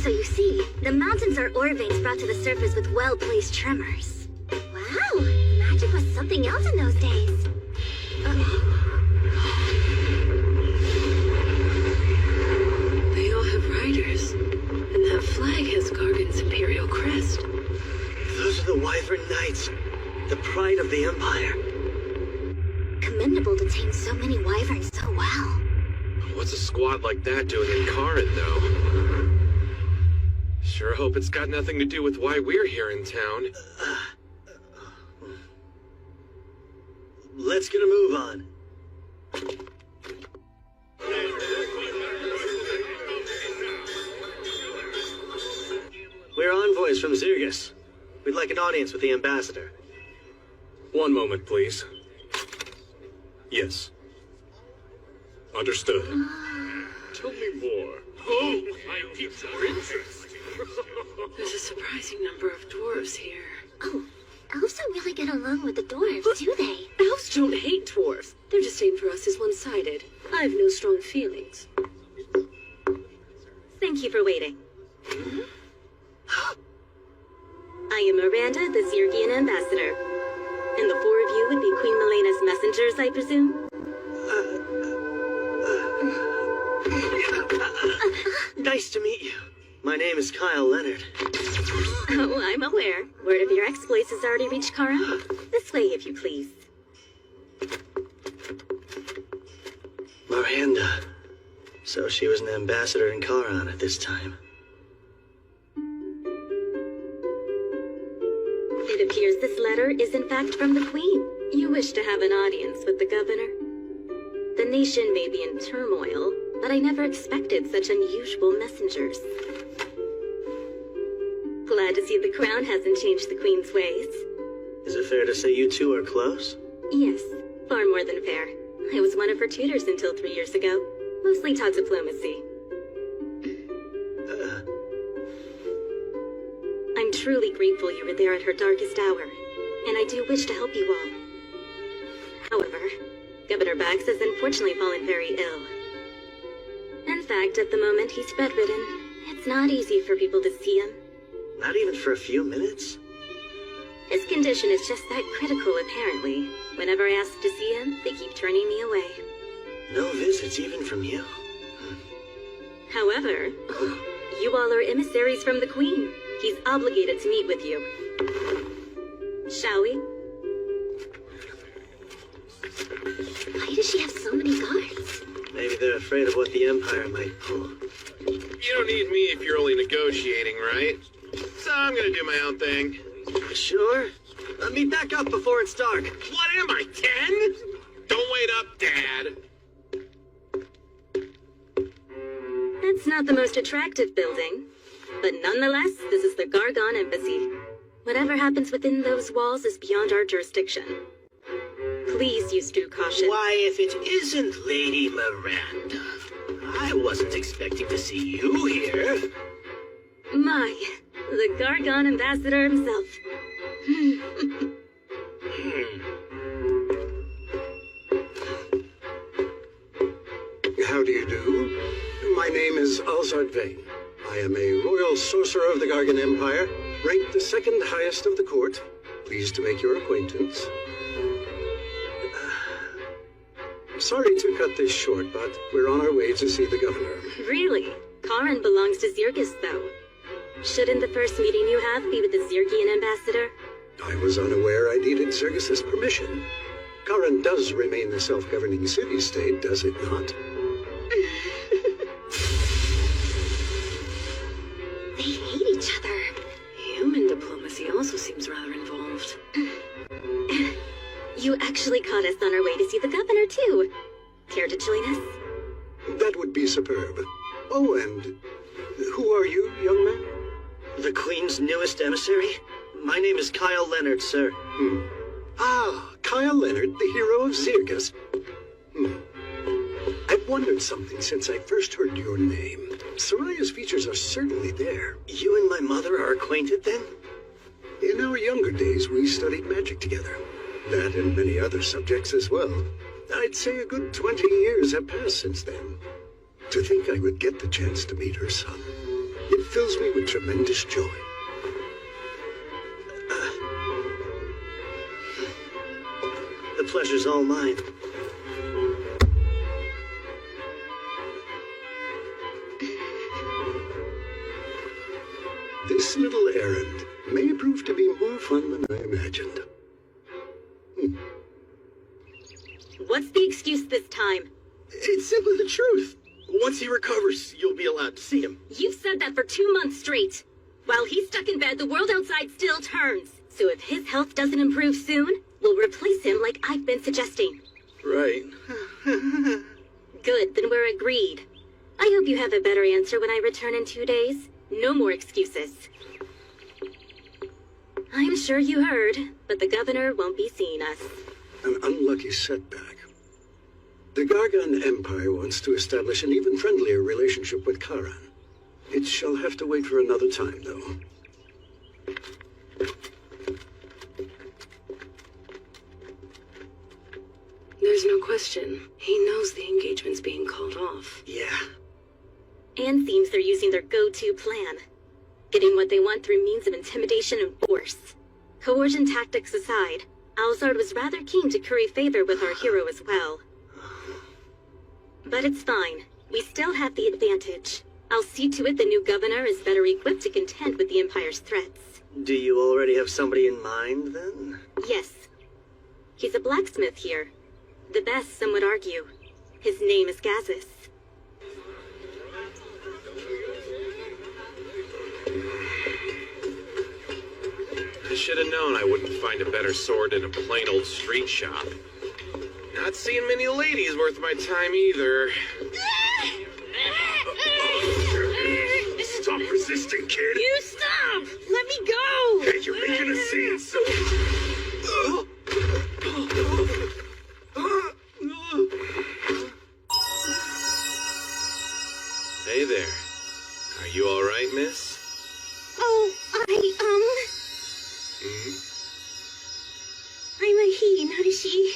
Speaker 8: So you see, the mountains are ore veins brought to the surface with well-placed tremors.
Speaker 4: Wow, magic was something else in those days.
Speaker 5: They all have riders. And that flag has Gargan's imperial crest.
Speaker 1: Those are the Wyvern Knights, the pride of the Empire.
Speaker 8: Commendable to tame so many wyverns so well.
Speaker 3: What's a squad like that doing in Karan, though? Sure hope it's got nothing to do with why we're here in town.
Speaker 1: Let's get a move on. We're envoys from Zergus. We'd like an audience with the ambassador.
Speaker 9: One moment, please. Yes. Understood. Tell me more.
Speaker 3: Oh, my peeps are interesting.
Speaker 5: There's a surprising number of dwarves here.
Speaker 4: Oh, elves don't really get along with the dwarves, do they?
Speaker 5: Elves don't hate dwarves. Their disdain for us is one-sided. I have no strong feelings.
Speaker 11: Thank you for waiting. I am Miranda, the Zergian ambassador. And the four of you would be Queen Milena's messengers, I presume?
Speaker 1: Nice to meet you. My name is Kyle Leonard.
Speaker 11: Oh, I'm aware. Word of your exploits has already reached Karan. This way, if you please.
Speaker 1: Miranda. So she was an ambassador in Karan at this time.
Speaker 11: It appears this letter is in fact from the Queen. You wish to have an audience with the governor. The nation may be in turmoil, but I never expected such unusual messengers. Glad to see the crown hasn't changed the Queen's ways.
Speaker 1: Is it fair to say you two are close?
Speaker 11: Yes, far more than fair. I was one of her tutors until 3 years ago. Mostly taught diplomacy. I'm truly grateful you were there at her darkest hour, and I do wish to help you all. However, Governor Bax has unfortunately fallen very ill. In fact, at the moment he's bedridden. It's not easy for people to see him.
Speaker 1: Not even for a few minutes?
Speaker 11: His condition is just that critical, apparently. Whenever I ask to see him, they keep turning me away.
Speaker 1: No visits even from you.
Speaker 11: However, you all are emissaries from the Queen. He's obligated to meet with you. Shall we?
Speaker 4: Why does she have so many guards?
Speaker 1: Maybe they're afraid of what the Empire might pull.
Speaker 3: You don't need me if you're only negotiating, right? So I'm gonna do my own thing.
Speaker 1: Sure. Let me back up before it's dark.
Speaker 3: What am I, 10? Don't wait up, Dad.
Speaker 11: It's not the most attractive building, but nonetheless, this is the Gargon Embassy. Whatever happens within those walls is beyond our jurisdiction. Please use due caution.
Speaker 12: Why, if it isn't Lady Miranda, I wasn't expecting to see you here.
Speaker 11: My, the Gargon Ambassador himself.
Speaker 7: How do you do? My name is Alzard Vane. I am a royal sorcerer of the Gargan Empire, ranked the second highest of the court. Pleased to make your acquaintance. Sorry to cut this short, but we're on our way to see the governor.
Speaker 13: Really? Karan belongs to Zirgus, though. Shouldn't the first meeting you have be with the Zirgian ambassador?
Speaker 7: I was unaware I needed Zirgus' permission. Karan does remain the self-governing city-state, does it not?
Speaker 4: They hate each other.
Speaker 5: Human diplomacy also seems rather involved.
Speaker 13: You actually caught us on our way to see the governor, too. Care to join us?
Speaker 7: That would be superb. Oh, and who are you, young man?
Speaker 1: The Queen's newest emissary? My name is Kyle Leonard, sir.
Speaker 7: Ah, Kyle Leonard, the hero of Zirgus. I've wondered something since I first heard your name. Soraya's features are certainly there.
Speaker 1: You and my mother are acquainted, then?
Speaker 7: In our younger days, we studied magic together. That and many other subjects as well. I'd say a good 20 years have passed since then. To think I would get the chance to meet her son, it fills me with tremendous joy.
Speaker 1: The pleasure's all mine.
Speaker 7: This little errand may prove to be more fun than I imagined.
Speaker 13: What's the excuse this time?
Speaker 12: It's simply the truth. Once he recovers, you'll be allowed to see him.
Speaker 13: You've said that for 2 months straight. While he's stuck in bed, the world outside still turns. So if his health doesn't improve soon, we'll replace him like I've been suggesting.
Speaker 12: Right.
Speaker 13: Good, then we're agreed. I hope you have a better answer when I return in 2 days. No more excuses. I'm sure you heard, but the governor won't be seeing us.
Speaker 7: An unlucky setback. The Gargan Empire wants to establish an even friendlier relationship with Karan. It shall have to wait for another time, though.
Speaker 5: There's no question. He knows the engagement's being called off.
Speaker 1: Yeah.
Speaker 13: And seems they're using their go-to plan. Getting what they want through means of intimidation and force. Coercion tactics aside, Alzard was rather keen to curry favor with our hero as well. But it's fine. We still have the advantage. I'll see to it the new governor is better equipped to contend with the Empire's threats.
Speaker 1: Do you already have somebody in mind, then?
Speaker 13: Yes. He's a blacksmith here. The best, some would argue. His name is Gazis.
Speaker 3: I should have known I wouldn't find a better sword in a plain old street shop. Not seeing many ladies worth my time either.
Speaker 9: Stop resisting, kid!
Speaker 11: You stop! Let me go!
Speaker 9: Hey, you're making a scene, so...
Speaker 3: Hey there. Are you alright, miss?
Speaker 4: Oh, I'm a he, not a she.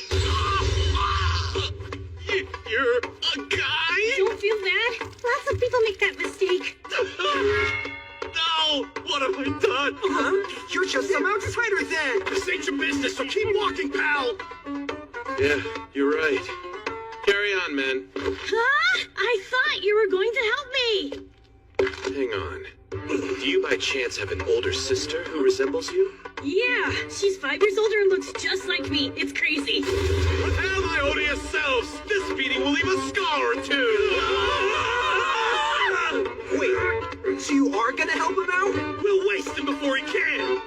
Speaker 3: You're a guy?
Speaker 11: Don't feel bad.
Speaker 4: Lots of people make that mistake.
Speaker 3: No! What have I done?
Speaker 12: Huh? You're just some outsider then!
Speaker 3: This ain't your business, so keep walking, pal! Yeah, you're right. Carry on, men.
Speaker 11: Huh? I thought you were going to help me.
Speaker 3: Hang on. Do you by chance have an older sister who resembles you?
Speaker 11: Yeah, she's 5 years older and looks just like me. It's crazy.
Speaker 3: Prepare my odious selves! This beating will leave a scar or two!
Speaker 12: Wait, so you are gonna help him out?
Speaker 3: We'll waste him before he can!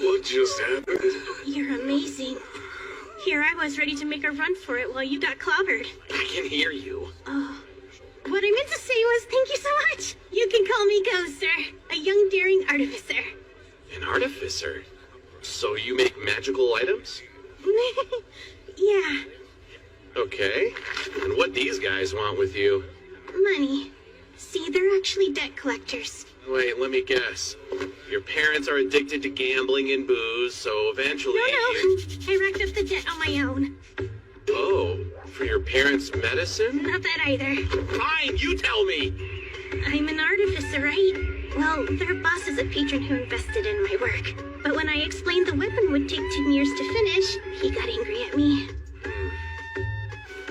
Speaker 9: What just happened?
Speaker 4: You're amazing. Here I was ready to make a run for it while you got clobbered.
Speaker 3: I can hear you.
Speaker 4: Oh. What I meant to say was thank you so much. You can call me Ghost, sir. A young, daring artificer.
Speaker 3: An artificer? So you make magical items?
Speaker 4: Yeah,
Speaker 3: Okay. And what these guys want with you?
Speaker 4: money. See, they're actually debt collectors.
Speaker 3: Wait, let me guess. Your parents are addicted to gambling and booze, so eventually...
Speaker 13: No, I racked up the debt on my own.
Speaker 3: Oh, for your parents' medicine?
Speaker 13: Not that either.
Speaker 3: Fine, you tell me!
Speaker 13: I'm an artificer, right? Well, their boss is a patron who invested in my work. But when I explained the weapon would take 10 years to finish, he got angry at me.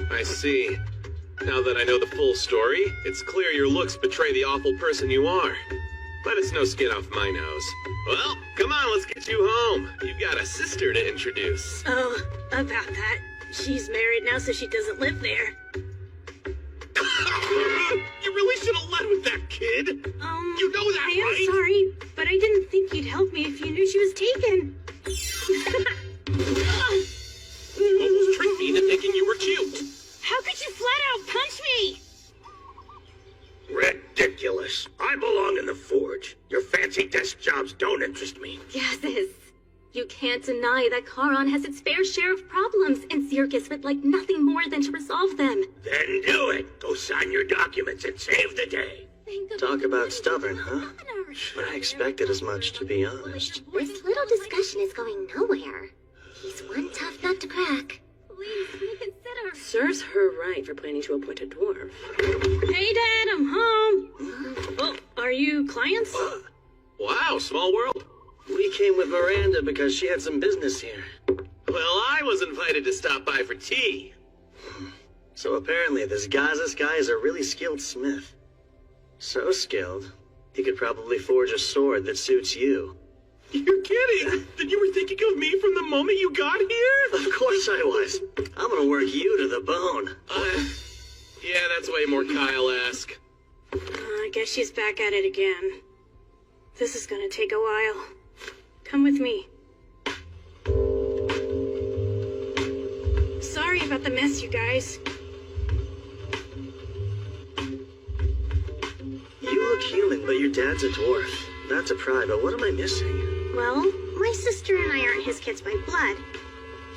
Speaker 3: I see. Now that I know the full story, it's clear your looks betray the awful person you are. But it's no skin off my nose. Well, come on, let's get you home. You've got a sister to introduce.
Speaker 13: Oh, about that. She's married now, so she doesn't live there.
Speaker 3: You really should have led with that, kid. You know that,
Speaker 13: I
Speaker 3: right?
Speaker 13: am sorry, but I didn't think you'd help me if you knew she was taken.
Speaker 3: Almost tricked me into thinking you were cute.
Speaker 13: How could you flat out punch me?
Speaker 12: Ridiculous. I belong in the forge. Your fancy desk jobs don't interest me.
Speaker 2: Gases. You can't deny that Charon has its fair share of problems, and Circus would like nothing more than to resolve them.
Speaker 12: Then do it. Go sign your documents and save the day.
Speaker 1: Talk about stubborn, huh? I expected as much, to be honest.
Speaker 4: This little discussion is going nowhere. He's one tough nut to crack.
Speaker 2: Please reconsider.
Speaker 5: Serves her right for planning to appoint a dwarf.
Speaker 13: Hey, Dad, I'm home. Oh, are you clients?
Speaker 3: Wow, small world.
Speaker 1: We came with Miranda because she had some business here.
Speaker 3: Well, I was invited to stop by for tea.
Speaker 1: So apparently this Gazas guy is a really skilled smith. So skilled, he could probably forge a sword that suits you.
Speaker 3: You're kidding! Then you were thinking of me from the moment you got here?
Speaker 1: Of course I was. I'm gonna work you to the bone.
Speaker 3: Yeah, that's way more Kyle-esque.
Speaker 13: I guess she's back at it again. This is gonna take a while. Come with me. Sorry about the mess, you guys.
Speaker 1: You look human, but your dad's a dwarf. Not to pry, but what am I missing?
Speaker 13: Well, my sister and I aren't his kids by blood.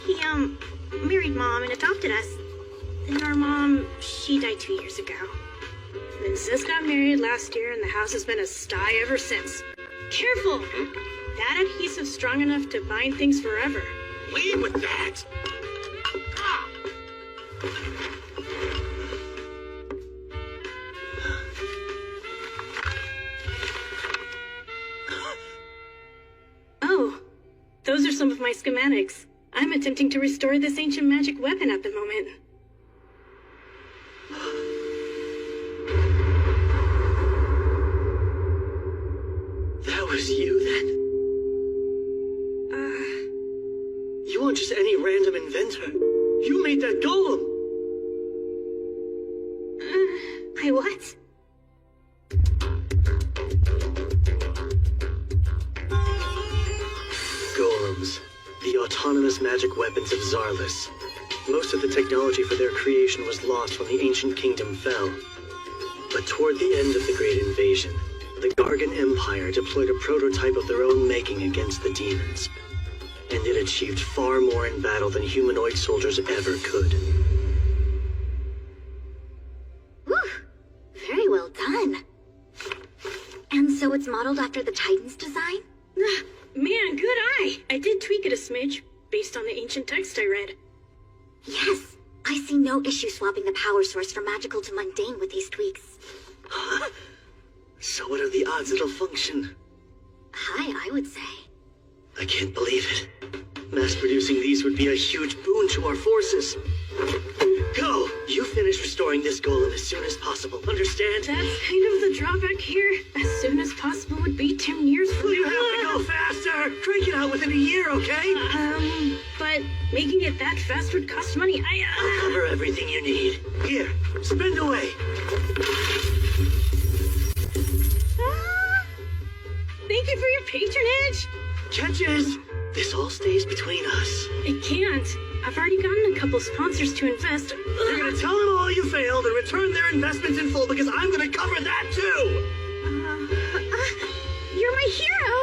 Speaker 13: He, married Mom and adopted us. And our mom, she died 2 years ago. And then Sis got married last year, and the house has been a sty ever since. Careful! That adhesive's strong enough to bind things forever.
Speaker 12: Leave with that. Ah!
Speaker 13: Oh, those are some of my schematics. I'm attempting to restore this ancient magic weapon at the moment.
Speaker 1: That was you, then? You weren't just any random inventor. You made that golem!
Speaker 13: I what?
Speaker 1: Golems. The autonomous magic weapons of Zarlus. Most of the technology for their creation was lost when the ancient kingdom fell. But toward the end of the Great Invasion, the Gargan Empire deployed a prototype of their own making against the demons. And it achieved far more in battle than humanoid soldiers ever could.
Speaker 2: Whew. Very well done. And so it's modeled after the Titan's design?
Speaker 13: Man, good eye! I did tweak it a smidge, based on the ancient text I read.
Speaker 2: Yes. I see no issue swapping the power source from magical to mundane with these tweaks.
Speaker 1: So what are the odds it'll function?
Speaker 2: High, I would say.
Speaker 1: I can't believe it. Mass-producing these would be a huge boon to our forces. Go! You finish restoring this golem as soon as possible, understand?
Speaker 13: That's kind of the drawback here. As soon as possible would be 10 years from
Speaker 1: You
Speaker 13: now.
Speaker 1: have to go faster! Crank it out within a year, okay?
Speaker 13: But making it that fast would cost money.
Speaker 1: I'll cover everything you need. Here, spend away.
Speaker 13: Thank you for your patronage.
Speaker 1: Catches! This all stays between us.
Speaker 13: It can't. I've already gotten a couple sponsors to invest.
Speaker 1: You're gonna tell them all you failed and return their investments in full because I'm gonna cover that too!
Speaker 13: You're my hero!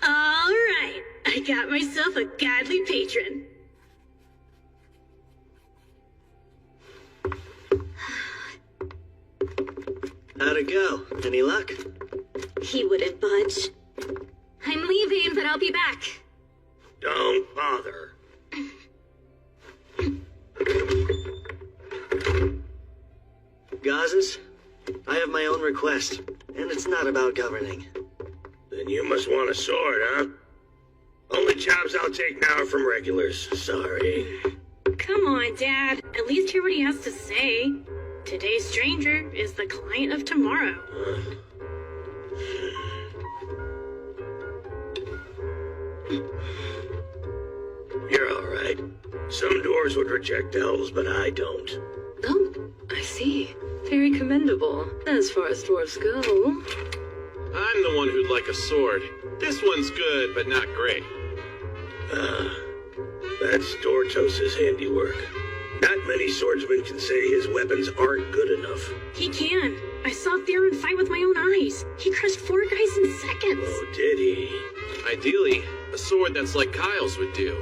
Speaker 13: All right. I got myself a godly patron.
Speaker 1: How'd it go? Any luck?
Speaker 13: He wouldn't budge. I'm leaving, but I'll be back.
Speaker 12: Don't bother.
Speaker 1: Gazes, I have my own request, and it's not about governing.
Speaker 12: Then you must want a sword, huh? Only jobs I'll take now are from regulars. Sorry.
Speaker 13: Come on, Dad. At least hear what he has to say. Today's stranger is the client of tomorrow.
Speaker 12: You're all right. Some dwarves would reject elves, but I don't.
Speaker 5: Oh, I see. Very commendable, as far as dwarves go.
Speaker 3: I'm the one who'd like a sword. This one's good, but not great.
Speaker 12: That's Dortos' handiwork. Not many swordsmen can say his weapons aren't good enough.
Speaker 13: He can. I saw Theron fight with my own eyes. He crushed 4 guys in seconds.
Speaker 12: Oh, did he?
Speaker 3: Ideally, a sword that's like Kyle's would do.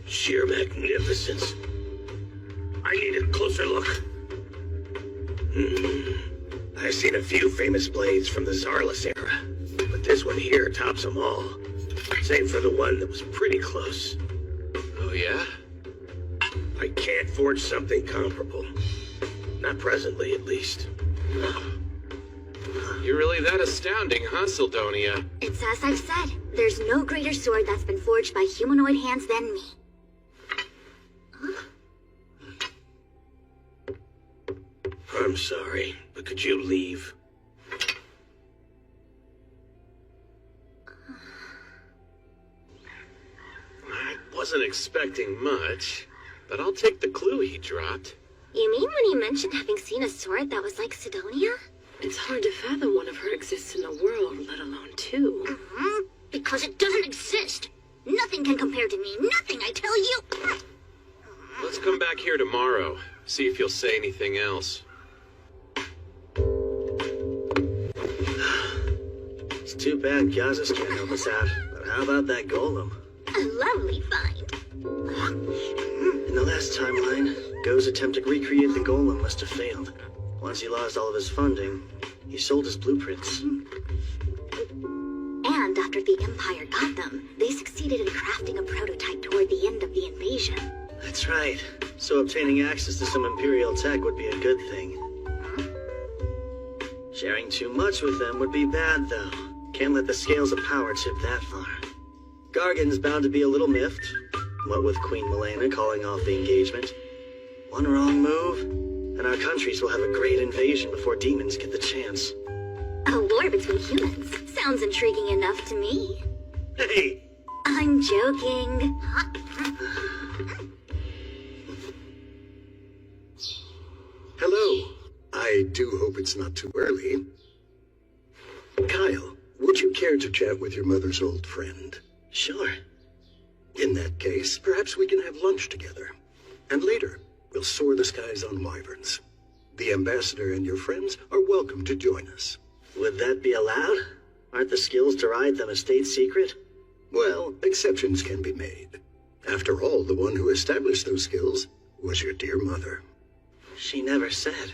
Speaker 12: Sheer magnificence. I need a closer look. I've seen a few famous blades from the Zarless era, but this one here tops them all. Same for the one that was pretty close.
Speaker 3: Oh, yeah?
Speaker 12: I can't forge something comparable. Not presently, at least.
Speaker 3: You're really that astounding, huh, Sildonia?
Speaker 8: It's as I've said. There's no greater sword that's been forged by humanoid hands than me.
Speaker 12: I'm sorry, but could you leave?
Speaker 3: I wasn't expecting much, but I'll take the clue he dropped.
Speaker 4: You mean when he mentioned having seen a sword that was like Sidonia?
Speaker 5: It's hard to fathom one of her exists in a world, let alone 2.
Speaker 4: Because it doesn't exist. Nothing can compare to me. Nothing, I tell you.
Speaker 3: Let's come back here tomorrow, see if you'll say anything else.
Speaker 1: It's too bad Gazes can't help us out, but how about that golem?
Speaker 4: A lovely find.
Speaker 1: In the last timeline, Go's attempt to recreate the golem must have failed. Once he lost all of his funding, he sold his blueprints.
Speaker 8: And after the Empire got them, they succeeded in crafting a prototype toward the end of the invasion.
Speaker 1: That's right. So obtaining access to some Imperial tech would be a good thing. Sharing too much with them would be bad, though. Can't let the scales of power tip that far. Gargan's bound to be a little miffed, what with Queen Milena calling off the engagement. One wrong move, and our countries will have a great invasion before demons get the chance.
Speaker 8: A war between humans. Sounds intriguing enough to me.
Speaker 1: Hey!
Speaker 8: I'm joking.
Speaker 7: Hello. I do hope it's not too early. Kyle, would you care to chat with your mother's old friend?
Speaker 1: Sure.
Speaker 7: In that case, perhaps we can have lunch together. And later, we'll soar the skies on wyverns. The ambassador and your friends are welcome to join us.
Speaker 1: Would that be allowed? Aren't the skills to ride them a state secret?
Speaker 7: Well, exceptions can be made. After all, the one who established those skills was your dear mother.
Speaker 1: She never said.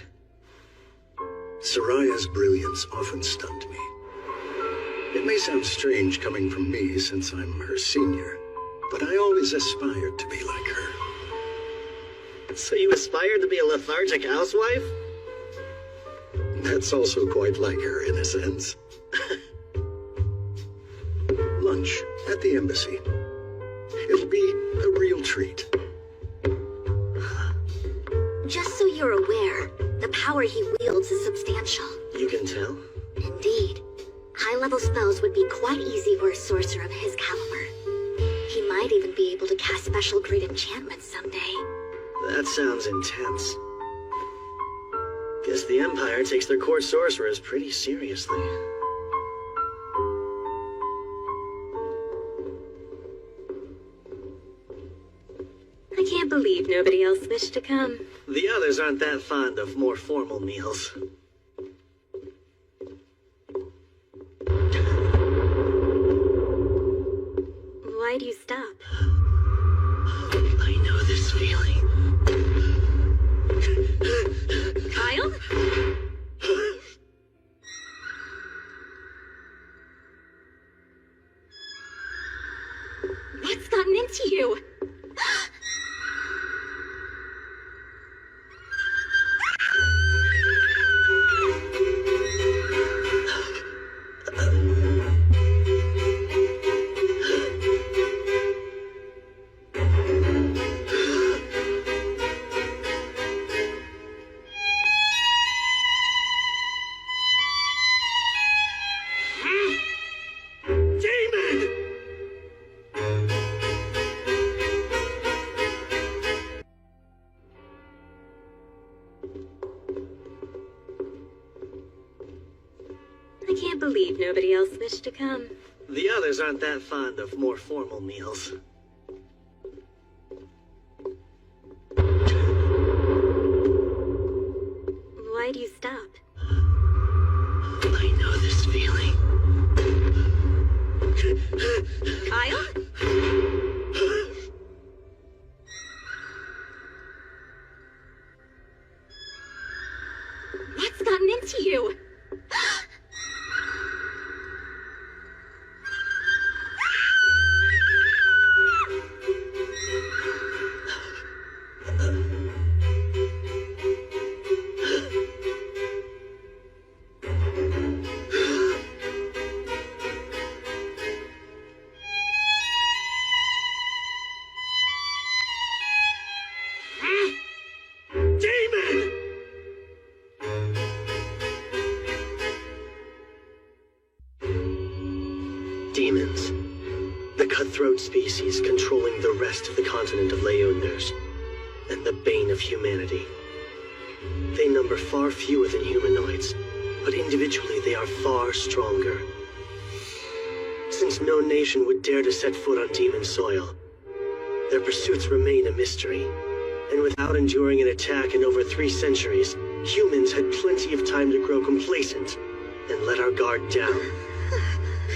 Speaker 7: Soraya's brilliance often stunned me. It may sound strange coming from me since I'm her senior, but I always aspired to be like her.
Speaker 1: So you aspired to be a lethargic housewife?
Speaker 7: That's also quite like her in a sense. Lunch at the embassy. It'll be a real treat.
Speaker 8: Just so you're aware, the power he wields is substantial.
Speaker 1: You can tell?
Speaker 8: Indeed. High-level spells would be quite easy for a sorcerer of his caliber. He might even be able to cast special great enchantments someday.
Speaker 1: That sounds intense. Guess the Empire takes their court sorcerers pretty seriously.
Speaker 13: I can't believe nobody else wished to come.
Speaker 1: The others aren't that fond of more formal meals.
Speaker 13: Why do you stop?
Speaker 1: this feeling.
Speaker 13: Kyle? What's gotten into you? I can't believe nobody else wished to come.
Speaker 1: The others aren't that fond of more formal meals.
Speaker 13: Why do you stop?
Speaker 1: I know this feeling.
Speaker 13: Kyle? What's gotten into you?
Speaker 1: Demons. The cutthroat species controlling the rest of the continent of Leonders, and the bane of humanity. They number far fewer than humanoids, but individually they are far stronger. Since no nation would dare to set foot on demon soil, their pursuits remain a mystery, and without enduring an attack in over 3 centuries, humans had plenty of time to grow complacent and let our guard down.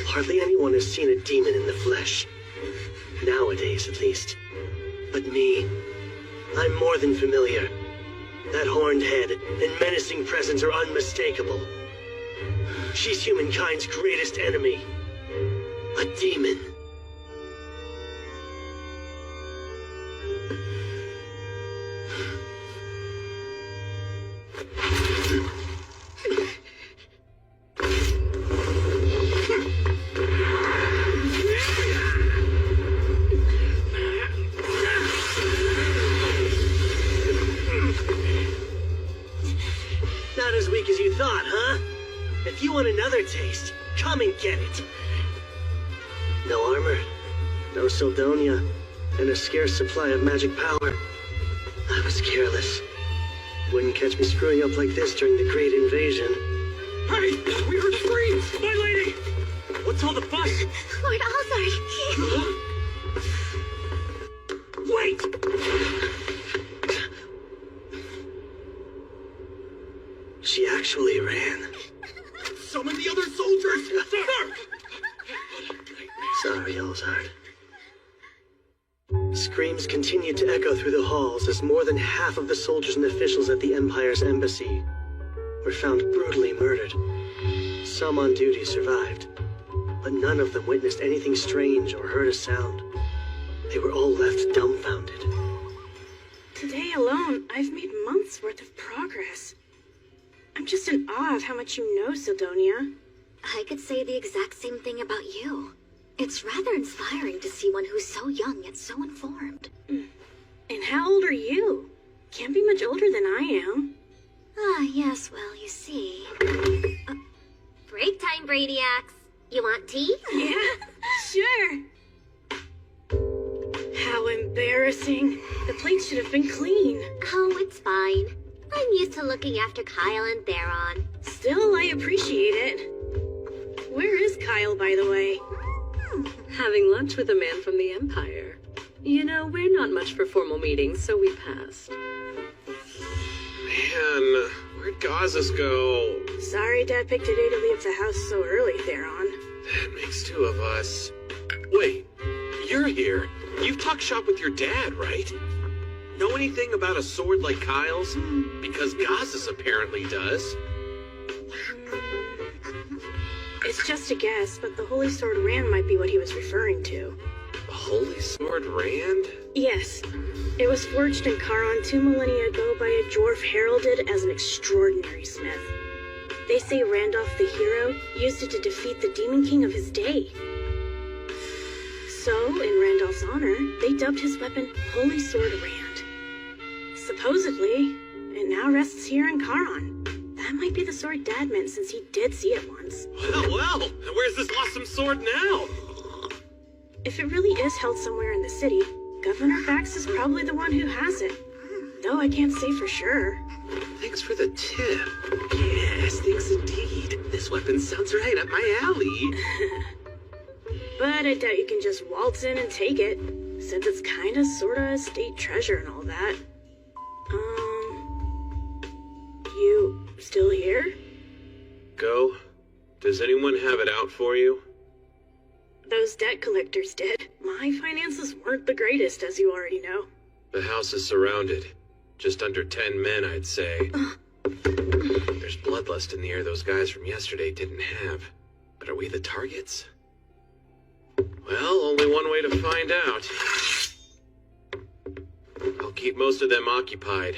Speaker 1: Hardly anyone has seen a demon in the flesh. Nowadays, at least. But me, I'm more than familiar. That horned head and menacing presence are unmistakable. She's humankind's greatest enemy. A demon. Not as weak as you thought, huh? If you want another taste, come and get it. No armor, no Sildonia, and a scarce supply of magic power. I was careless. Wouldn't catch me screwing up like this during the Great Invasion.
Speaker 3: Hey! We heard screams! My lady! What's all the fuss?
Speaker 4: Lord Alzard,
Speaker 3: Wait!
Speaker 1: She actually ran.
Speaker 3: Summon the other soldiers!
Speaker 1: Sorry, Alzard. Screams continued to echo through the halls as more than half of the soldiers and officials at the Empire's embassy were found brutally murdered. Some on duty survived, but none of them witnessed anything strange or heard a sound. They were all left dumbfounded.
Speaker 11: Today alone, I've made months' worth of progress. I'm just in awe of how much you know, Sildonia.
Speaker 8: I could say the exact same thing about you. It's rather inspiring to see one who's so young yet so informed.
Speaker 11: And how old are you? Can't be much older than I am.
Speaker 8: Ah, yes, well, you see.
Speaker 4: break time, Brainiacs. You want tea?
Speaker 11: Yeah, sure. How embarrassing. The plates should have been clean.
Speaker 4: Oh, it's fine. I'm used to looking after Kyle and Theron.
Speaker 11: Still, I appreciate it. Where is Kyle, by the way?
Speaker 5: Having lunch with a man from the Empire. You know, we're not much for formal meetings, so we passed.
Speaker 3: Man, where'd Gazas go?
Speaker 11: Sorry Dad picked a day to leave the house so early, Theron.
Speaker 3: That makes 2 of us. Wait, you're here. You've talked shop with your dad, right? Know anything about a sword like Kyle's? Because Gaz's apparently does.
Speaker 14: It's just a guess, but the Holy Sword Rand might be what he was referring to.
Speaker 3: The Holy Sword Rand?
Speaker 14: Yes. It was forged in Charon 2 millennia ago by a dwarf heralded as an extraordinary smith. They say Randolph the hero used it to defeat the Demon King of his day. So, in Randolph's honor, they dubbed his weapon Holy Sword Rand. Supposedly, it now rests here in Charon. That might be the sword Dad meant since he did see it once.
Speaker 3: Well, and where's this awesome sword now?
Speaker 14: If it really is held somewhere in the city, Governor Bax is probably the one who has it. Though I can't say for sure.
Speaker 3: Thanks for the tip. Yes, thanks indeed. This weapon sounds right up my alley.
Speaker 14: But I doubt you can just waltz in and take it, since it's kinda sorta a state treasure and all that. You still here?
Speaker 3: Go. Does anyone have it out for you?
Speaker 14: Those debt collectors did. My finances weren't the greatest, as you already know.
Speaker 3: The house is surrounded. Just under 10 men, I'd say. There's bloodlust in the air those guys from yesterday didn't have. But are we the targets? Well, only one way to find out. I'll keep most of them occupied.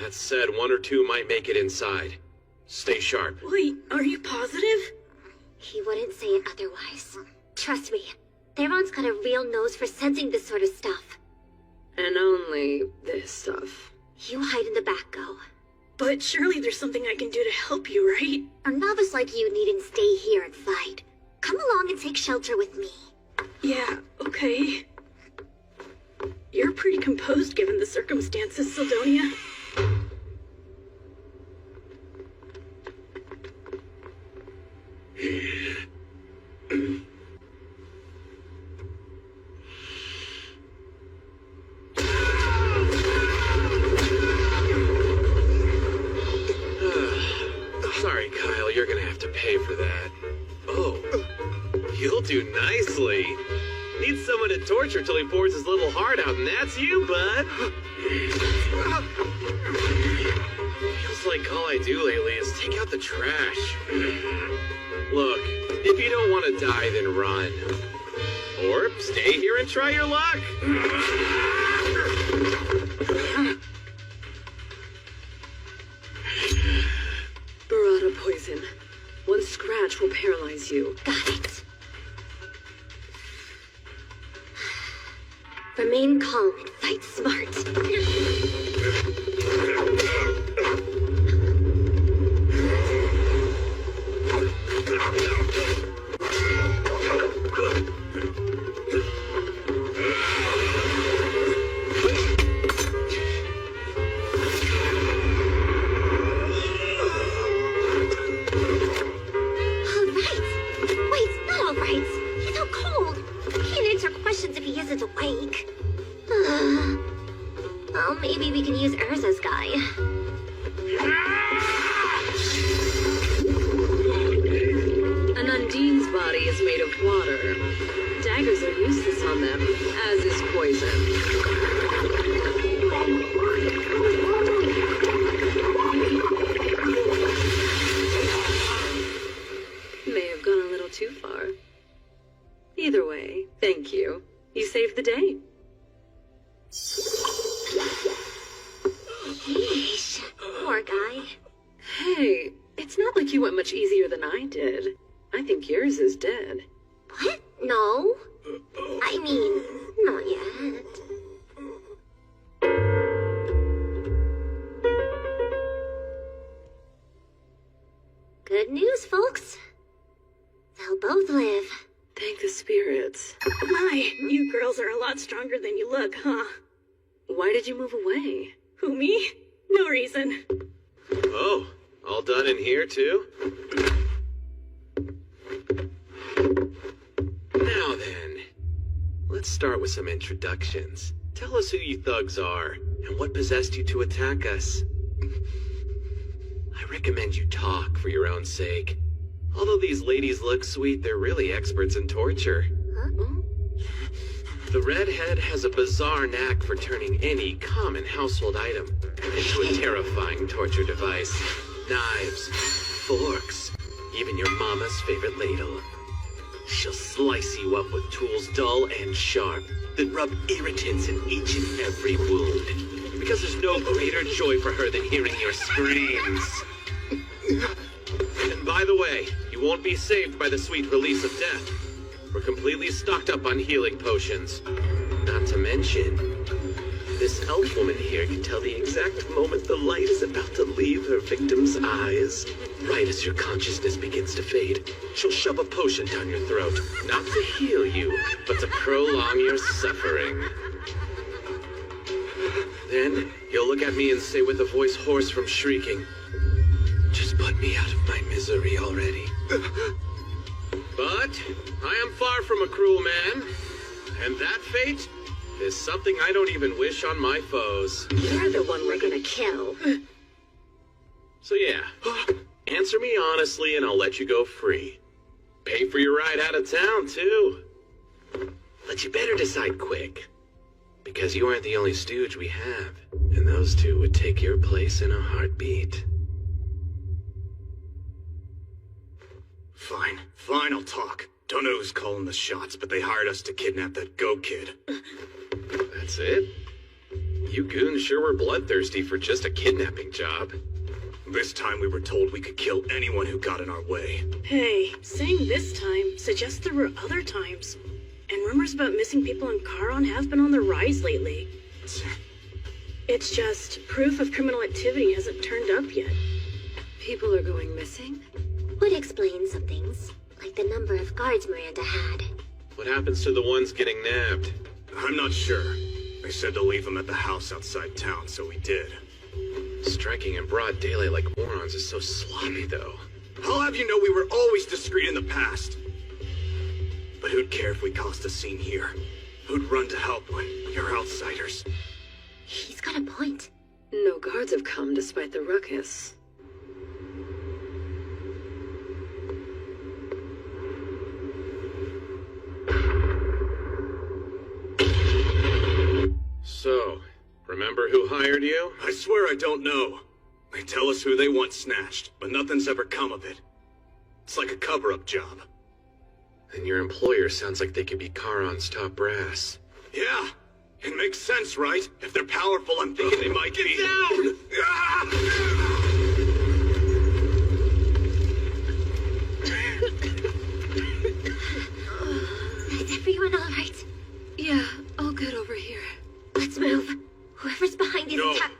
Speaker 3: That said, one or two might make it inside. Stay sharp.
Speaker 14: Wait, are you positive?
Speaker 4: He wouldn't say it otherwise. Trust me, Theron's got a real nose for sensing this sort of stuff.
Speaker 5: And only this stuff.
Speaker 4: You hide in the back, Go.
Speaker 14: But surely there's something I can do to help you, right?
Speaker 4: A novice like you needn't stay here and fight. Come along and take shelter with me.
Speaker 14: Yeah, okay. You're pretty composed given the circumstances, Sidonia.
Speaker 3: Sorry, Kyle, you're gonna have to pay for that. Oh, you'll do nicely. Need someone to torture till he pours his little heart out, and that's you, bud. Feels like all I do lately is take out the trash. Look, if you don't want to die, then run. Or stay here and try your luck.
Speaker 5: Burrata poison. One scratch will paralyze you.
Speaker 4: Got it. Remain calm and fight smart. Well, maybe we can use Urza's guy.
Speaker 5: An Undine's body is made of water. Daggers are useless on them, as is poison. May have gone a little too far. Either way, thank you. You saved the day.
Speaker 4: Yeesh, poor guy.
Speaker 5: Hey, it's not like you went much easier than I did. I think yours is dead.
Speaker 4: What? No. I mean, not yet. Good news, folks. They'll both live.
Speaker 5: Thank the spirits.
Speaker 14: My, you girls are a lot stronger than you look, huh?
Speaker 5: Why did you move away?
Speaker 14: Who, me? No reason.
Speaker 3: Oh, all done in here, too? Now then, let's start with some introductions. Tell us who you thugs are, and what possessed you to attack us. I recommend you talk for your own sake. Although these ladies look sweet, they're really experts in torture.
Speaker 4: Huh?
Speaker 3: The redhead has a bizarre knack for turning any common household item into a terrifying torture device. Knives, forks, even your mama's favorite ladle. She'll slice you up with tools dull and sharp, then rub irritants in each and every wound. Because there's no greater joy for her than hearing your screams. And by the way, you won't be saved by the sweet release of death. We're completely stocked up on healing potions. Not to mention, this elf woman here can tell the exact moment the light is about to leave her victim's eyes. Right as your consciousness begins to fade, she'll shove a potion down your throat. Not to heal you, but to prolong your suffering. Then, you'll look at me and say with a voice hoarse from shrieking, "Just put me out of my misery already." But I am far from a cruel man, and that fate is something I don't even wish on my foes.
Speaker 14: You're the one we're gonna kill.
Speaker 3: So yeah, answer me honestly and I'll let you go free. Pay for your ride out of town, too. But you better decide quick, because you aren't the only stooge we have, and those two would take your place in a heartbeat.
Speaker 6: Fine, I'll talk. Don't know who's calling the shots, but they hired us to kidnap that Go Kid.
Speaker 3: That's it? You goons sure were bloodthirsty for just a kidnapping job.
Speaker 6: This time we were told we could kill anyone who got in our way.
Speaker 14: Hey, saying this time suggests there were other times. And rumors about missing people in Charon have been on the rise lately. It's just proof of criminal activity hasn't turned up yet.
Speaker 5: People are going missing?
Speaker 4: Would explain some things, like the number of guards Miranda had.
Speaker 3: What happens to the ones getting nabbed?
Speaker 6: I'm not sure. They said to leave them at the house outside town, so we did.
Speaker 3: Striking in broad daylight like morons is so sloppy, though.
Speaker 6: I'll have you know we were always discreet in the past. But who'd care if we caused a scene here? Who'd run to help when you're outsiders?
Speaker 4: He's got a point.
Speaker 5: No guards have come despite the ruckus.
Speaker 3: So, remember who hired you?
Speaker 6: I swear I don't know. They tell us who they want snatched, but nothing's ever come of it. It's like a cover-up job.
Speaker 3: And your employer sounds like they could be Charon's top brass.
Speaker 6: Yeah, it makes sense, right? If they're powerful, I'm thinking they might
Speaker 3: Get
Speaker 6: be...
Speaker 3: down!
Speaker 4: Is everyone all right?
Speaker 5: Yeah, all good over here.
Speaker 4: Let's move. Whoever's behind these
Speaker 6: No.
Speaker 4: attack...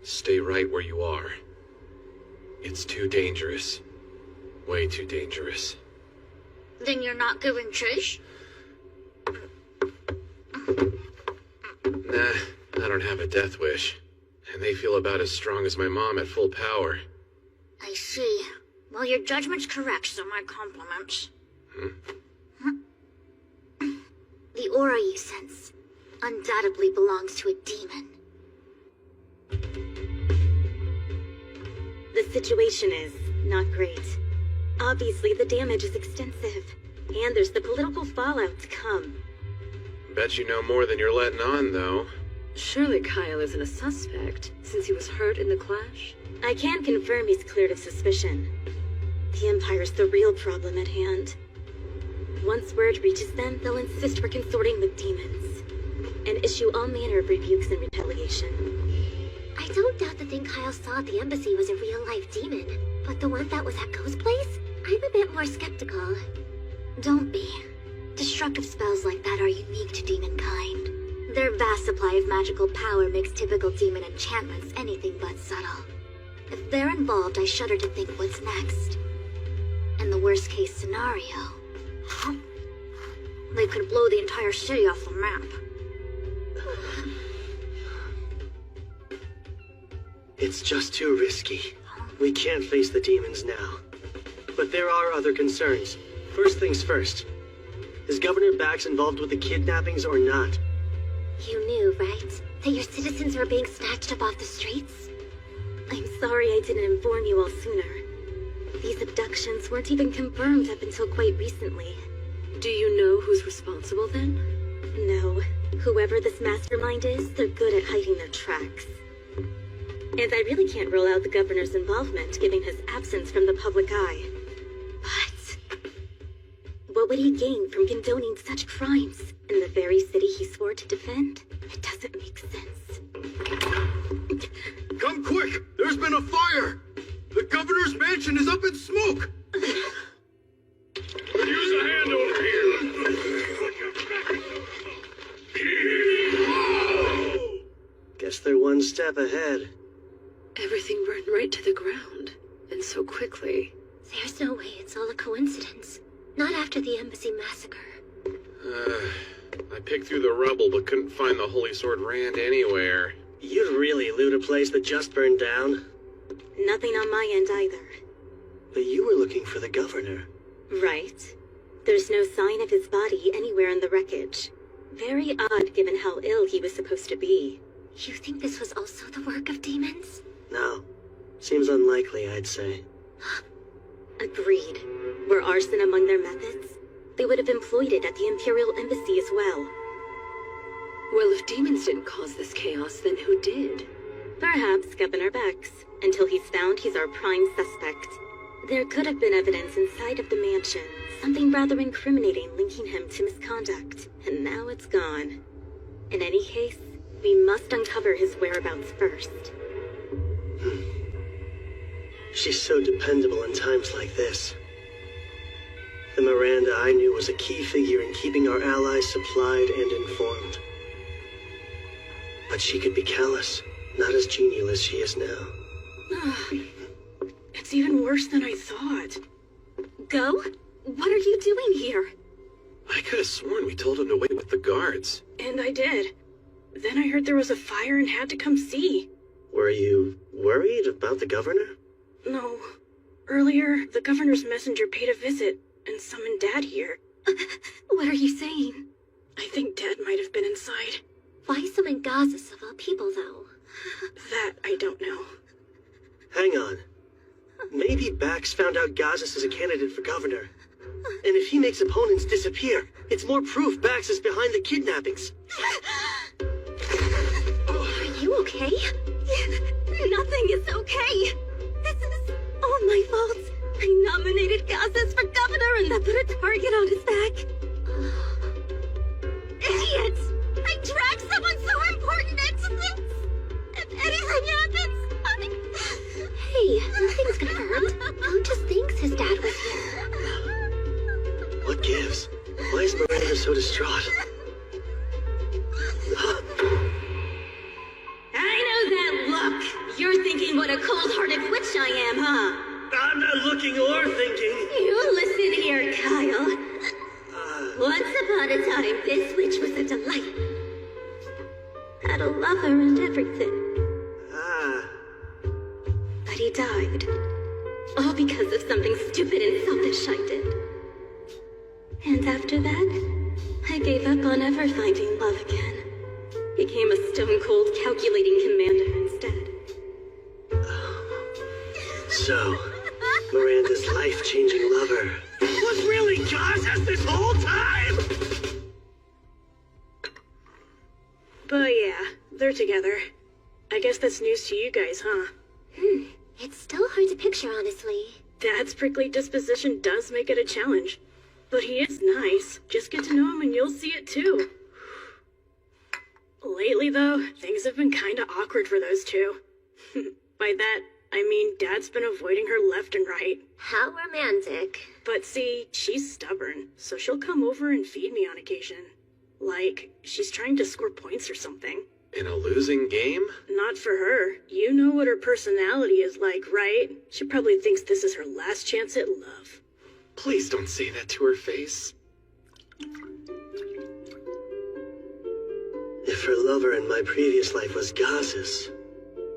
Speaker 3: Stay right where you are. It's too dangerous. Way too dangerous.
Speaker 4: Then you're not going Trish?
Speaker 3: Nah, I don't have a death wish. And they feel about as strong as my mom at full power.
Speaker 4: I see. Well, your judgment's correct, so my compliments. The aura you sense undoubtedly belongs to a demon.
Speaker 13: The situation is not great. Obviously, the damage is extensive, and there's the political fallout to come.
Speaker 3: Bet you know more than you're letting on, though.
Speaker 5: Surely Kyle isn't a suspect, since he was hurt in the clash?
Speaker 13: I can confirm he's cleared of suspicion. The Empire's the real problem at hand. Once word reaches them, they'll insist we're consorting with demons, and issue all manner of rebukes in retaliation.
Speaker 4: I don't doubt the thing Kyle saw at the embassy was a real-life demon, but the one that was at Ghost Place? I'm a bit more skeptical. Don't be. Destructive spells like that are unique to demon kind. Their vast supply of magical power makes typical demon enchantments anything but subtle. If they're involved, I shudder to think what's next. In the worst-case scenario, they could blow the entire city off the map.
Speaker 1: It's just too risky. We can't face the demons now. But there are other concerns. First things first. Is Governor Bax involved with the kidnappings or not?
Speaker 4: You knew, right? That your citizens were being snatched up off the streets?
Speaker 13: I'm sorry I didn't inform you all sooner. These abductions weren't even confirmed up until quite recently.
Speaker 5: Do you know who's responsible then?
Speaker 13: No. Whoever this mastermind is, they're good at hiding their tracks. And I really can't rule out the governor's involvement, given his absence from the public eye. But what would he gain from condoning such crimes in the very city he swore to defend? It doesn't make sense.
Speaker 6: Come quick! There's been a fire! The governor's mansion is up in smoke!
Speaker 9: Could use a hand over here.
Speaker 1: Guess they're one step ahead.
Speaker 5: Everything burned right to the ground, and so quickly.
Speaker 4: There's no way it's all a coincidence. Not after the embassy massacre.
Speaker 3: I picked through the rubble but couldn't find the Holy Sword Rand anywhere.
Speaker 1: You'd really loot a place that just burned down.
Speaker 13: Nothing on my end either.
Speaker 1: But you were looking for the governor.
Speaker 13: Right. There's no sign of his body anywhere in the wreckage. Very odd given how ill he was supposed to be.
Speaker 4: You think this was also the work of demons?
Speaker 1: No. Seems unlikely, I'd say.
Speaker 13: Agreed. Were arson among their methods? They would have employed it at the Imperial Embassy as well.
Speaker 5: Well, if demons didn't cause this chaos, then who did?
Speaker 13: Perhaps Governor Bex. Until he's found, he's our prime suspect. There could have been evidence inside of the mansion, something rather incriminating linking him to misconduct, and now it's gone. In any case, we must uncover his whereabouts first.
Speaker 1: She's so dependable in times like this. The Miranda I knew was a key figure in keeping our allies supplied and informed. But she could be callous, not as genial as she is now.
Speaker 14: It's even worse than I thought.
Speaker 13: Go? What are you doing here?
Speaker 3: I could have sworn we told him to wait with the guards.
Speaker 14: And I did. Then I heard there was a fire and had to come see.
Speaker 1: Were you worried about the governor?
Speaker 14: No. Earlier, the governor's messenger paid a visit and summoned Dad here.
Speaker 13: What are you saying?
Speaker 14: I think Dad might have been inside.
Speaker 4: Why summon Gazas of all people, though?
Speaker 14: That I don't know.
Speaker 1: Hang on. Maybe Bax found out Gazas is a candidate for governor. And if he makes opponents disappear, it's more proof Bax is behind the kidnappings.
Speaker 4: Are you okay?
Speaker 13: Nothing is okay. This is all my fault. I nominated Gazas for governor and that put a target on his back. Idiot! I dragged someone so important into this. If anything happens,
Speaker 4: Hey, nothing's confirmed. Code just thinks his dad was here.
Speaker 1: What gives? Why is Miranda so distraught?
Speaker 13: I know that look. You're thinking what a cold-hearted witch I am, huh?
Speaker 1: I'm not looking or thinking.
Speaker 13: You listen here, Kyle. Once upon a time, this witch was a delight. Had a lover and everything. But he died. All because of something stupid and selfish I did. And after that, I gave up on ever finding love again. Became a stone-cold calculating commander instead.
Speaker 1: So, Miranda's life-changing lover was really Gazas this whole time?
Speaker 14: But yeah, they're together. I guess that's news to you guys, huh?
Speaker 4: It's still hard to picture, honestly.
Speaker 14: Dad's prickly disposition does make it a challenge. But he is nice. Just get to know him and you'll see it too. Lately, though, things have been kinda awkward for those two. By that, I mean Dad's been avoiding her left and right.
Speaker 4: How romantic.
Speaker 14: But see, she's stubborn, so she'll come over and feed me on occasion. Like, she's trying to score points or something.
Speaker 3: In a losing game?
Speaker 14: Not for her. You know what her personality is like, right? She probably thinks this is her last chance at love.
Speaker 3: Please don't say that to her face.
Speaker 1: If her lover in my previous life was Gazas,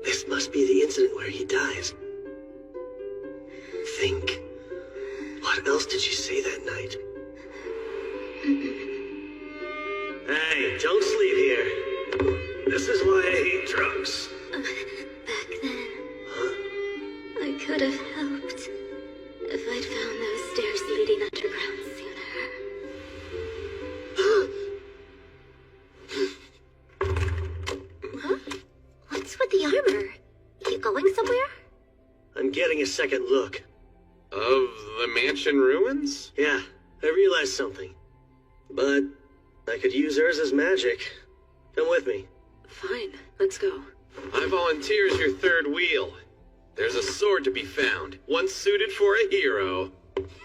Speaker 1: this must be the incident where he dies. Think. What else did she say that night? Hey, don't sleep here. This is why I hate drugs.
Speaker 13: Back then, I could have helped if I'd found those stairs leading underground sooner.
Speaker 1: getting a second look.
Speaker 3: Of the mansion ruins?
Speaker 1: Yeah, I realized something. But I could use Urza's magic. Come with me.
Speaker 5: Fine, let's go.
Speaker 3: I volunteer as your third wheel. There's a sword to be found, one suited for a hero.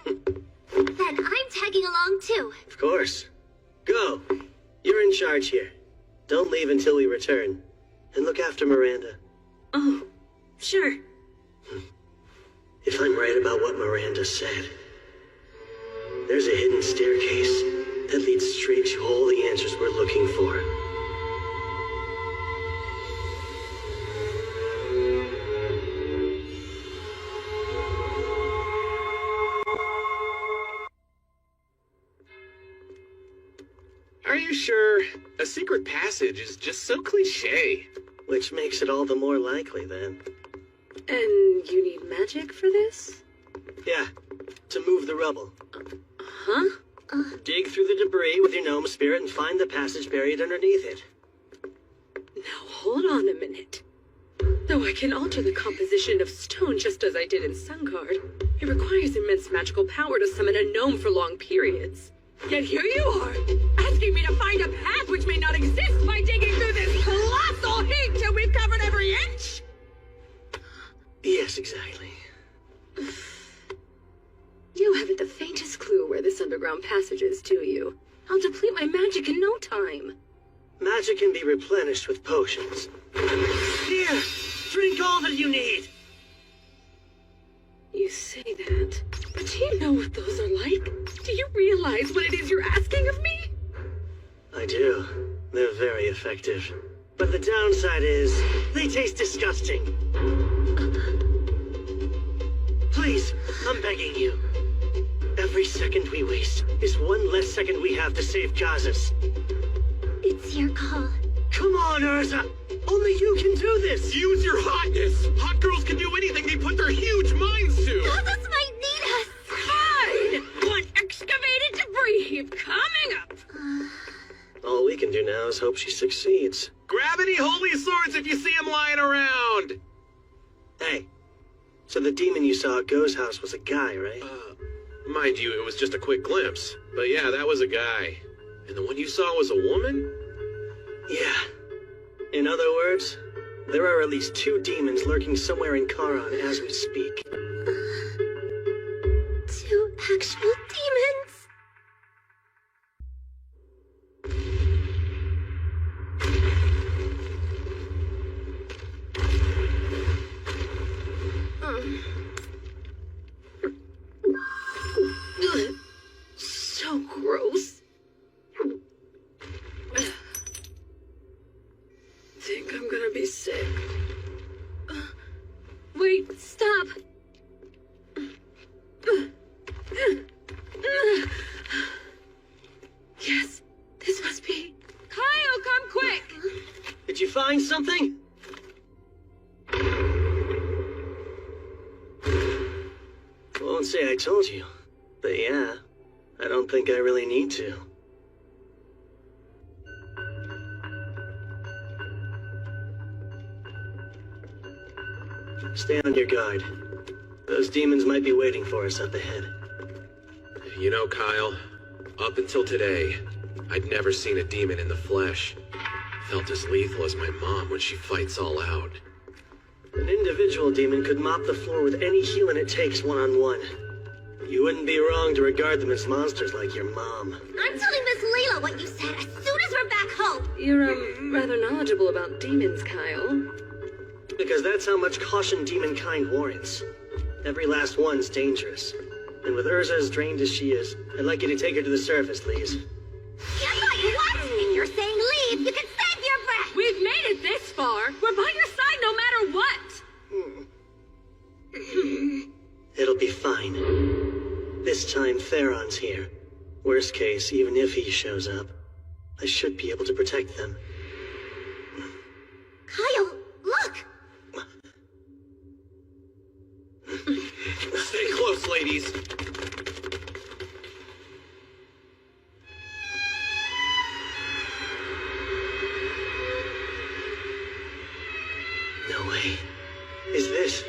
Speaker 4: Then I'm tagging along too.
Speaker 1: Of course. Go. You're in charge here. Don't leave until we return. And look after Miranda.
Speaker 14: Oh, sure.
Speaker 1: If I'm right about what Miranda said, there's a hidden staircase that leads straight to all the answers we're looking for.
Speaker 3: Are you sure? A secret passage is just so cliche.
Speaker 1: Which makes it all the more likely, then.
Speaker 5: And you need magic for this?
Speaker 1: Yeah, to move the rubble.
Speaker 5: Huh?
Speaker 1: Dig through the debris with your gnome spirit and find the passage buried underneath it.
Speaker 5: Now hold on a minute. Though I can alter the composition of stone just as I did in Sungard, it requires immense magical power to summon a gnome for long periods. Yet here you are, asking me to find a path which may not exist by digging through this colossal heap till we've covered every inch?
Speaker 1: Yes, exactly.
Speaker 5: You haven't the faintest clue where this underground passage is, do you? I'll deplete my magic in no time.
Speaker 1: Magic can be replenished with potions. Here, drink all that you need.
Speaker 5: You say that, but do you know what those are like? Do you realize what it is you're asking of me?
Speaker 1: I do. They're very effective. But the downside is, they taste disgusting. Please, I'm begging you. Every second we waste is one less second we have to save Kazas.
Speaker 4: It's your call.
Speaker 1: Come on, Urza! Only you can do this!
Speaker 3: Use your hotness! Hot girls can do anything they put their huge minds to!
Speaker 4: Kazas might need us!
Speaker 5: Fine! One excavated debris heap coming up!
Speaker 1: All we can do now is hope she succeeds.
Speaker 3: Grab any holy swords if you see them lying around!
Speaker 1: Hey, so the demon you saw at Go's house was a guy, right?
Speaker 3: Mind you, it was just a quick glimpse. But yeah, that was a guy. And the one you saw was a woman?
Speaker 1: Yeah. In other words, there are at least 2 demons lurking somewhere in Charon as we speak.
Speaker 4: 2 actual demons?
Speaker 5: So gross. Think I'm gonna be sick. Wait, stop. Yes, this must be. Kyle, come quick!
Speaker 1: Did you find something? Won't say I told you, but yeah, I don't think I really need to. Stay on your guard. Those demons might be waiting for us up ahead.
Speaker 3: You know, Kyle, up until today, I'd never seen a demon in the flesh. Felt as lethal as my mom when she fights all out.
Speaker 1: An individual demon could mop the floor with any healing it takes one-on-one. You wouldn't be wrong to regard them as monsters like your mom.
Speaker 4: I'm telling Miss Layla what you said as soon as we're back home.
Speaker 5: You're, rather knowledgeable about demons, Kyle.
Speaker 1: Because that's how much caution demonkind warrants. Every last one's dangerous. And with Urza as drained as she is, I'd like you to take her to the surface, Lise.
Speaker 4: Yes, like what? If you're saying leave, you can save your breath!
Speaker 5: We've made it this far. We're by your side no matter what.
Speaker 1: It'll be fine. This time, Theron's here. Worst case, even if he shows up, I should be able to protect them.
Speaker 4: Kyle, look!
Speaker 3: Stay close, ladies.
Speaker 1: No way. Is this...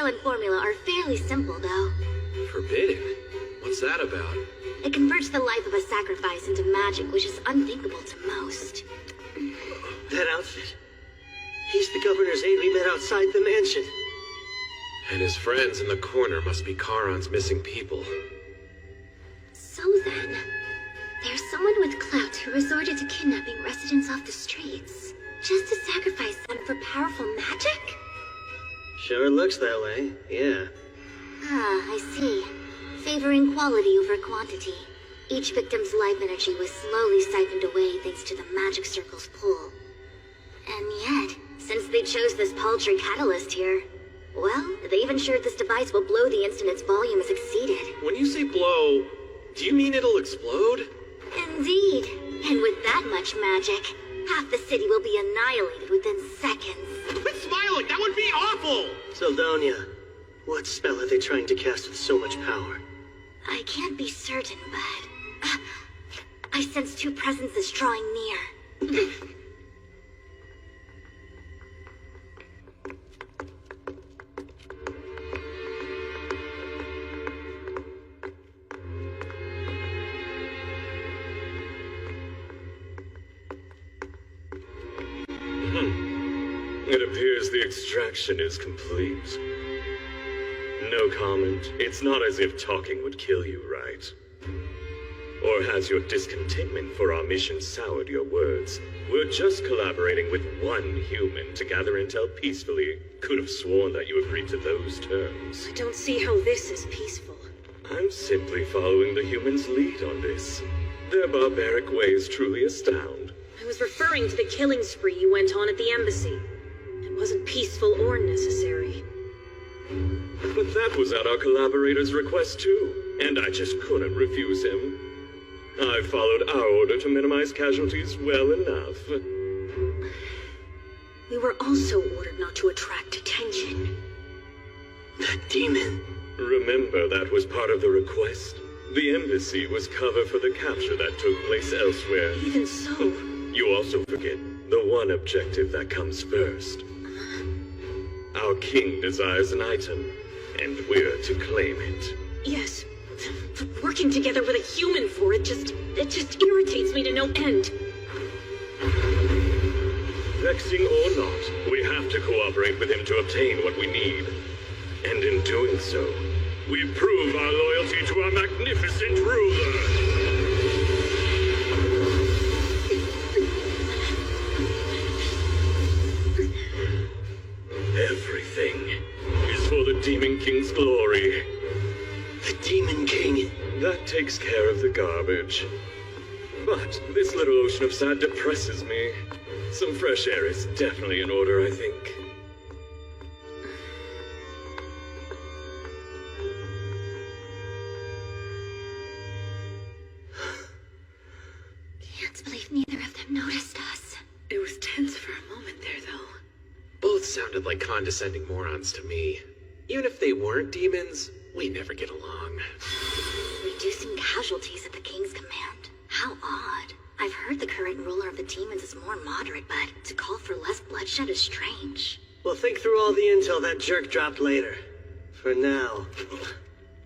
Speaker 8: and formula are fairly simple, though.
Speaker 3: Forbidden? What's that about?
Speaker 8: It converts the life of a sacrifice into magic, which is unthinkable to most.
Speaker 1: That outfit. He's the governor's aide we met outside the mansion.
Speaker 3: And his friends in the corner must be Charon's missing people.
Speaker 4: So then, there's someone with clout who resorted to kidnapping residents off the streets, just to sacrifice them for powerful magic?
Speaker 1: Sure looks that way, yeah.
Speaker 8: Ah, I see. Favoring quality over quantity. Each victim's life energy was slowly siphoned away thanks to the magic circle's pull. And yet, since they chose this paltry catalyst here, well, they even shared this device will blow the instant its volume is exceeded.
Speaker 3: When you say blow, do you mean it'll explode?
Speaker 8: Indeed. And with that much magic, half the city will be annihilated within seconds.
Speaker 3: Quit smiling! That would be awful!
Speaker 1: Seldonia, what spell are they trying to cast with so much power?
Speaker 8: I can't be certain, but... I sense two presences drawing near.
Speaker 9: It appears the extraction is complete. No comment. It's not as if talking would kill you, right? Or has your discontentment for our mission soured your words? We're just collaborating with one human to gather intel peacefully. Could have sworn that you agreed to those terms.
Speaker 14: I don't see how this is peaceful.
Speaker 9: I'm simply following the humans' lead on this. Their barbaric ways truly astound.
Speaker 14: I was referring to the killing spree you went on at the embassy. It wasn't peaceful or necessary.
Speaker 9: But that was at our collaborator's request too, and I just couldn't refuse him. I followed our order to minimize casualties well enough.
Speaker 14: We were also ordered not to attract attention.
Speaker 1: That demon.
Speaker 9: Remember, that was part of the request. The embassy was cover for the capture that took place elsewhere.
Speaker 14: Even so...
Speaker 9: You also forget the one objective that comes first. Our king desires an item, and we're to claim it.
Speaker 14: Yes, but working together with a human for it just irritates me to no end.
Speaker 9: Vexing or not, we have to cooperate with him to obtain what we need. And in doing so, we prove our loyalty to our magnificent ruler. Everything is for the Demon King's glory.
Speaker 1: The Demon King?
Speaker 9: That takes care of the garbage. But this little ocean of sad depresses me. Some fresh air is definitely in order, I think.
Speaker 4: Can't believe neither of them noticed us.
Speaker 5: It was tense for a moment there, though.
Speaker 3: Both sounded like condescending morons to me. Even if they weren't demons, we never get along.
Speaker 8: Reducing casualties at the king's command. How odd. I've heard the current ruler of the demons is more moderate, but to call for less bloodshed is strange.
Speaker 1: We'll think through all the intel that jerk dropped later. For now,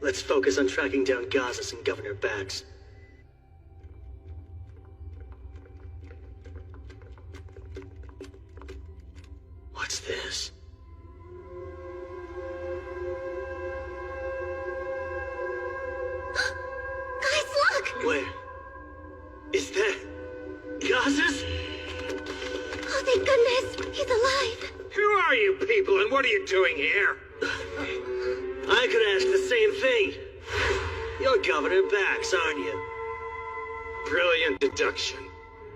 Speaker 1: let's focus on tracking down Gazas and Governor Bax. What's this?
Speaker 4: Guys, look!
Speaker 1: Where? Is that... Gazas?
Speaker 4: Oh, thank goodness! He's alive!
Speaker 12: Who are you people and what are you doing here?
Speaker 1: I could ask the same thing. You're Governor Bax, aren't you?
Speaker 12: Brilliant deduction.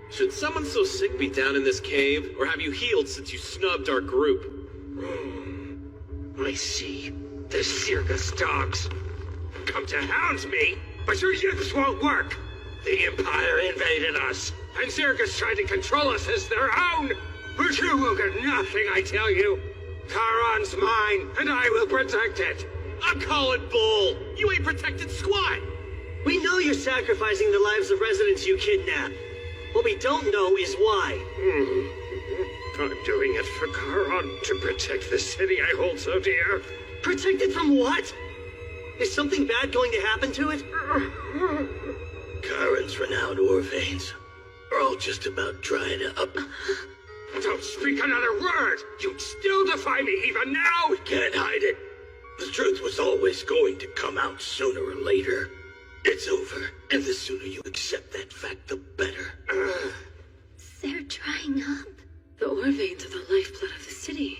Speaker 3: Should someone so sick be down in this cave, or have you healed since you snubbed our group?
Speaker 12: I see. The circus dogs. Come to hound me, but your yips won't work. The Empire invaded us, and Circus tried to control us as their own. But you will get nothing, I tell you. Charon's mine, and I will protect it.
Speaker 3: I'm calling bull. You ain't protected squat.
Speaker 1: We know you're sacrificing the lives of residents you kidnapped. What we don't know is why.
Speaker 12: I'm doing it for Charon, to protect the city I hold so dear.
Speaker 1: Protected from what? Is something bad going to happen to it?
Speaker 12: Karen's renowned ore veins are all just about dried up. Don't speak another word! You still defy me even now! We can't hide it. The truth was always going to come out sooner or later. It's over, and the sooner you accept that fact, the better.
Speaker 2: They're drying up.
Speaker 5: The ore veins are the lifeblood of the city.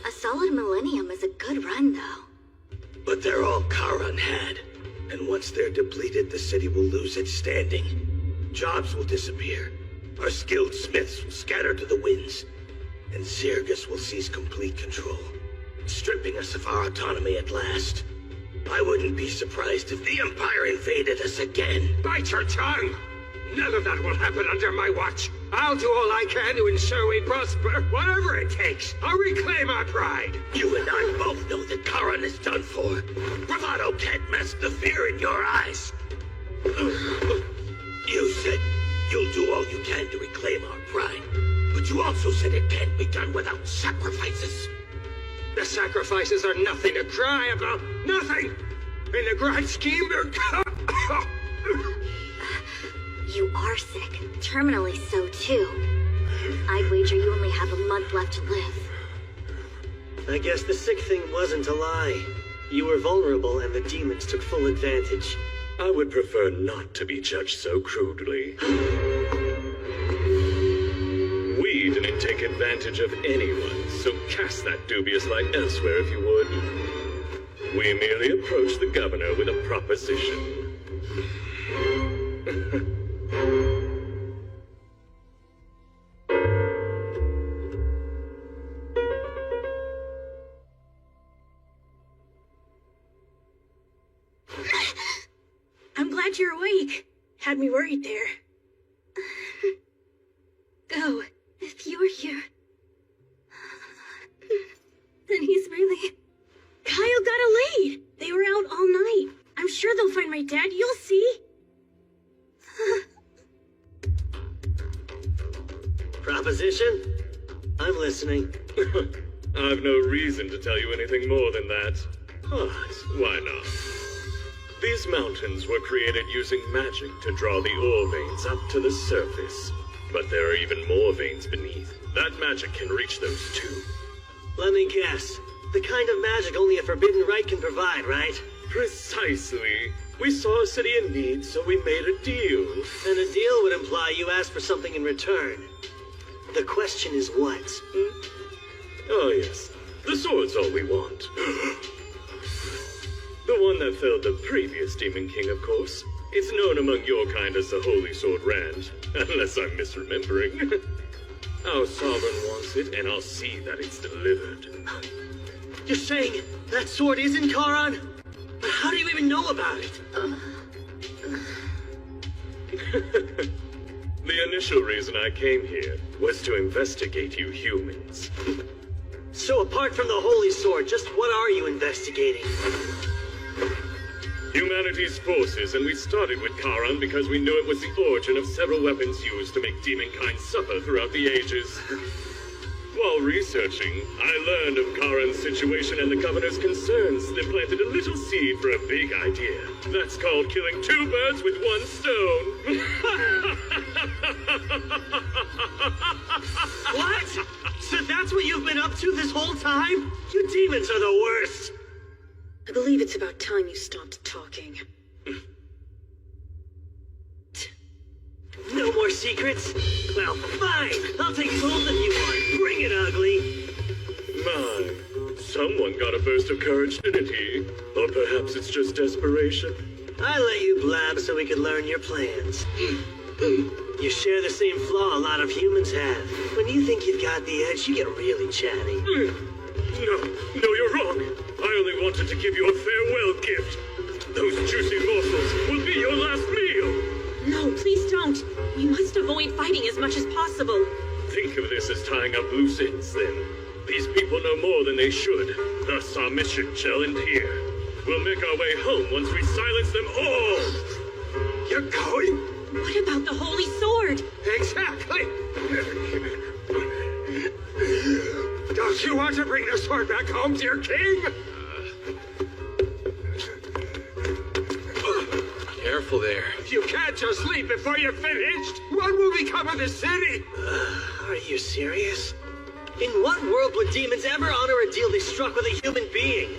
Speaker 8: A solid millennium is a good run, though.
Speaker 12: But they're all Charon had. And once they're depleted, the city will lose its standing. Jobs will disappear. Our skilled smiths will scatter to the winds. And Zirgus will seize complete control, stripping us of our autonomy at last. I wouldn't be surprised if the Empire invaded us again. Bite your tongue! None of that will happen under my watch. I'll do all I can to ensure we prosper, whatever it takes. I'll reclaim our pride. You and I both know that Charon is done for. Bravado can't mask the fear in your eyes. You said you'll do all you can to reclaim our pride, but you also said it can't be done without sacrifices. The sacrifices are nothing to cry about. Nothing! In the grand scheme, they're...
Speaker 8: You are sick. Terminally so, too. I'd wager you only have a month left to live.
Speaker 1: I guess the sick thing wasn't a lie. You were vulnerable and the demons took full advantage.
Speaker 9: I would prefer not to be judged so crudely. We didn't take advantage of anyone, so cast that dubious light elsewhere if you would. We merely approached the governor with a proposition.
Speaker 14: I'm glad you're awake. Had me worried there.
Speaker 2: Go. If you're here, then he's really...
Speaker 14: Kyle got a lead. They were out all night. I'm sure they'll find my dad. You'll see.
Speaker 1: Proposition? I'm listening.
Speaker 9: I've no reason to tell you anything more than that. But why not? These mountains were created using magic to draw the ore veins up to the surface. But there are even more veins beneath. That magic can reach those too.
Speaker 1: Let me guess. The kind of magic only a forbidden right can provide, right?
Speaker 9: Precisely. We saw a city in need, so we made a deal.
Speaker 1: And a deal would imply you asked for something in return. The question is what?
Speaker 9: Oh yes, the sword's all we want. The one that felled the previous Demon King, of course. It's known among your kind as the Holy Sword Rand, unless I'm misremembering. Our sovereign wants it, and I'll see that it's delivered.
Speaker 1: You're saying that sword isn't Charon? But how do you even know about it?
Speaker 9: The initial reason I came here was to investigate you humans.
Speaker 1: So apart from the Holy Sword, just what are you investigating?
Speaker 9: Humanity's forces, and we started with Charon because we knew it was the origin of several weapons used to make demonkind suffer throughout the ages. While researching, I learned of Charon's situation and the governor's concerns that planted a little seed for a big idea. That's called killing two birds with one stone.
Speaker 1: What? So that's what you've been up to this whole time? You demons are the worst.
Speaker 5: I believe it's about time you stopped talking.
Speaker 1: No more secrets? Well, fine. I'll take both if you want. Bring it, ugly.
Speaker 9: My, someone got a burst of courage, didn't he? Or perhaps it's just desperation.
Speaker 1: I let you blab so we could learn your plans. You share the same flaw a lot of humans have. When you think you've got the edge, you get really chatty.
Speaker 9: No, you're wrong. I only wanted to give you a farewell gift. Those juicy morsels will be your last meal.
Speaker 14: No, please don't. We must avoid fighting as much as possible.
Speaker 9: Think of this as tying up loose ends, then. These people know more than they should. Thus, our mission shall end here. We'll make our way home once we silence them all.
Speaker 12: You're going?
Speaker 14: What about the Holy Sword?
Speaker 12: Exactly. Don't you want to bring the sword back home, dear king?
Speaker 3: Careful there.
Speaker 12: You can't just leave before you're finished. What will become of the city?
Speaker 1: Are you serious? In what world would demons ever honor a deal they struck with a human being?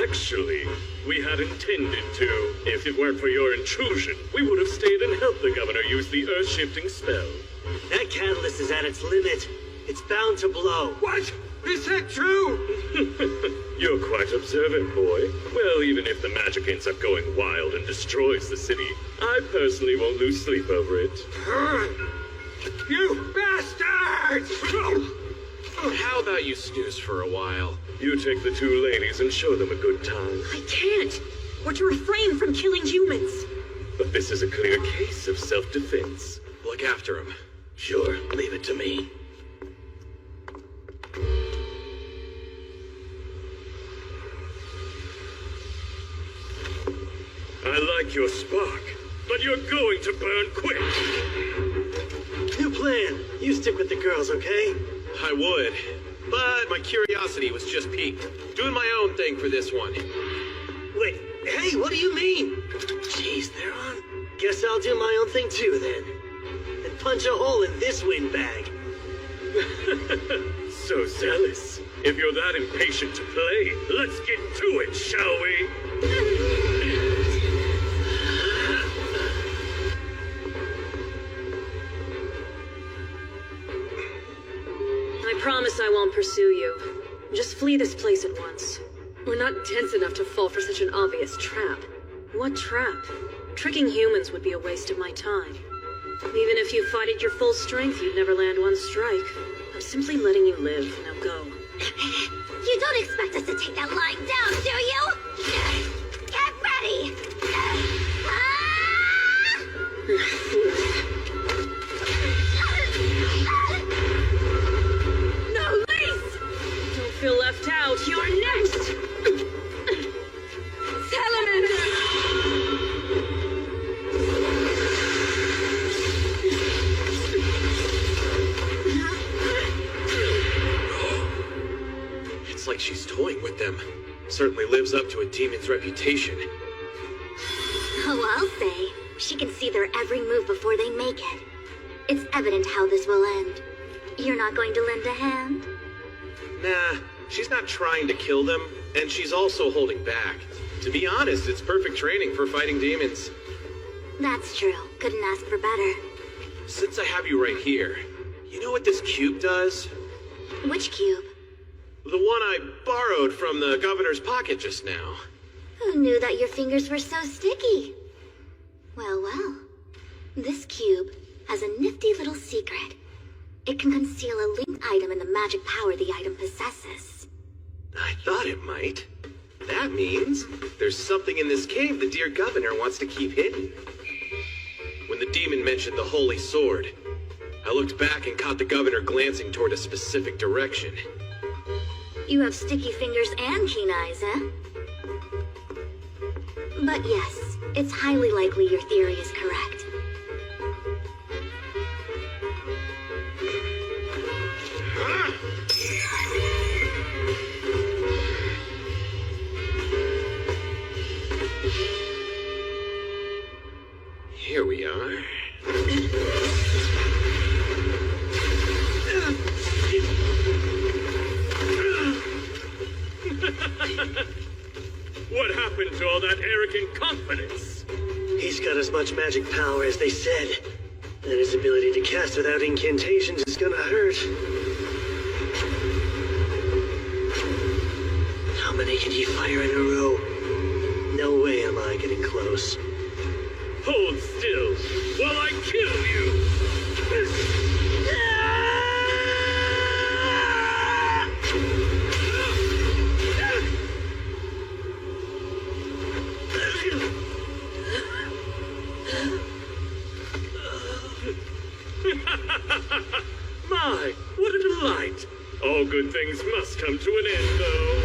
Speaker 9: Actually, we had intended to. If it weren't for your intrusion, we would have stayed and helped the governor use the earth-shifting spell.
Speaker 1: That catalyst is at its limit. It's bound to blow.
Speaker 12: What? Is that true?
Speaker 9: You're quite observant, boy. Well, even if the magic ends up going wild and destroys the city, I personally won't lose sleep over it.
Speaker 12: You bastards!
Speaker 3: How about you snooze for a while?
Speaker 9: You take the two ladies and show them a good time.
Speaker 11: I can't. We're to refrain from killing humans.
Speaker 9: But this is a clear case of self-defense.
Speaker 3: Look after him.
Speaker 1: Sure, leave it to me.
Speaker 9: I like your spark, but you're going to burn quick.
Speaker 1: New plan. You stick with the girls, okay?
Speaker 3: I would, but my curiosity was just piqued. Doing my own thing for this one.
Speaker 1: Wait, hey, what do you mean? Jeez, they're on. Guess I'll do my own thing too, then. And punch a hole in this windbag.
Speaker 9: So zealous. If you're that impatient to play, let's get to it, shall we?
Speaker 5: I promise I won't pursue you. Just flee this place at once. We're not dense enough to fall for such an obvious trap. What trap? Tricking humans would be a waste of my time. Even if you fought at your full strength, you'd never land one strike. I'm simply letting you live. Now go.
Speaker 4: You don't expect us to take that lying down, do you? Get ready!
Speaker 5: No, Lace! Don't feel left out. You're next!
Speaker 3: It's like she's toying with them. Certainly lives up to a demon's reputation.
Speaker 8: Oh, I'll say. She can see their every move before they make it. It's evident how this will end. You're not going to lend a hand?
Speaker 3: Nah, she's not trying to kill them, and she's also holding back. To be honest, it's perfect training for fighting demons.
Speaker 8: That's true. Couldn't ask for better.
Speaker 3: Since I have you right here, you know what this cube does?
Speaker 8: Which cube?
Speaker 3: The one I borrowed from the governor's pocket just now.
Speaker 8: Who knew that your fingers were so sticky? Well, well. This cube has a nifty little secret. It can conceal a linked item in the magic power the item possesses.
Speaker 3: I thought it might. That means there's something in this cave the dear governor wants to keep hidden. When the demon mentioned the holy sword, I looked back and caught the governor glancing toward a specific direction.
Speaker 8: You have sticky fingers and keen eyes, eh? But yes, it's highly likely your theory is correct.
Speaker 3: Here we are.
Speaker 9: What happened to all that arrogant confidence?
Speaker 1: He's got as much magic power as they said. And his ability to cast without incantations is gonna hurt. How many can he fire in a row? No way am I getting close.
Speaker 9: Hold still while I kill you! My, what a delight! All good things must come to an end, though.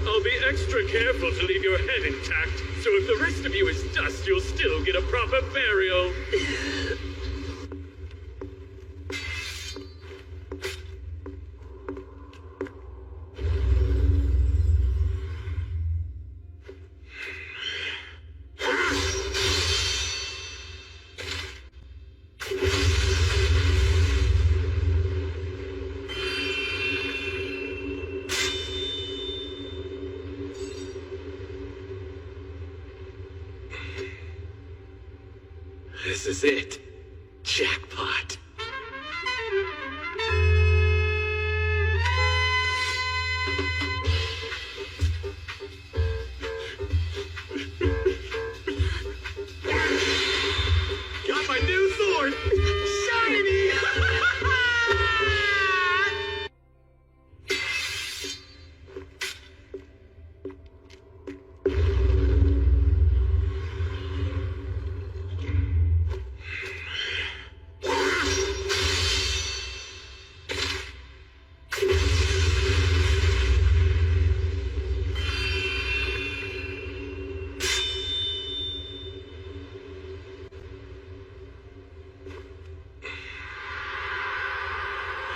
Speaker 9: I'll be extra careful to leave your head intact, so if the rest of you is dust, you'll still get a proper burial.
Speaker 3: This is it. Jackpot. Got my new sword! Shiny!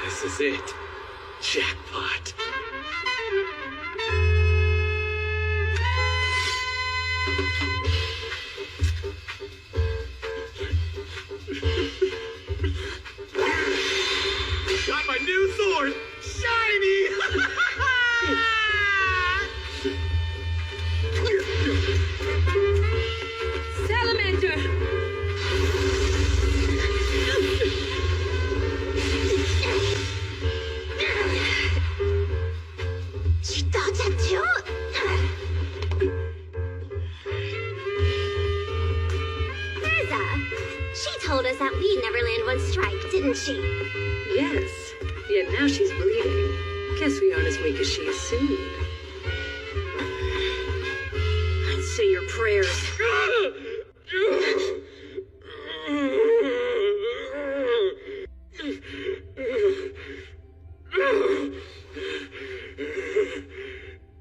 Speaker 3: This is it. Jackpot. Got my new sword! Shiny!
Speaker 5: Salamander!
Speaker 4: She told us that we'd never land one strike, didn't she?
Speaker 5: Yes. Yet now she's bleeding. Guess we aren't as weak as she assumed. I'd say your prayers.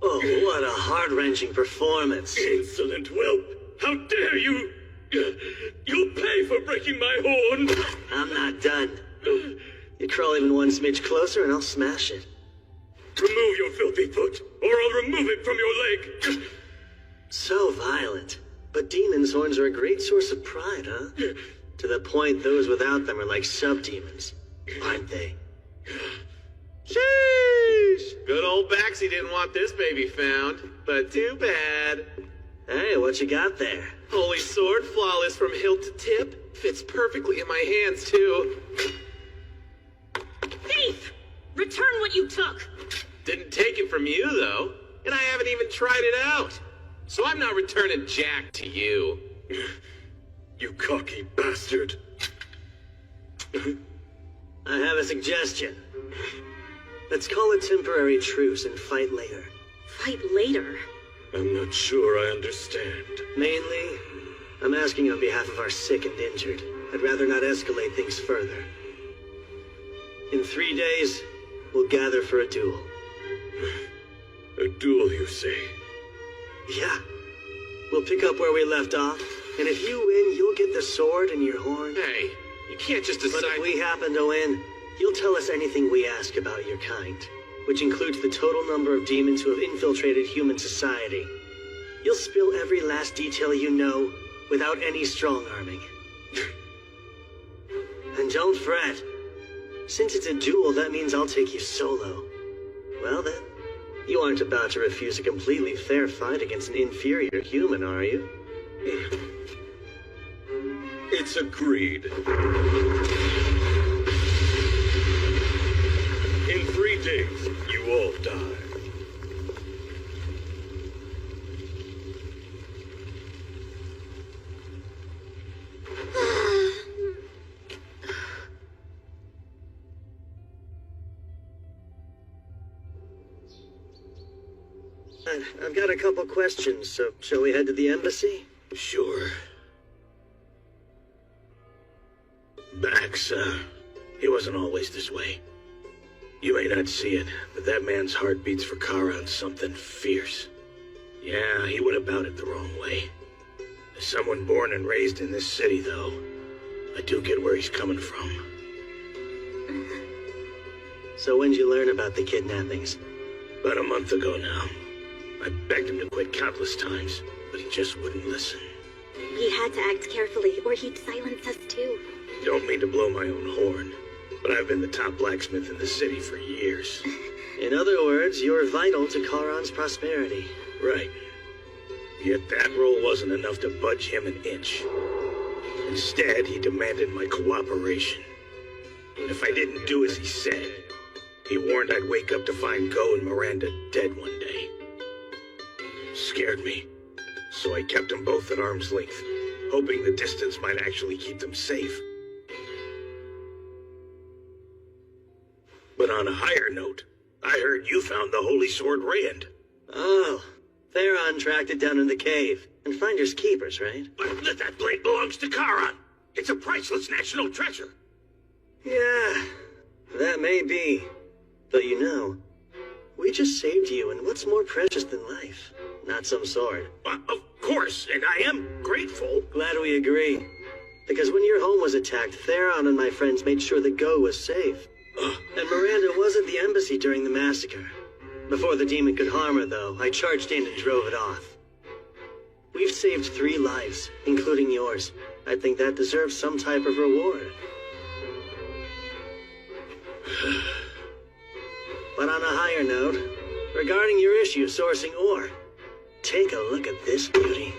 Speaker 1: Oh, what a heart-wrenching performance.
Speaker 9: Insolent whelp! How dare you! You'll pay for breaking my horn!
Speaker 1: I'm not done. You crawl even one smidge closer and I'll smash it.
Speaker 9: Remove your filthy foot, or I'll remove it from your leg!
Speaker 1: So violent. But demons' horns are a great source of pride, huh? To the point those without them are like sub-demons, aren't they?
Speaker 3: Sheesh! Good old Baxi didn't want this baby found, but too bad.
Speaker 1: Hey, what you got there?
Speaker 3: Holy sword, flawless from hilt to tip. Fits perfectly in my hands, too.
Speaker 13: Thief! Return what you took!
Speaker 3: Didn't take it from you, though. And I haven't even tried it out. So I'm not returning Jack to you.
Speaker 9: You cocky bastard.
Speaker 1: I have a suggestion. Let's call a temporary truce and fight later.
Speaker 13: Fight later?
Speaker 9: I'm not sure I understand.
Speaker 1: Mainly, I'm asking on behalf of our sick and injured. I'd rather not escalate things further. In 3 days, we'll gather for a duel.
Speaker 9: A duel, you say?
Speaker 1: Yeah. We'll pick up where we left off, and if you win, you'll get the sword and your horn.
Speaker 3: Hey, you can't just decide...
Speaker 1: But if we happen to win, you'll tell us anything we ask about your kind, which includes the total number of demons who have infiltrated human society. You'll spill every last detail you know, without any strong-arming. And don't fret. Since it's a duel, that means I'll take you solo. Well then, you aren't about to refuse a completely fair fight against an inferior human, are you?
Speaker 9: It's agreed. In 3 days, you all die.
Speaker 1: I've got a couple questions, so shall we head to the embassy?
Speaker 7: Sure. Bax, he wasn't always this way. You may not see it, but that man's heart beats for Kara something fierce. Yeah, he went about it the wrong way. As someone born and raised in this city, though, I do get where he's coming from.
Speaker 1: So when'd you learn about the kidnappings?
Speaker 7: About a month ago now. I begged him to quit countless times, but he just wouldn't listen.
Speaker 2: We had to act carefully, or he'd silence us too.
Speaker 7: Don't mean to blow my own horn, but I've been the top blacksmith in the city for years.
Speaker 1: In other words, you're vital to Charon's prosperity.
Speaker 7: Right. Yet that role wasn't enough to budge him an inch.
Speaker 12: Instead, he demanded my cooperation. And if I didn't do as he said, he warned I'd wake up to find Go and Miranda dead one day. Scared me, so I kept them both at arm's length, hoping the distance might actually keep them safe. But on a higher note, I heard you found the Holy Sword Rand.
Speaker 1: Oh, Theron tracked it down in the cave. And finders keepers, right?
Speaker 12: But that blade belongs to Charon. It's a priceless national treasure.
Speaker 1: Yeah, that may be. But you know, we just saved you, and what's more precious than life? Not some sword.
Speaker 12: Of course, and I am grateful.
Speaker 1: Glad we agree. Because when your home was attacked, Theron and my friends made sure that Go was safe. And Miranda was at the embassy during the massacre. Before the demon could harm her, though, I charged in and drove it off. We've saved 3 lives, including yours. I think that deserves some type of reward. But on a higher note, regarding your issue sourcing ore, take a look at this beauty.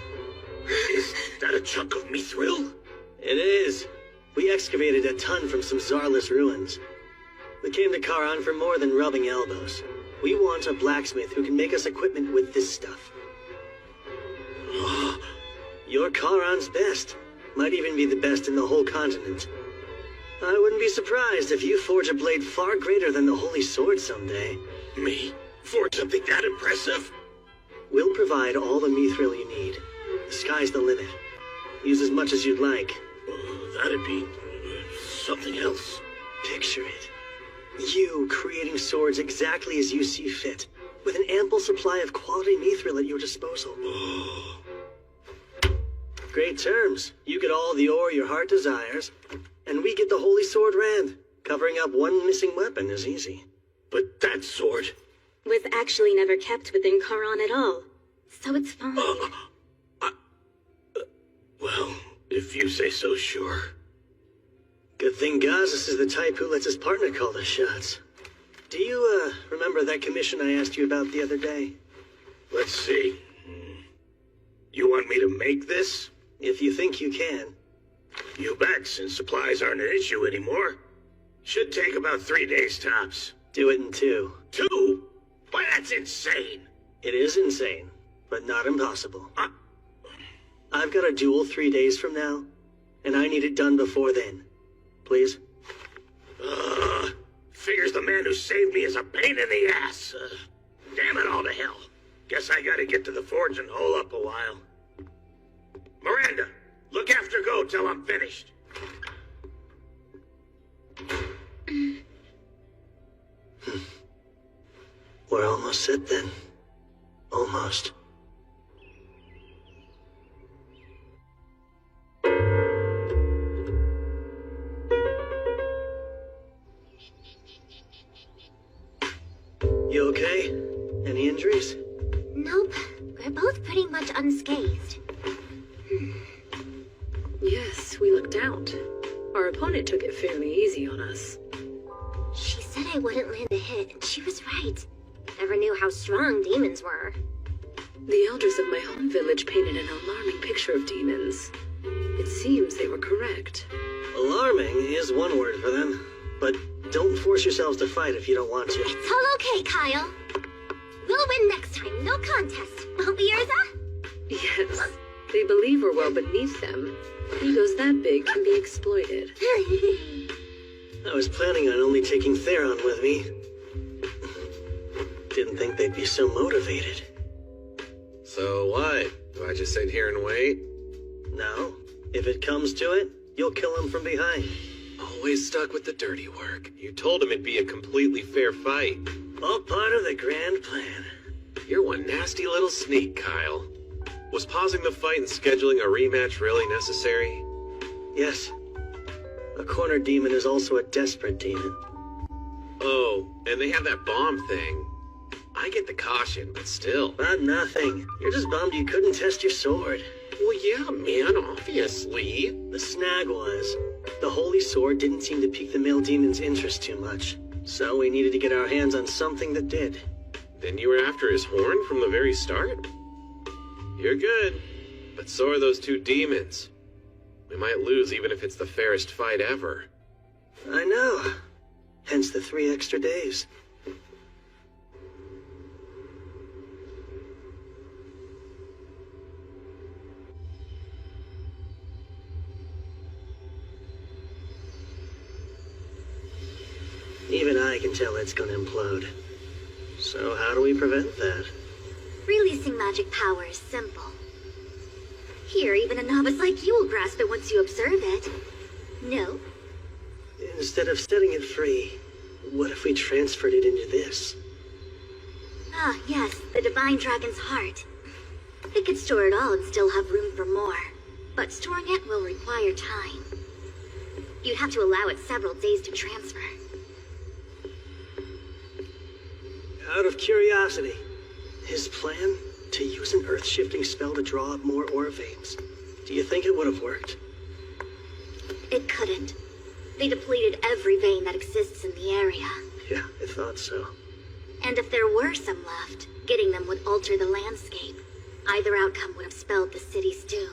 Speaker 12: Is that a chunk of mithril?
Speaker 1: It is. We excavated a ton from some Zarless ruins. We came to Charon for more than rubbing elbows. We want a blacksmith who can make us equipment with this stuff. You're Charon's best. Might even be the best in the whole continent. I wouldn't be surprised if you forge a blade far greater than the Holy Sword someday.
Speaker 12: Me? Forge something that impressive?
Speaker 1: We'll provide all the mithril you need. The sky's the limit. Use as much as you'd like.
Speaker 12: That'd be something else.
Speaker 1: Picture it. You creating swords exactly as you see fit, with an ample supply of quality mithril at your disposal. Great terms. You get all the ore your heart desires, and we get the Holy Sword Rand. Covering up one missing weapon is easy.
Speaker 12: But that sword
Speaker 13: was actually never kept within Charon at all, so it's fine.
Speaker 12: Well, if you say so, sure.
Speaker 1: Good thing Gazis is the type who lets his partner call the shots. Do you, remember that commission I asked you about the other day?
Speaker 12: Let's see. You want me to make this?
Speaker 1: If you think you can.
Speaker 12: You bet, since supplies aren't an issue anymore. Should take about 3 days tops.
Speaker 1: Do it in 2.
Speaker 12: 2? Why, that's insane.
Speaker 1: It is insane, but not impossible. I've got a duel 3 days from now, and I need it done before then. Please?
Speaker 12: Figures the man who saved me is a pain in the ass. Damn it all to hell. Guess I gotta get to the forge and hole up a while. Miranda, look after Go till I'm finished.
Speaker 1: We're almost set then. Almost. You okay? Any injuries?
Speaker 4: Nope. We're both pretty much unscathed.
Speaker 5: Yes, we lucked out. Our opponent took it fairly easy on us.
Speaker 4: She said I wouldn't land a hit, and she was right. Never knew how strong demons were.
Speaker 5: The elders of my home village painted an alarming picture of demons. It seems they were correct.
Speaker 1: Alarming is one word for them, but don't force yourselves to fight if you don't want to.
Speaker 4: It's all okay, Kyle. We'll win next time, no contest. Won't we, Urza?
Speaker 5: Yes, they believe we're well beneath them. Egos that big can be exploited.
Speaker 1: I was planning on only taking Theron with me. Didn't think they'd be so motivated.
Speaker 3: So what? Do I just sit here and wait?
Speaker 1: No. If it comes to it, you'll kill him from behind.
Speaker 3: Always stuck with the dirty work. You told him it'd be a completely fair fight.
Speaker 1: All part of the grand plan.
Speaker 3: You're one nasty little sneak, Kyle. Was pausing the fight and scheduling a rematch really necessary?
Speaker 1: Yes. A corner demon is also a desperate demon.
Speaker 3: Oh, and they have that bomb thing. I get the caution, but still.
Speaker 1: But nothing. You're just bummed you couldn't test your sword.
Speaker 3: Well, yeah, man, obviously.
Speaker 1: The snag was, the Holy Sword didn't seem to pique the male demon's interest too much. So we needed to get our hands on something that did.
Speaker 3: Then you were after his horn from the very start? You're good, but so are those 2 demons. We might lose even if it's the fairest fight ever.
Speaker 1: I know. Hence the 3 extra days. Even I can tell it's gonna implode. So how do we prevent that?
Speaker 8: Releasing magic power is simple. Here, even a novice like you will grasp it once you observe it. No?
Speaker 1: Instead of setting it free, what if we transferred it into this?
Speaker 8: Ah, yes, the Divine Dragon's Heart. It could store it all and still have room for more. But storing it will require time. You'd have to allow it several days to transfer.
Speaker 1: Out of curiosity, his plan to use an earth-shifting spell to draw up more aura veins, do you think it would have worked?
Speaker 8: It couldn't. They depleted every vein that exists in the area.
Speaker 1: Yeah, I thought so.
Speaker 8: And if there were some left, getting them would alter the landscape. Either outcome would have spelled the city's doom.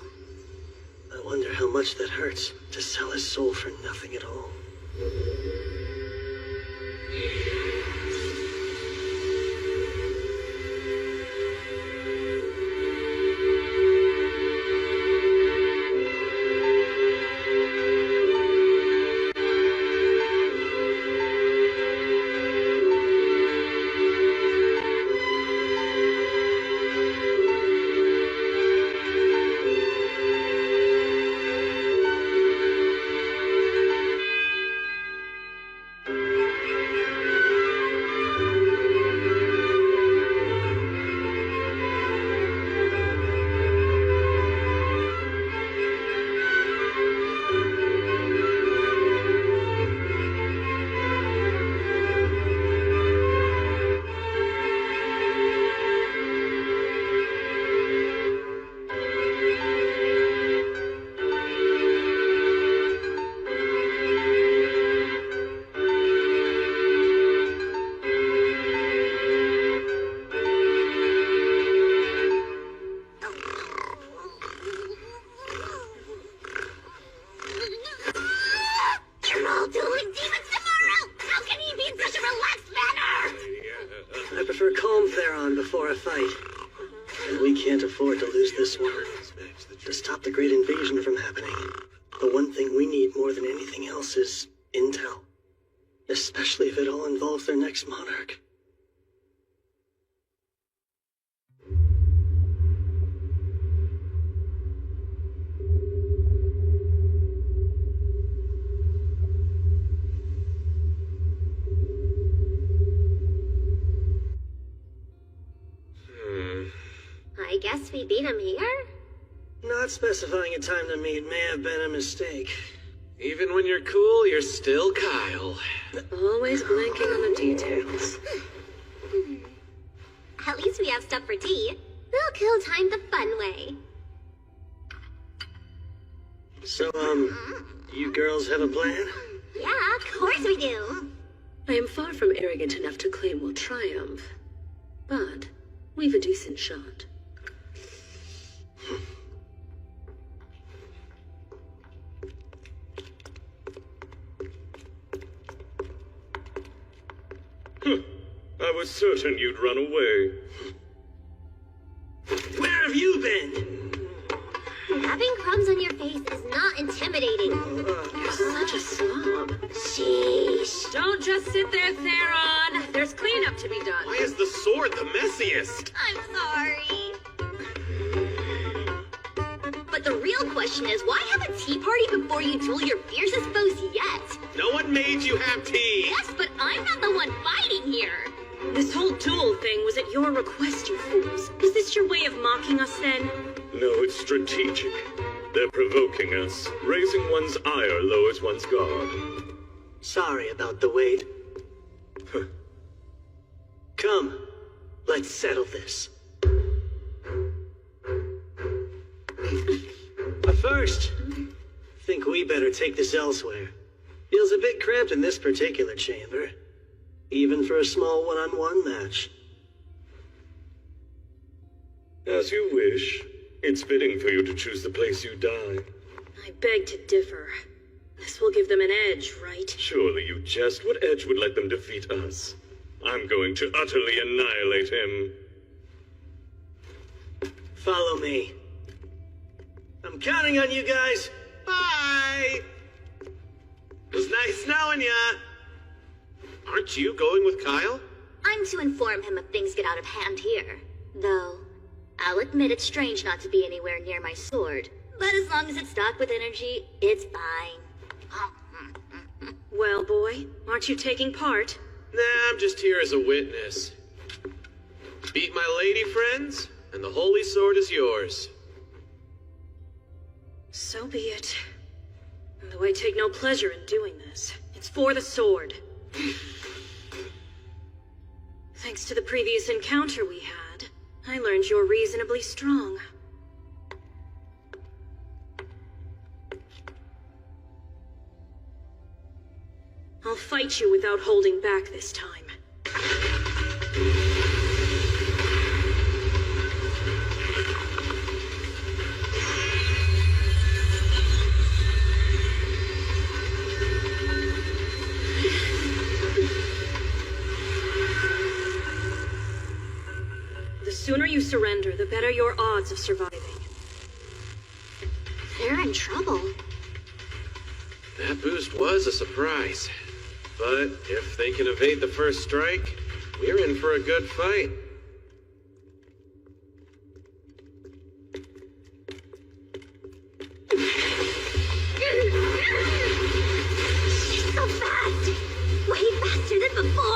Speaker 1: I wonder how much that hurts, to sell his soul for nothing at all. To stop the great invasion from happening, the one thing we need more than anything else is intel. Especially if it all involves their next monarch.
Speaker 4: I guess we beat him here?
Speaker 1: Not specifying a time to meet may have been a mistake.
Speaker 3: Even when you're cool, you're still Kyle.
Speaker 5: Always blanking on the details.
Speaker 4: At least we have stuff for tea. We'll kill time the fun way.
Speaker 1: So, you girls have a plan?
Speaker 4: Yeah, of course we do.
Speaker 5: I am far from arrogant enough to claim we'll triumph. But we've a decent shot.
Speaker 9: I was certain you'd run away.
Speaker 1: Where have you been?
Speaker 4: Having crumbs on your face is not intimidating.
Speaker 5: You're such a slob.
Speaker 4: Sheesh.
Speaker 5: Don't just sit there, Theron. There's cleanup to be done.
Speaker 3: Why is the sword the messiest?
Speaker 4: I'm sorry. But the real question is, why have a tea party before you duel your fiercest foes yet?
Speaker 3: No one made you have tea!
Speaker 4: Yes, but I'm not the one fighting here.
Speaker 14: This whole duel thing was at your request, you fools. Was this your way of mocking us then?
Speaker 9: No, it's strategic. They're provoking us. Raising one's ire lowers one's guard.
Speaker 1: Sorry about the wait. Come, let's settle this. But first, think we better take this elsewhere. Feels a bit cramped in this particular chamber. Even for a small one-on-one match.
Speaker 9: As you wish. It's fitting for you to choose the place you die.
Speaker 14: I beg to differ. This will give them an edge, right?
Speaker 9: Surely you jest. What edge would let them defeat us? I'm going to utterly annihilate him.
Speaker 1: Follow me. I'm counting on you guys.
Speaker 3: Bye! It was nice knowing ya. Aren't you going with Kyle?
Speaker 8: I'm to inform him if things get out of hand here. Though, I'll admit it's strange not to be anywhere near my sword. But as long as it's stocked with energy, it's fine.
Speaker 14: Well, boy, aren't you taking part?
Speaker 3: Nah, I'm just here as a witness. Beat my lady friends, and the holy sword is yours.
Speaker 14: So be it. Though I take no pleasure in doing this. It's for the sword. Thanks to the previous encounter we had, I learned you're reasonably strong. I'll fight you without holding back this time. The sooner you surrender, the better your odds of surviving.
Speaker 8: They're in trouble.
Speaker 3: That boost was a surprise. But if they can evade the first strike, we're in for a good fight.
Speaker 4: She's so fast! Way faster than before!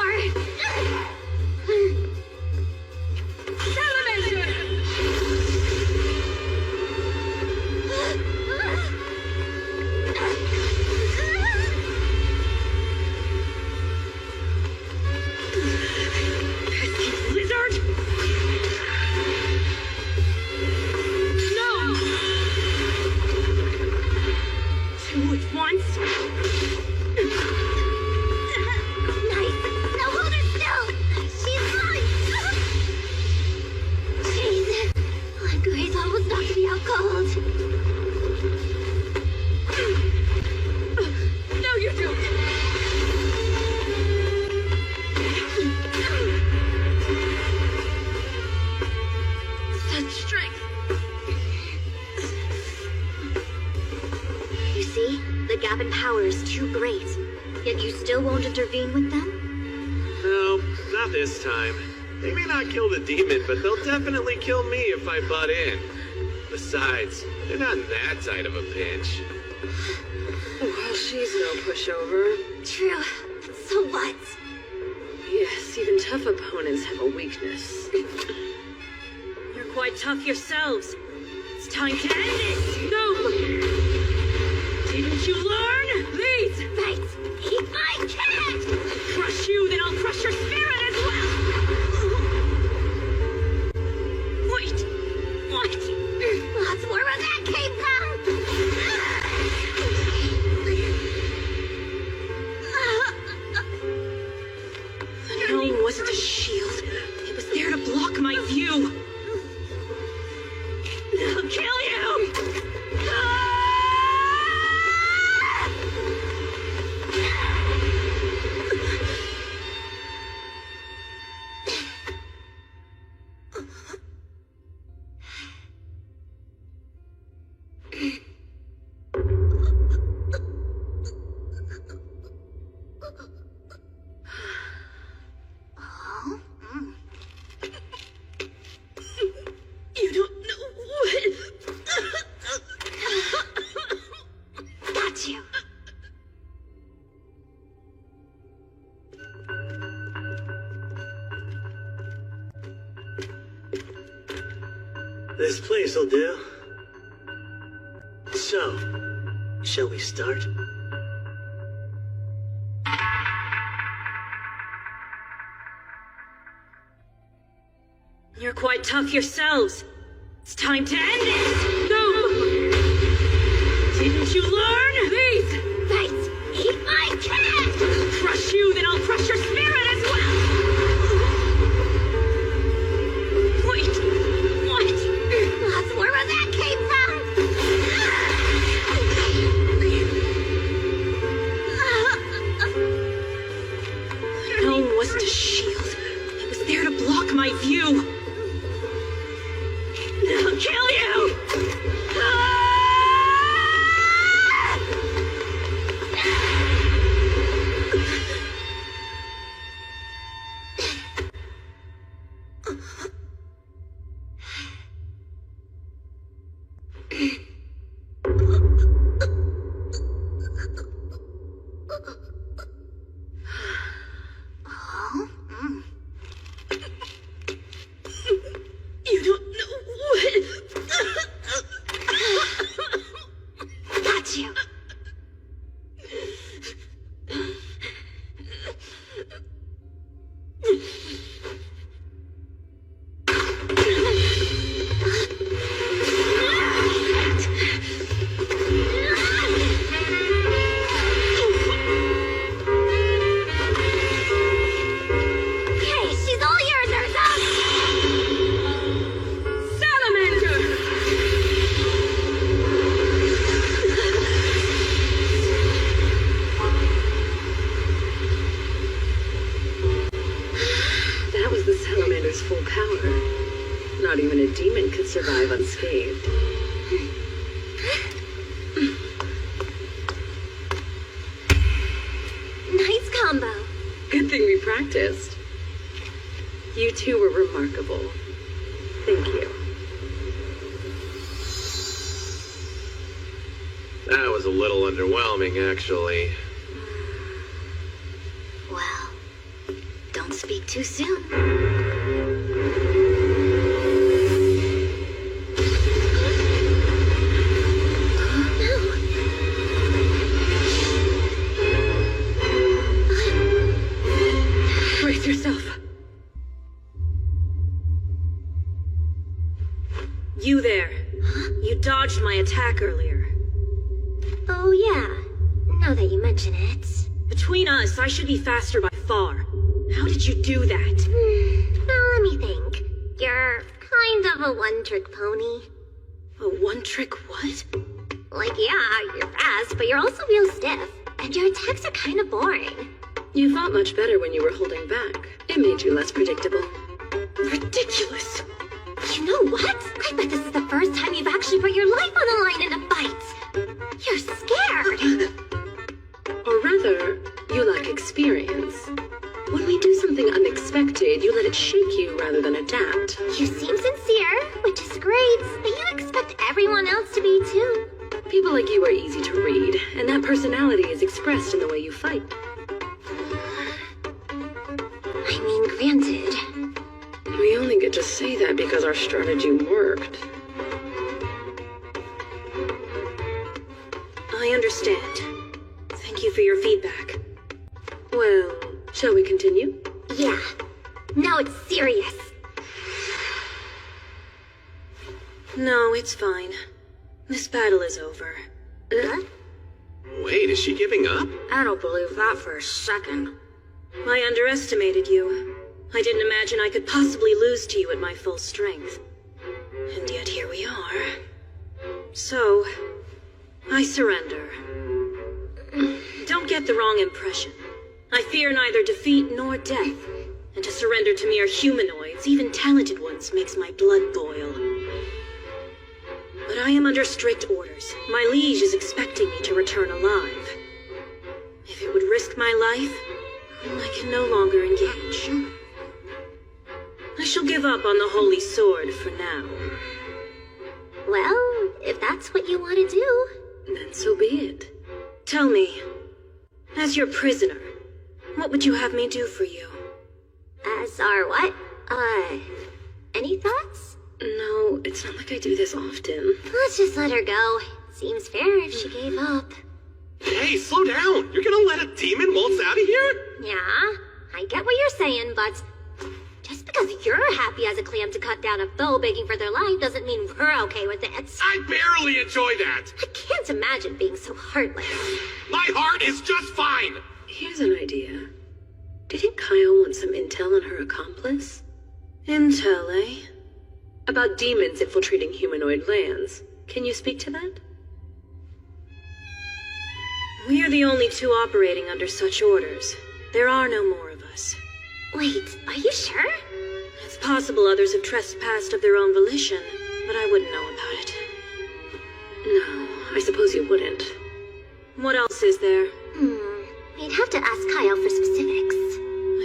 Speaker 8: Intervene with them?
Speaker 3: No, not this time. They may not kill the demon, but they'll definitely kill me if I butt in. Besides, they're not in that tight of a pinch.
Speaker 5: Well, she's no pushover.
Speaker 4: True. So what?
Speaker 5: Yes, even tough opponents have a weakness.
Speaker 14: You're quite tough yourselves. It's time to end this! Go! Didn't you learn? Please!
Speaker 4: Fight! Eat my cat!
Speaker 14: Crush you, then I'll crush your spirit as well! Wait! What?
Speaker 4: Lots more where that came from!
Speaker 14: The gnome wasn't a shield. It was there to block my view. I'll kill you!
Speaker 1: This place'll do. So, shall we start?
Speaker 14: You're quite tough yourselves. It's time to end this! Go! Didn't you learn? Please!
Speaker 4: Fight! Eat my cat!
Speaker 14: Crush you, then I'll crush your spirit as well! Wait! What?
Speaker 4: Lots more where that came from!
Speaker 11: my view. They'll kill you! You don't know what...
Speaker 4: Got you. Okay, she's all yours, Urza.
Speaker 5: Salamander! That was the salamander's full power. Not even a demon could survive unscathed.
Speaker 4: Nice combo.
Speaker 5: Good thing we practiced. You two were remarkable. Thank you.
Speaker 3: That was a little underwhelming, actually.
Speaker 8: Well, don't speak too soon.
Speaker 5: Brace yourself.
Speaker 11: You there. You dodged my attack earlier.
Speaker 4: Oh, yeah. Now that you mention it.
Speaker 11: Between us, I should be faster by far. How did you do that?
Speaker 4: Well, let me think. You're kind of a one-trick pony.
Speaker 11: A one-trick what?
Speaker 4: Like, yeah, you're fast, but you're also real stiff. And your attacks are kind of boring.
Speaker 5: You fought much better when you were holding back. It made you less predictable.
Speaker 11: Ridiculous.
Speaker 4: You know what? I bet this is the first time you've actually put your life on the line in a fight. You're scared.
Speaker 5: Or rather, you lack experience. When we do something unexpected, you let it shake you rather than adapt.
Speaker 4: You seem sincere, which is great, but you expect everyone else to be too.
Speaker 5: People like you are easy to read, and that personality is expressed in the way you fight.
Speaker 4: I mean, granted.
Speaker 5: We only get to say that because our strategy worked.
Speaker 11: I understand. Thank you for your feedback.
Speaker 5: Well, shall we continue?
Speaker 4: Yeah. Now it's serious.
Speaker 11: No, it's fine. This battle is over.
Speaker 4: Huh?
Speaker 3: Wait, is she giving up?
Speaker 11: I don't believe that for a second. I underestimated you. I didn't imagine I could possibly lose to you at my full strength. And yet here we are. So, I surrender. Don't get the wrong impression. I fear neither defeat nor death. And to surrender to mere humanoids, even talented ones, makes my blood boil. But I am under strict orders. My liege is expecting me to return alive. If it would risk my life, I can no longer engage. I shall give up on the holy sword for now.
Speaker 4: Well, if that's what you want to do.
Speaker 5: Then so be it.
Speaker 11: Tell me, as your prisoner, what would you have me do for you?
Speaker 4: As our what? Any thoughts?
Speaker 5: No, it's not like I do this often.
Speaker 4: Let's just let her go. Seems fair if she gave up.
Speaker 3: Hey, slow down! You're gonna let a demon waltz out of here?
Speaker 4: Yeah, I get what you're saying, but just because you're happy as a clam to cut down a foe begging for their life doesn't mean we're okay with it.
Speaker 3: I barely enjoy that!
Speaker 4: I can't imagine being so heartless.
Speaker 3: My heart is just fine!
Speaker 5: Here's an idea. Didn't Kyle want some intel on her accomplice?
Speaker 11: Intel, eh?
Speaker 5: About demons infiltrating humanoid lands. Can you speak to that?
Speaker 11: We are the only two operating under such orders. There are no more of us.
Speaker 4: Wait, are you sure?
Speaker 11: It's possible others have trespassed of their own volition, but I wouldn't know about it.
Speaker 5: No, I suppose you wouldn't.
Speaker 11: What else is there?
Speaker 4: You'd have to ask Kyle for specifics.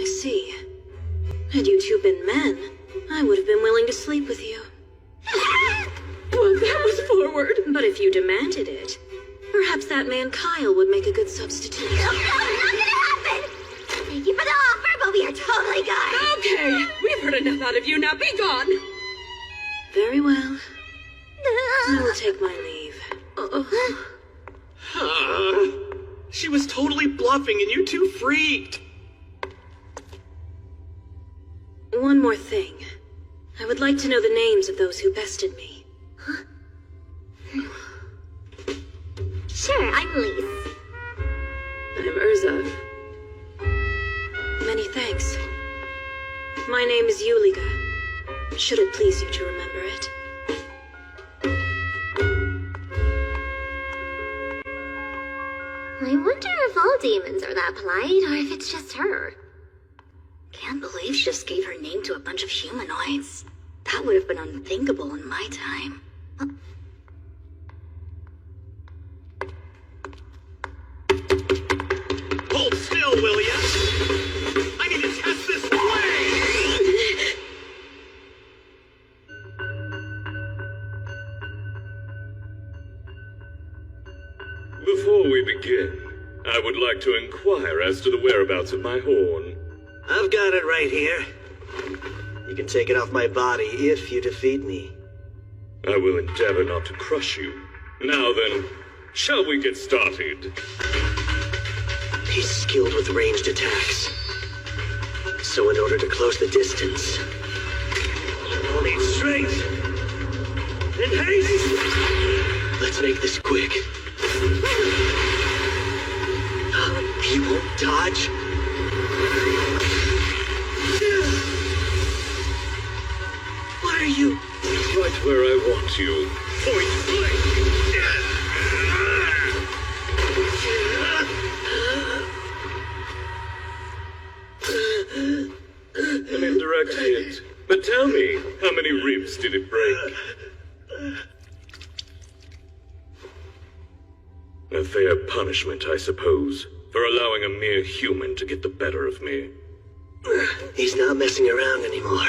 Speaker 11: I see. Had you two been men, I would have been willing to sleep with you.
Speaker 5: Well, that was forward.
Speaker 11: But if you demanded it, perhaps that man Kyle would make a good substitute.
Speaker 4: No, not gonna happen! Thank you for the offer, but we are totally gone.
Speaker 5: Okay, we've heard enough out of you. Now be gone.
Speaker 11: Very well. I will take my leave.
Speaker 3: She was totally bluffing and you two freaked.
Speaker 11: One more thing. I would like to know the names of those who bested me.
Speaker 4: Sure, I'm Lise.
Speaker 5: I'm Urza.
Speaker 11: Many thanks. My name is Yuliga. Should it please you to remember it?
Speaker 4: I wonder if all demons are that polite, or if it's just her.
Speaker 8: Can't believe she just gave her name to a bunch of humanoids. That would have been unthinkable in my time.
Speaker 3: Hold still, will ya? I need to test this blade!
Speaker 9: Before we begin, I would like to inquire as to the whereabouts of my horn.
Speaker 1: I've got it right here. You can take it off my body if you defeat me.
Speaker 9: I will endeavor not to crush you. Now then, shall we get started?
Speaker 1: He's skilled with ranged attacks. So in order to close the distance, I'll need strength and haste. Let's make this quick. He won't dodge. What are you?
Speaker 9: Right where I want you. Point blank. An indirect hit. But tell me, how many ribs did it break? A fair punishment, I suppose, for allowing a mere human to get the better of me.
Speaker 1: He's not messing around anymore.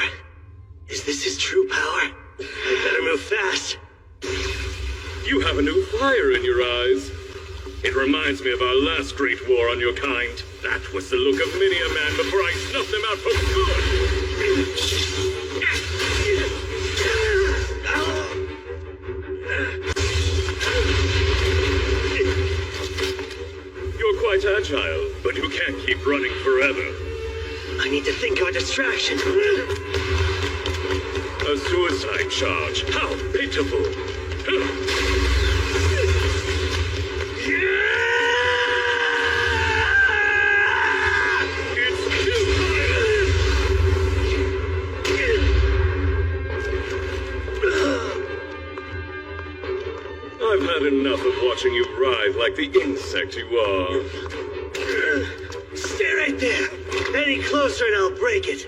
Speaker 1: Is this his true power? I better move fast.
Speaker 9: You have a new fire in your eyes. It reminds me of our last great war on your kind. That was the look of many a man before I snuffed them out for good. You're quite agile, but you can't keep running forever.
Speaker 1: I need to think of a distraction.
Speaker 9: A suicide charge. How pitiful. I've had enough of watching you writhe like the insect you are.
Speaker 1: Stay right there. Any closer and I'll break it.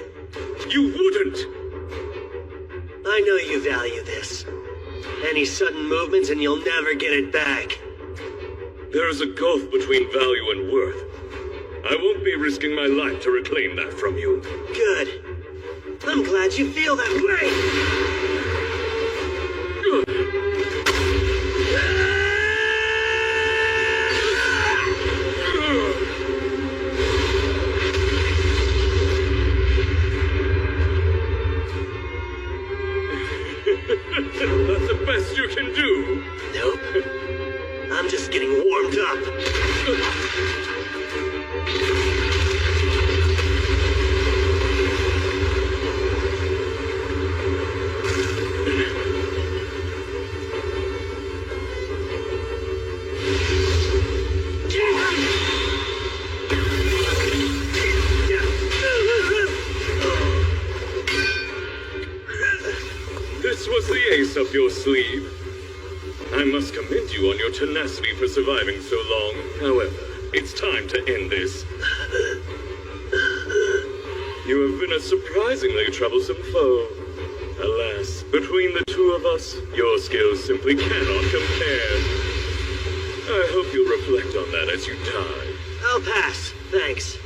Speaker 9: You wouldn't.
Speaker 1: I know you value this. Any sudden movements and you'll never get it back.
Speaker 9: There is a gulf between value and worth. I won't be risking my life to reclaim that from you.
Speaker 1: Good. I'm glad you feel that way.
Speaker 9: That's the best you can do.
Speaker 1: Nope. I'm just getting warmed up.
Speaker 9: This was the ace up your sleeve. I must commend you on your tenacity for surviving so long. However, it's time to end this. You have been a surprisingly troublesome foe. Alas, between the two of us, your skills simply cannot compare. I hope you'll reflect on that as you die.
Speaker 1: I'll pass, thanks.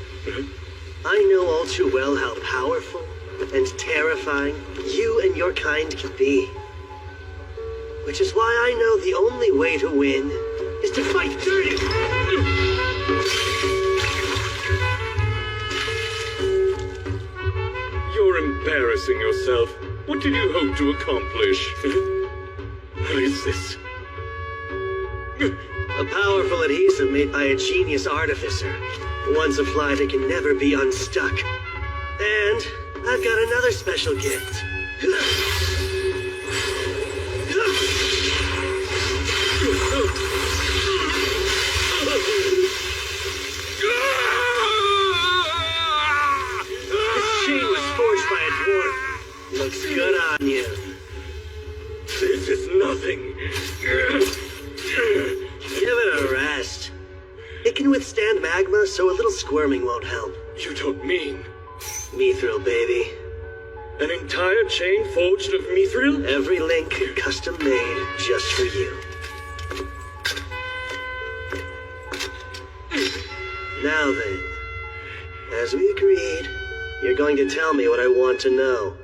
Speaker 1: I know all too well how powerful and terrifying you and your kind can be. Which is why I know the only way to win is to fight dirty.
Speaker 9: You're embarrassing yourself. What did you hope to accomplish? What is this?
Speaker 1: A powerful adhesive made by a genius artificer. Once applied, it can never be unstuck. And I've got another special gift. This chain was forged by a dwarf. Looks good on you.
Speaker 9: This is nothing.
Speaker 1: Give it a rest. It can withstand magma, so a little squirming won't help.
Speaker 9: You don't mean...
Speaker 1: Mithril, baby.
Speaker 9: An entire chain forged of mithril?
Speaker 1: Every link custom made just for you. Now then, as we agreed, you're going to tell me what I want to know.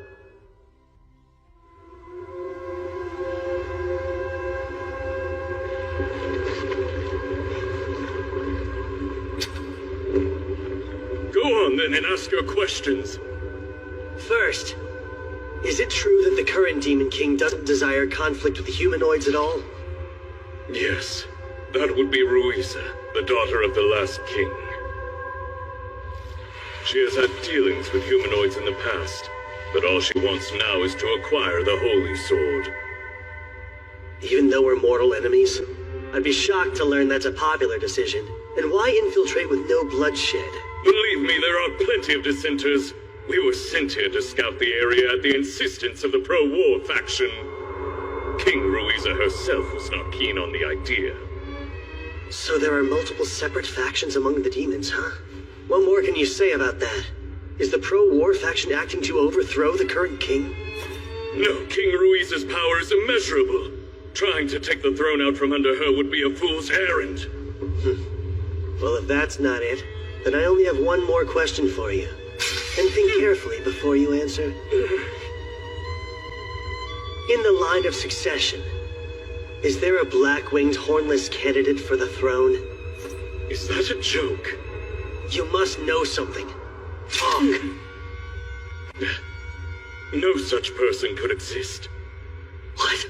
Speaker 9: Go on then and ask your questions.
Speaker 1: First, is it true that the current Demon King doesn't desire conflict with the humanoids at all?
Speaker 9: Yes, that would be Ruiza, the daughter of the last king. She has had dealings with humanoids in the past, but all she wants now is to acquire the Holy Sword.
Speaker 1: Even though we're mortal enemies, I'd be shocked to learn that's a popular decision. And why infiltrate with no bloodshed?
Speaker 9: Believe me, there are plenty of dissenters. We were sent here to scout the area at the insistence of the pro-war faction. King Ruiza herself was not keen on the idea.
Speaker 1: So there are multiple separate factions among the demons, huh? What more can you say about that? Is the pro-war faction acting to overthrow the current king?
Speaker 9: No, King Ruiza's power is immeasurable. Trying to take the throne out from under her would be a fool's errand.
Speaker 1: Well, if that's not it, then I only have one more question for you. And think carefully before you answer. In the line of succession, is there a black-winged hornless candidate for the throne?
Speaker 9: Is that a joke?
Speaker 1: You must know something. Talk.
Speaker 9: No such person could exist.
Speaker 1: What?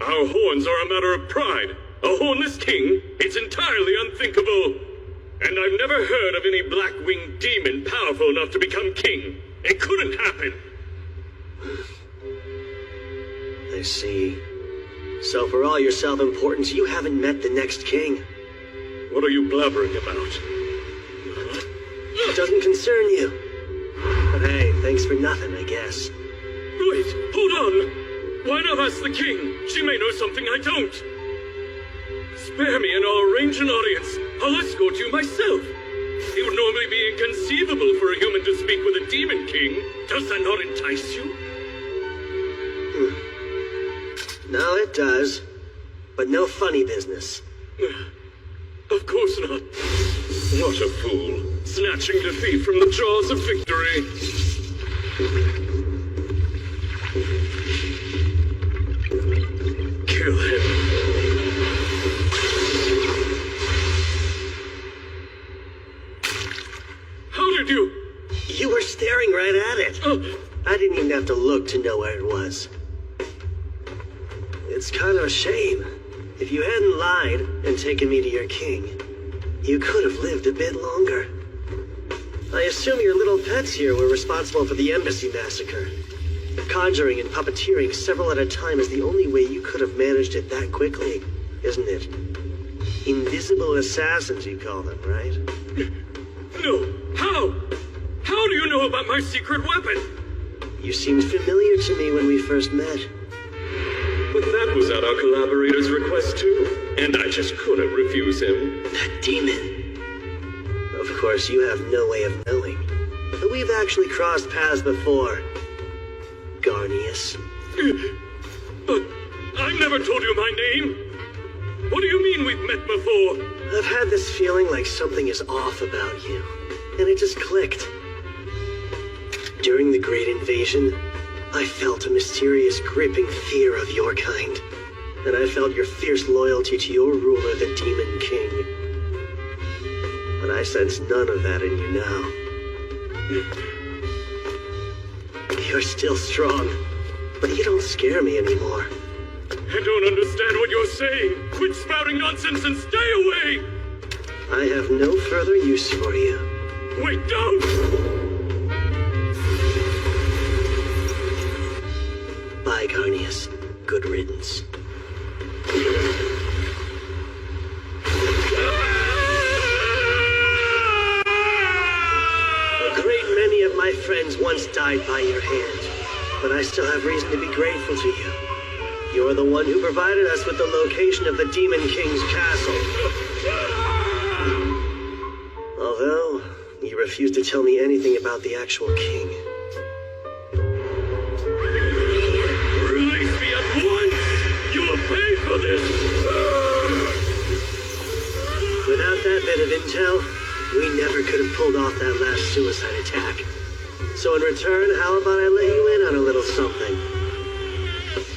Speaker 9: Our horns are a matter of pride. A hornless king? It's entirely unthinkable. And I've never heard of any black-winged demon powerful enough to become king. It couldn't happen.
Speaker 1: I see. So for all your self-importance, you haven't met the next king.
Speaker 9: What are you blabbering about?
Speaker 1: It doesn't concern you. But hey, thanks for nothing, I guess.
Speaker 9: Wait, hold on! Why not ask the king? She may know something I don't. Spare me and I'll arrange an audience. I'll escort you myself. It would normally be inconceivable for a human to speak with a demon king. Does that not entice you?
Speaker 1: No, it does. But no funny business.
Speaker 9: Of course not. What a fool. Snatching defeat from the jaws of victory. Kill him. How did you?
Speaker 1: You were staring right at it. I didn't even have to look to know where it was. It's kind of a shame. If you hadn't lied and taken me to your king, you could have lived a bit longer. I assume your little pets here were responsible for the embassy massacre. Conjuring and puppeteering several at a time is the only way you could have managed it that quickly, isn't it? Invisible assassins, you call them, right?
Speaker 9: No. How? How do you know about my secret weapon?
Speaker 1: You seemed familiar to me when we first met.
Speaker 9: But that was at our collaborator's request too, and I just couldn't refuse him.
Speaker 1: That demon. Of course, you have no way of knowing. We've actually crossed paths before, Garnius.
Speaker 9: But I've never told you my name. What do you mean we've met before?
Speaker 1: I've had this feeling like something is off about you, and it just clicked. During the Great Invasion, I felt a mysterious gripping fear of your kind, and I felt your fierce loyalty to your ruler, the Demon King. But I sense none of that in you now. You're still strong, but you don't scare me anymore.
Speaker 9: I don't understand what you're saying. Quit spouting nonsense and stay away!
Speaker 1: I have no further use for you.
Speaker 9: Wait, don't!
Speaker 1: Bye, Garnius. Good riddance. A great many of my friends once died by your hand, but I still have reason to be grateful to you. You're the one who provided us with the location of the Demon King's castle. Although, you refuse to tell me anything about the actual king.
Speaker 9: Release me at once! You will pay for this!
Speaker 1: Without that bit of intel, we never could have pulled off that last suicide attack. So in return, how about I let you in on a little something?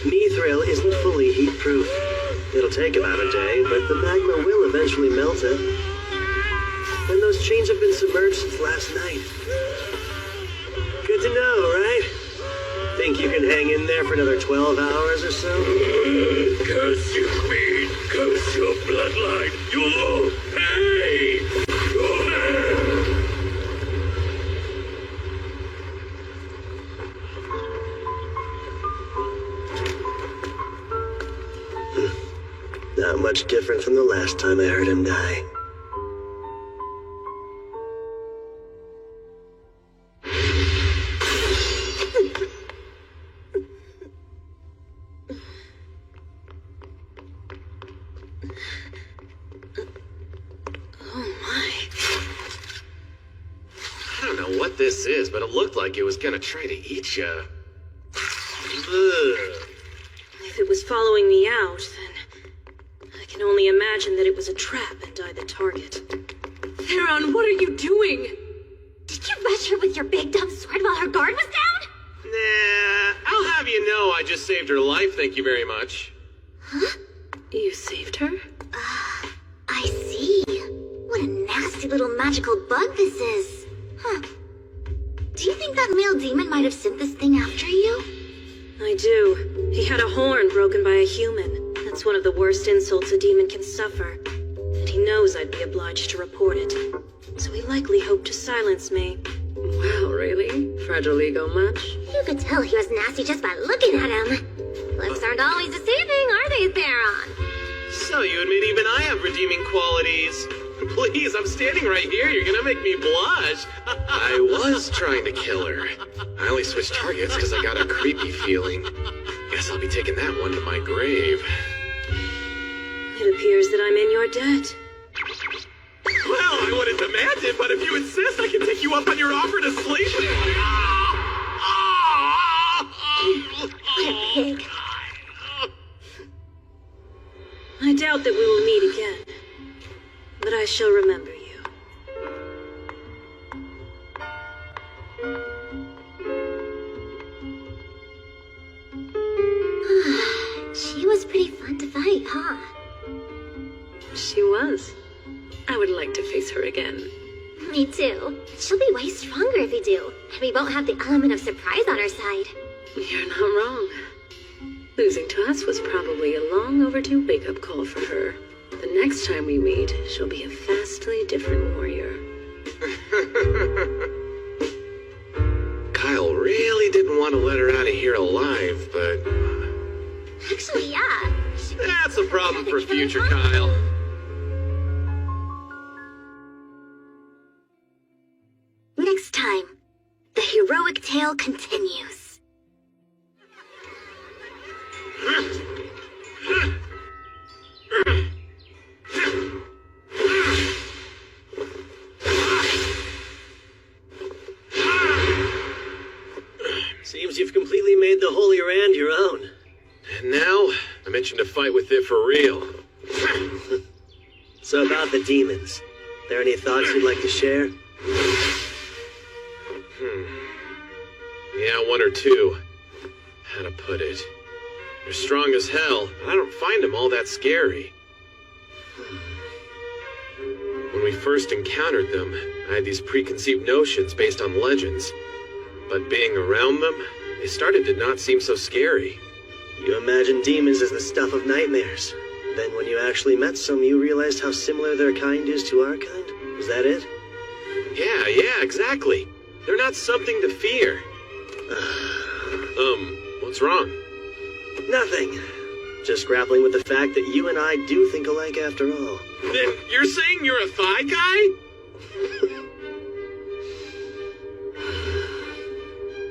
Speaker 1: Mithril isn't fully heat-proof. It'll take about a day, but the magma will eventually melt it. And those chains have been submerged since last night. Good to know, right? Think you can hang in there for another 12 hours or so?
Speaker 9: Curse you, fiend! Curse your bloodline! You'll pay!
Speaker 1: Not much different from the last time I heard him die.
Speaker 3: I don't know what this is, but it looked like it was gonna try to eat you.
Speaker 14: If it was following me out, then I can only imagine that it was a trap and I the target.
Speaker 5: Theron, what are you doing?
Speaker 4: Did you rush her with your big dumb sword while her guard was down?
Speaker 3: Nah, I'll have you know I just saved her life, thank you very much.
Speaker 4: Huh?
Speaker 5: You saved her?
Speaker 4: I see. What a nasty little magical bug this is. Huh. Do you think that male demon might have sent this thing after you?
Speaker 14: I do. He had a horn broken by a human. That's one of the worst insults a demon can suffer. And he knows I'd be obliged to report it. So he likely hoped to silence me.
Speaker 5: Wow, really? Fragile ego much?
Speaker 4: You could tell he was nasty just by looking at him. Looks aren't always deceiving, are they, Theron?
Speaker 3: So you admit even I have redeeming qualities. Please, I'm standing right here. You're gonna make me blush. I was trying to kill her. I only switched targets because I got a creepy feeling. Guess I'll be taking that one to my grave.
Speaker 14: It appears that I'm in your debt.
Speaker 3: Well, I wouldn't demand it, but if you insist, I can take you up on your offer to sleep with me.
Speaker 4: What a pig.
Speaker 14: I doubt that we will meet again. But I shall remember you.
Speaker 4: She was pretty fun to fight, huh?
Speaker 5: She was. I would like to face her again.
Speaker 4: Me too. She'll be way stronger if you do, and we won't have the element of surprise on our side.
Speaker 5: You're not wrong. Losing to us was probably a long overdue wake-up call for her. The next time we meet, she'll be a vastly different warrior.
Speaker 3: Kyle really didn't want to let her out of here alive, but...
Speaker 4: Actually, yeah.
Speaker 3: That's a problem for future Kyle.
Speaker 4: Next time, the heroic tale continues.
Speaker 3: fight with it for real.
Speaker 1: So about the demons. There any thoughts you'd like to share?
Speaker 3: Yeah, one or two. How to put it? They're strong as hell. I don't find them all that scary. When we first encountered them, I had these preconceived notions based on legends. But being around them, they started to not seem so scary.
Speaker 1: You imagine demons as the stuff of nightmares. Then when you actually met some, you realized how similar their kind is to our kind? Is that it?
Speaker 3: Yeah, exactly. They're not something to fear. What's wrong?
Speaker 1: Nothing. Just grappling with the fact that you and I do think alike after all.
Speaker 3: Then you're saying you're a thigh guy?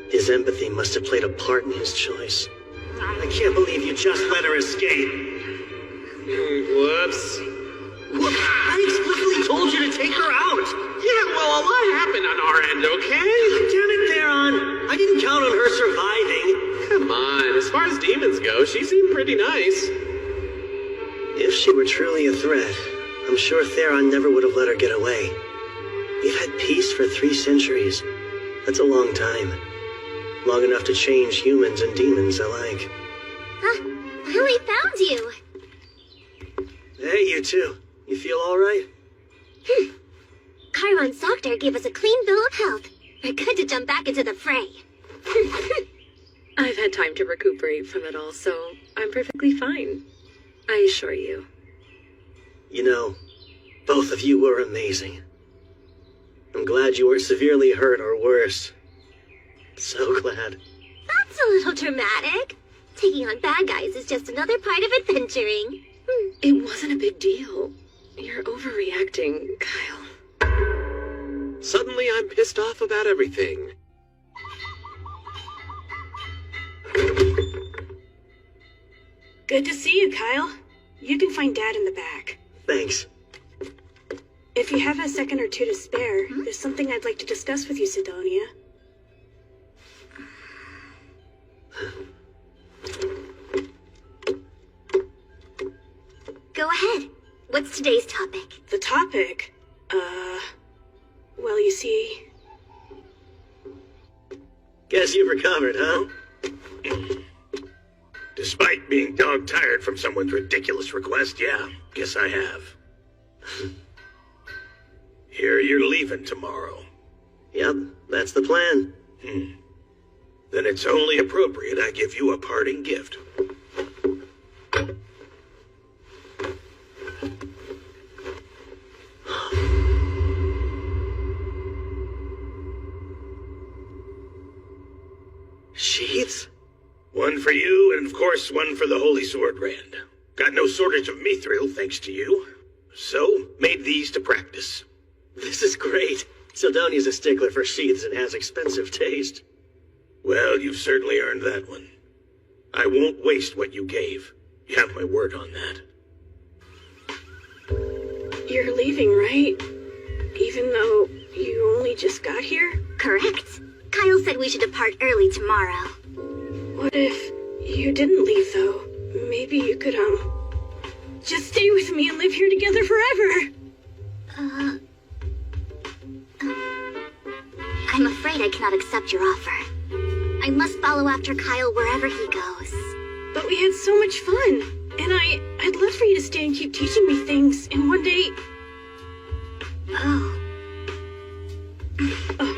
Speaker 1: His empathy must have played a part in his choice. I can't believe you just let her escape.
Speaker 3: Whoops.
Speaker 1: I explicitly told you to take her out.
Speaker 3: Yeah, well, a lot happened on our end, okay?
Speaker 1: Damn it, Theron. I didn't count on her surviving.
Speaker 3: Come on, as far as demons go, she seemed pretty nice.
Speaker 1: If she were truly a threat, I'm sure Theron never would have let her get away. We've had peace for 3 centuries. That's a long time. Long enough to change humans and demons alike.
Speaker 4: We found you.
Speaker 1: Hey, you two. You feel all right?
Speaker 4: Chiron's doctor gave us a clean bill of health. We're good to jump back into the fray.
Speaker 5: I've had time to recuperate from it all, so I'm perfectly fine. I assure you.
Speaker 1: You know, both of you were amazing. I'm glad you weren't severely hurt or worse. So glad.
Speaker 4: That's a little dramatic. Taking on bad guys is just another part of adventuring.
Speaker 5: It wasn't a big deal. You're overreacting, Kyle.
Speaker 3: Suddenly I'm pissed off about everything.
Speaker 14: Good to see you, Kyle. You can find Dad in the back.
Speaker 1: Thanks.
Speaker 14: If you have a second or two to spare, there's something I'd like to discuss with you, Sidonia.
Speaker 4: Go ahead. What's today's topic?
Speaker 14: The topic? Well, you see...
Speaker 1: Guess you've recovered, huh?
Speaker 12: Despite being dog-tired from someone's ridiculous request, yeah, guess I have. Here you're leaving tomorrow.
Speaker 1: Yep, that's the plan.
Speaker 12: Then it's only appropriate I give you a parting gift.
Speaker 1: Sheaths?
Speaker 12: One for you, and of course one for the Holy Sword Rand. Got no shortage of mithril, thanks to you. So, made these to practice.
Speaker 1: This is great. Sidonia's a stickler for sheaths and has expensive taste.
Speaker 12: Well, you've certainly earned that one. I won't waste what you gave. You have my word on that.
Speaker 14: You're leaving, right? Even though you only just got here?
Speaker 4: Correct. Kyle said we should depart early tomorrow.
Speaker 14: What if you didn't leave, though? Maybe you could, just stay with me and live here together forever.
Speaker 4: I'm afraid I cannot accept your offer. I must follow after Kyle wherever he goes.
Speaker 14: But we had so much fun, and I'd love for you to stay and keep teaching me things, and one day...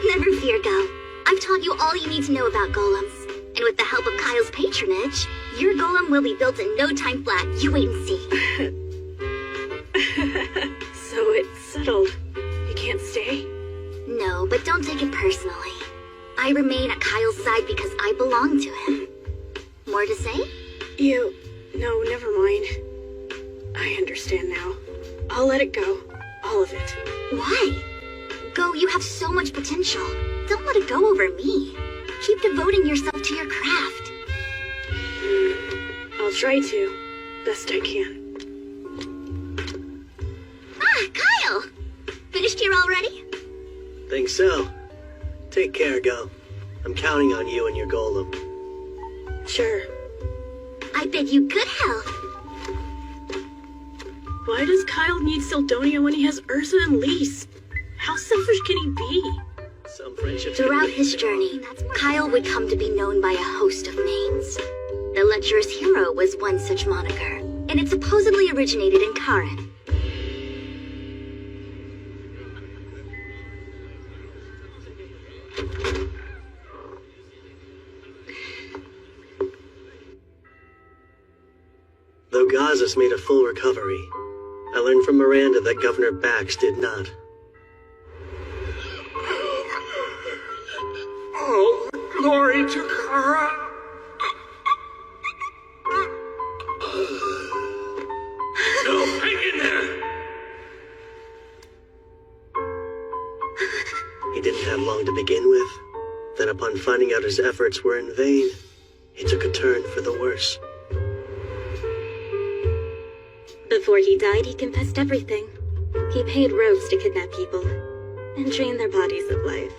Speaker 4: Never fear, Go. I've taught you all you need to know about golems. And with the help of Kyle's patronage, your golem will be built in no time flat. You wait and see.
Speaker 14: So it's settled. You can't stay?
Speaker 4: No, but don't take it personally. I remain at Kyle's side because I belong to him. More to say?
Speaker 14: No, never mind. I understand now. I'll let it go. All of it.
Speaker 4: Why? Go, you have so much potential. Don't let it go over me. Keep devoting yourself to your craft.
Speaker 14: I'll try to. Best I can.
Speaker 4: Kyle! Finished here already?
Speaker 1: Think so. Take care, Go. I'm counting on you and your golem.
Speaker 14: Sure.
Speaker 4: I bid you good health.
Speaker 14: Why does Kyle need Sildonia when he has Ursa and Lise? How selfish can he be?
Speaker 1: Some friendships.
Speaker 8: Throughout his journey, Kyle would come to be known by a host of names. The lecherous hero was one such moniker, and it supposedly originated in Karen.
Speaker 1: Though Gazas made a full recovery, I learned from Miranda that Governor Bax did not.
Speaker 12: All the glory to Kara. No, hang in there.
Speaker 1: He didn't have long to begin with. Then upon finding out his efforts were in vain, he took a turn for the worse.
Speaker 13: Before he died, he confessed everything. He paid rogues to kidnap people and drain their bodies of life.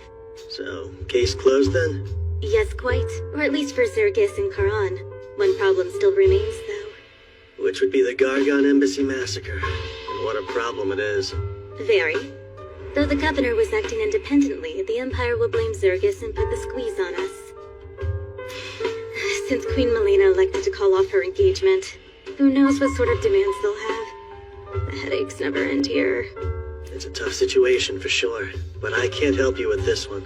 Speaker 1: So, case closed then?
Speaker 13: Yes, quite. Or at least for Zergis and Karan. One problem still remains, though.
Speaker 1: Which would be the Gargon Embassy massacre. And what a problem it is.
Speaker 13: Very. Though the governor was acting independently, the Empire will blame Zergis and put the squeeze on us. Since Queen Melina elected to call off her engagement, who knows what sort of demands they'll have. The headaches never end here.
Speaker 1: It's a tough situation for sure, but I can't help you with this one.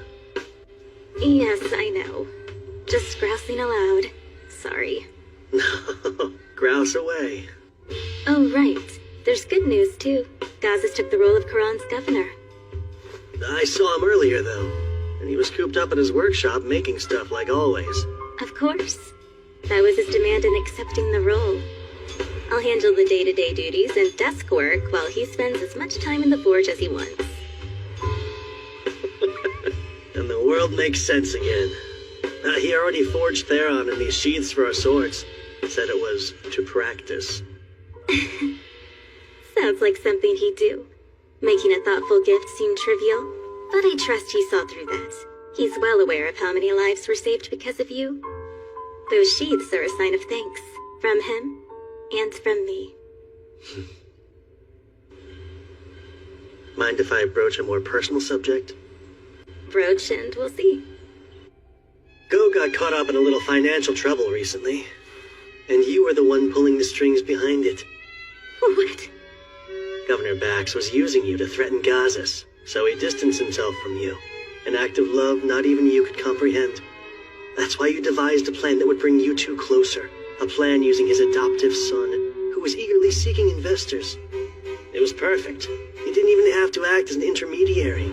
Speaker 13: Yes, I know. Just grousing aloud. Sorry.
Speaker 1: No, grouse away.
Speaker 13: Oh, right. There's good news, too. Gazas took the role of Karan's governor.
Speaker 1: I saw him earlier, though, and he was cooped up in his workshop making stuff like always.
Speaker 13: Of course. That was his demand in accepting the role. I'll handle the day-to-day duties and desk work while he spends as much time in the forge as he wants.
Speaker 1: And the world makes sense again. He already forged Theron in these sheaths for our swords. Said it was to practice.
Speaker 13: Sounds like something he'd do. Making a thoughtful gift seem trivial, but I trust he saw through that. He's well aware of how many lives were saved because of you. Those sheaths are a sign of thanks. From him, and from me.
Speaker 1: Mind if I broach a more personal subject?
Speaker 13: Broach and we'll see.
Speaker 1: Go got caught up in a little financial trouble recently, and you were the one pulling the strings behind it.
Speaker 13: What?
Speaker 1: Governor Bax was using you to threaten Gazas, so he distanced himself from you. An act of love not even you could comprehend. That's why you devised a plan that would bring you two closer. A plan using his adoptive son, who was eagerly seeking investors. It was perfect. He didn't even have to act as an intermediary.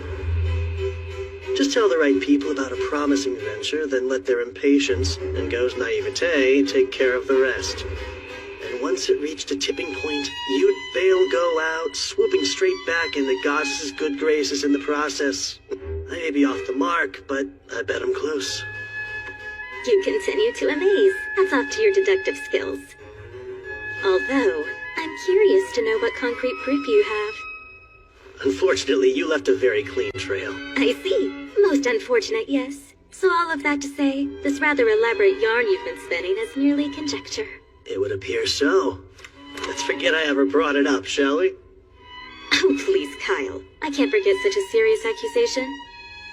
Speaker 1: Just tell the right people about a promising venture, then let their impatience and Go's naivete take care of the rest. And once it reached a tipping point, you'd bail Go out, swooping straight back into Goddess's good graces in the process. I may be off the mark, but I bet I'm close.
Speaker 13: You continue to amaze. That's off to your deductive skills. Although, I'm curious to know what concrete proof you have.
Speaker 1: Unfortunately, you left a very clean trail.
Speaker 13: I see. Most unfortunate, yes. So all of that to say, this rather elaborate yarn you've been spinning is merely conjecture.
Speaker 1: It would appear so. Let's forget I ever brought it up, shall we?
Speaker 13: Oh, please, Kyle. I can't forget such a serious accusation.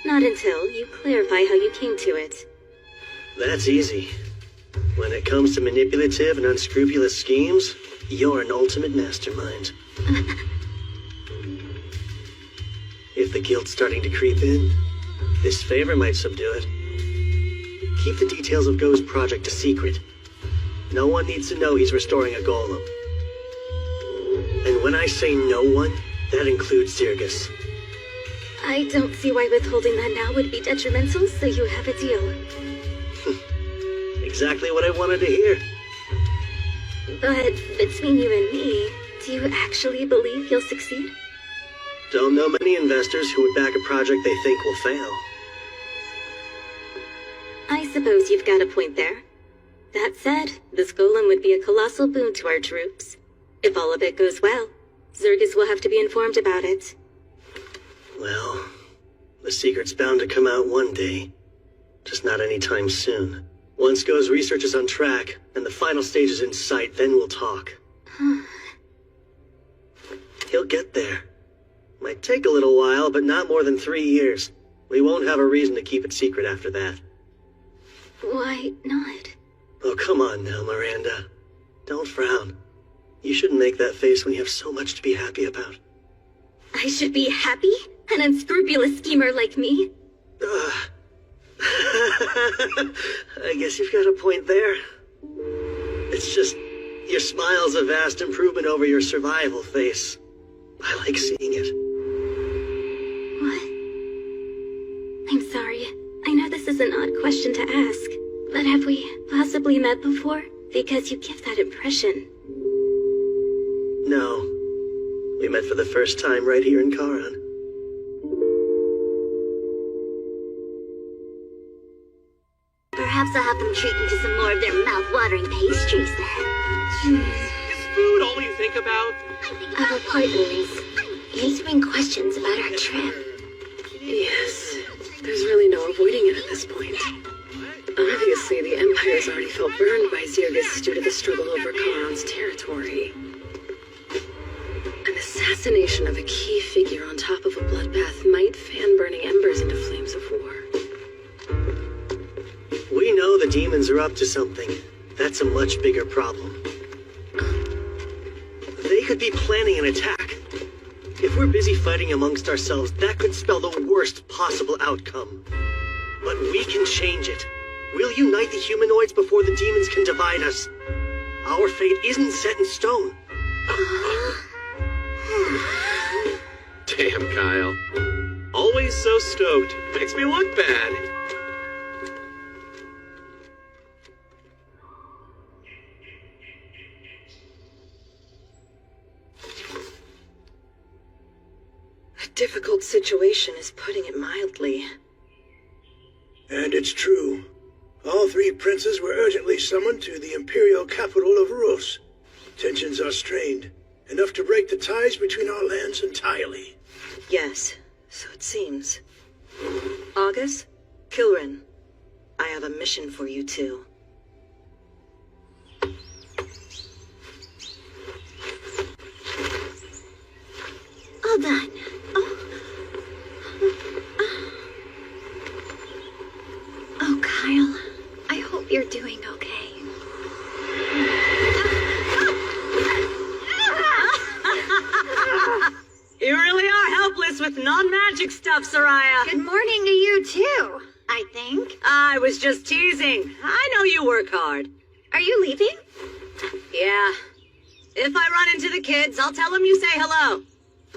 Speaker 13: Not until you clarify how you came to it.
Speaker 1: That's easy. When it comes to manipulative and unscrupulous schemes, you're an ultimate mastermind. If the guilt's starting to creep in, this favor might subdue it. Keep the details of Go's project a secret. No one needs to know he's restoring a golem. And when I say no one, that includes Zergis.
Speaker 13: I don't see why withholding that now would be detrimental, so you have a deal.
Speaker 1: Exactly what I wanted to hear.
Speaker 13: But between you and me, do you actually believe you'll succeed?
Speaker 1: Don't know many investors who would back a project they think will fail.
Speaker 13: I suppose you've got a point there. That said, this golem would be a colossal boon to our troops. If all of it goes well, Zergis will have to be informed about it.
Speaker 1: Well, the secret's bound to come out one day. Just not anytime soon. Once Go's research is on track, and the final stage is in sight, then we'll talk. He'll get there. Might take a little while, but not more than 3 years. We won't have a reason to keep it secret after that.
Speaker 2: Why not?
Speaker 1: Oh, come on now, Miranda. Don't frown. You shouldn't make that face when you have so much to be happy about.
Speaker 2: I should be happy? An unscrupulous schemer like me?
Speaker 1: I guess you've got a point there. It's just, your smile's a vast improvement over your survival face. I like seeing it.
Speaker 2: I'm sorry. I know this is an odd question to ask, but have we possibly met before? Because you give that impression.
Speaker 1: No. We met for the first time right here in Karan.
Speaker 4: Perhaps I'll have them treat me to some more of their mouth-watering pastries then.
Speaker 3: Is food all you think about?
Speaker 2: Of appointments. Answering questions about our trip.
Speaker 5: Yes. There's really no avoiding it at this point. Obviously, the Empire's already felt burned by Zirgus due to the struggle over Karan's territory. An assassination of a key figure on top of a bloodbath might fan burning embers into flames of war.
Speaker 1: We know the demons are up to something. That's a much bigger problem. They could be planning an attack. If we're busy fighting amongst ourselves, that could spell the worst possible outcome. But we can change it. We'll unite the humanoids before the demons can divide us. Our fate isn't set in stone.
Speaker 3: Damn, Kyle. Always so stoked. Makes me look bad.
Speaker 11: A difficult situation is putting it mildly.
Speaker 15: And it's true. All three princes were urgently summoned to the imperial capital of Rus. Tensions are strained, enough to break the ties between our lands entirely.
Speaker 11: Yes, so it seems. August, Kilrin, I have a mission for you two.
Speaker 4: All done.
Speaker 2: Oh, Kyle. I hope you're doing okay.
Speaker 11: You really are helpless with non-magic stuff, Soraya.
Speaker 2: Good morning to you, too, I think.
Speaker 11: I was just teasing. I know you work hard.
Speaker 2: Are you leaving?
Speaker 11: Yeah. If I run into the kids, I'll tell them you say hello.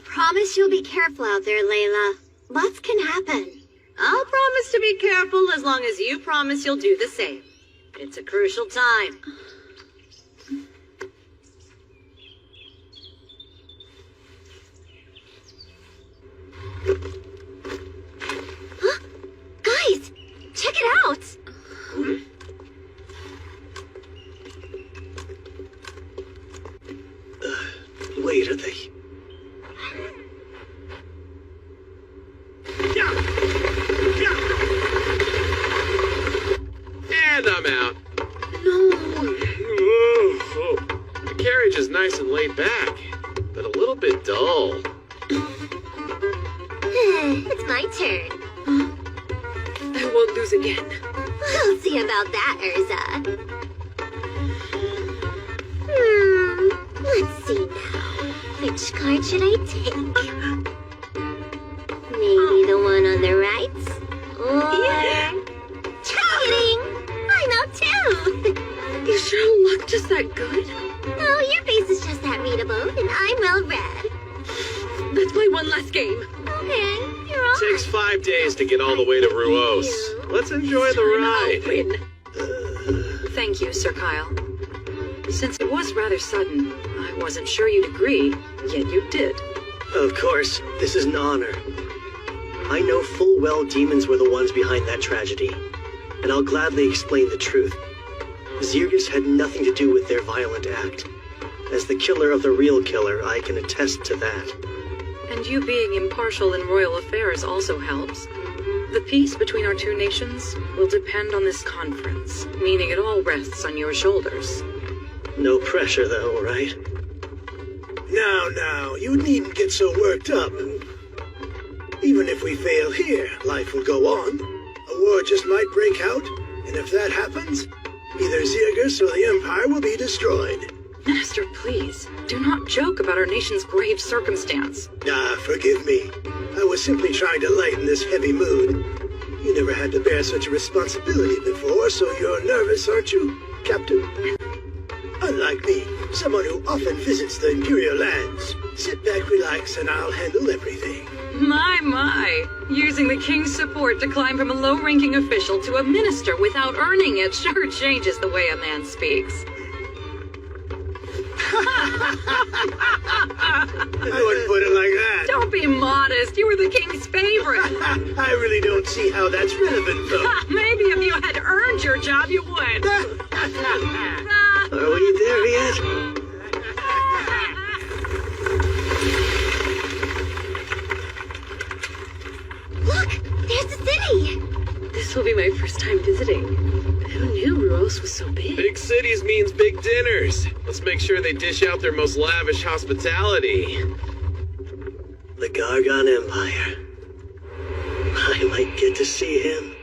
Speaker 2: Promise you'll be careful out there, Layla. Lots can happen.
Speaker 11: I'll promise to be careful as long as you promise you'll do the same. It's a crucial time.
Speaker 4: Huh? Guys, check it out!
Speaker 1: Wait, are they...
Speaker 3: And I'm out.
Speaker 2: No.
Speaker 3: The carriage is nice and laid back, but a little bit dull.
Speaker 4: It's my turn.
Speaker 5: I won't lose again.
Speaker 4: We'll see about that, Urza. Let's see now. Which card should I take? Maybe the one on the right? Or... Kidding! I'm out too!
Speaker 5: You sure luck just that good?
Speaker 4: Oh, your face is just that readable, and I'm well read.
Speaker 5: Let's play one last game.
Speaker 4: Okay, you're all
Speaker 3: Takes 5 days to get all the way to Ruos. Let's enjoy the ride.
Speaker 5: Win. Thank you, Sir Kyle. Since it was rather sudden, I wasn't sure you'd agree, yet you did.
Speaker 1: Of course, this is an honor. I know full well demons were the ones behind that tragedy, and I'll gladly explain the truth. Zirgus had nothing to do with their violent act. As the killer of the real killer, I can attest to that.
Speaker 5: And you being impartial in royal affairs also helps. The peace between our two nations will depend on this conference, meaning it all rests on your shoulders.
Speaker 1: No pressure, though, right?
Speaker 15: Now, you needn't get so worked up. Even if we fail here, life will go on. A war just might break out, and if that happens, either Zirgus or the Empire will be destroyed.
Speaker 5: Master, please, do not joke about our nation's grave circumstance.
Speaker 15: Forgive me. I was simply trying to lighten this heavy mood. You never had to bear such a responsibility before, so you're nervous, aren't you, Captain? Unlike me, someone who often visits the Imperial lands. Sit back, relax, and I'll handle everything.
Speaker 5: My. Using the king's support to climb from a low-ranking official to a minister without earning it sure changes the way a man speaks.
Speaker 15: I wouldn't put it like that.
Speaker 5: Don't be modest. You were the king's favorite.
Speaker 15: I really don't see how that's relevant, though.
Speaker 5: Maybe if you had earned your job, you would.
Speaker 1: Are we there yet?
Speaker 4: Look! There's the city!
Speaker 5: This will be my first time visiting. Who knew Ruos was so big?
Speaker 3: Big cities means big dinners. Let's make sure they dish out their most lavish hospitality.
Speaker 1: The Gargon Empire. I might get to see him.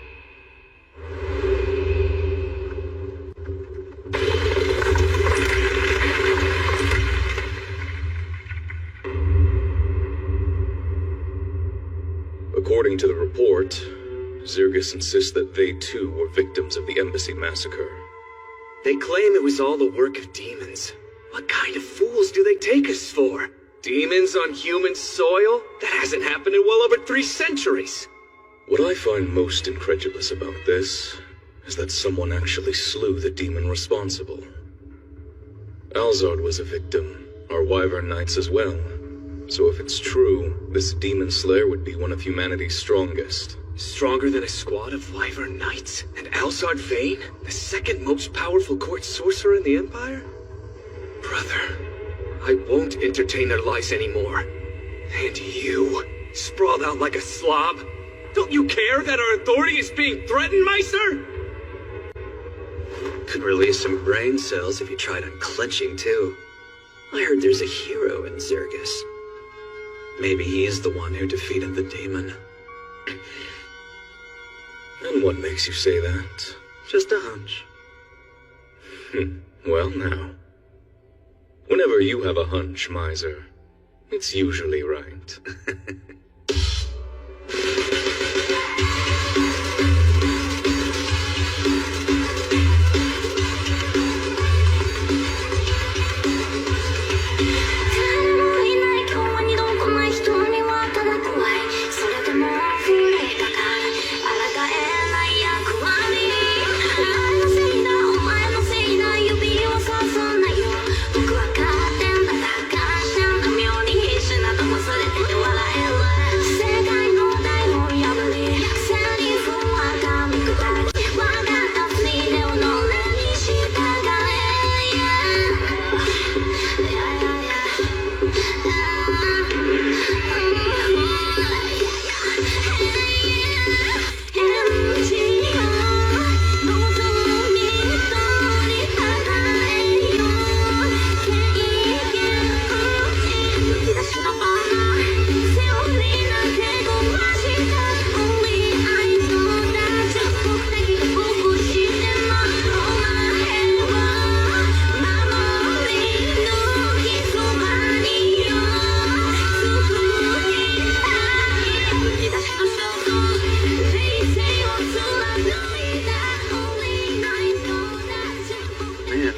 Speaker 9: According to the report, Zirgus insists that they too were victims of the embassy massacre.
Speaker 6: They claim it was all the work of demons. What kind of fools do they take us for? Demons on human soil? That hasn't happened in well over 3 centuries.
Speaker 9: What I find most incredulous about this is that someone actually slew the demon responsible. Alzard was a victim, our Wyvern Knights as well. So if it's true, this demon slayer would be one of humanity's strongest.
Speaker 6: Stronger than a squad of Wyvern Knights? And Alzard Vane, the second most powerful court sorcerer in the Empire? Brother, I won't entertain their lies anymore. And you, sprawled out like a slob? Don't you care that our authority is being threatened, Meister?
Speaker 16: Could release some brain cells if you tried unclenching, too. I heard there's a hero in Zirgus. Maybe he's the one who defeated the demon.
Speaker 9: And what makes you say that?
Speaker 16: Just a hunch.
Speaker 9: Well, now. Whenever you have a hunch, Miser, it's usually right.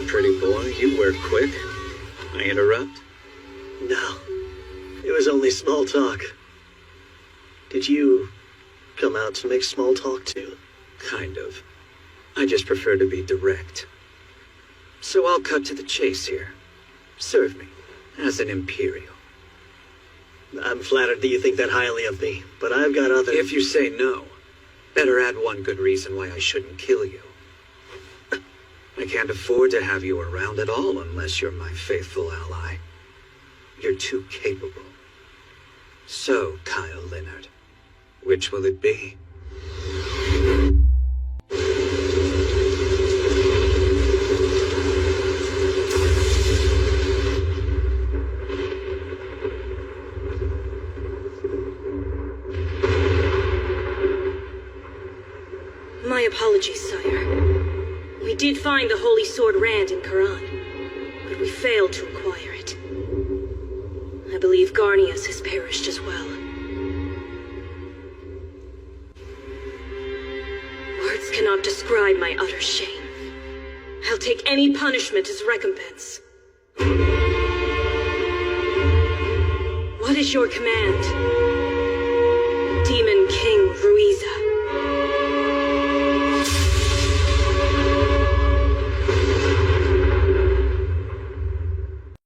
Speaker 16: Pretty boy, you were quick. I interrupt?
Speaker 1: No. It was only small talk. Did you come out to make small talk too?
Speaker 16: Kind of. I just prefer to be direct. So I'll cut to the chase here. Serve me as an Imperial.
Speaker 1: I'm flattered that you think that highly of me, but I've got other...
Speaker 16: If you say no, better add one good reason why I shouldn't kill you. I can't afford to have you around at all unless you're my faithful ally. You're too capable. So, Kyle Leonard, which will it be?
Speaker 11: My apologies, sire. We did find the Holy Sword Rand in Karan, but we failed to acquire it. I believe Garnius has perished as well. Words cannot describe my utter shame. I'll take any punishment as recompense. What is your command?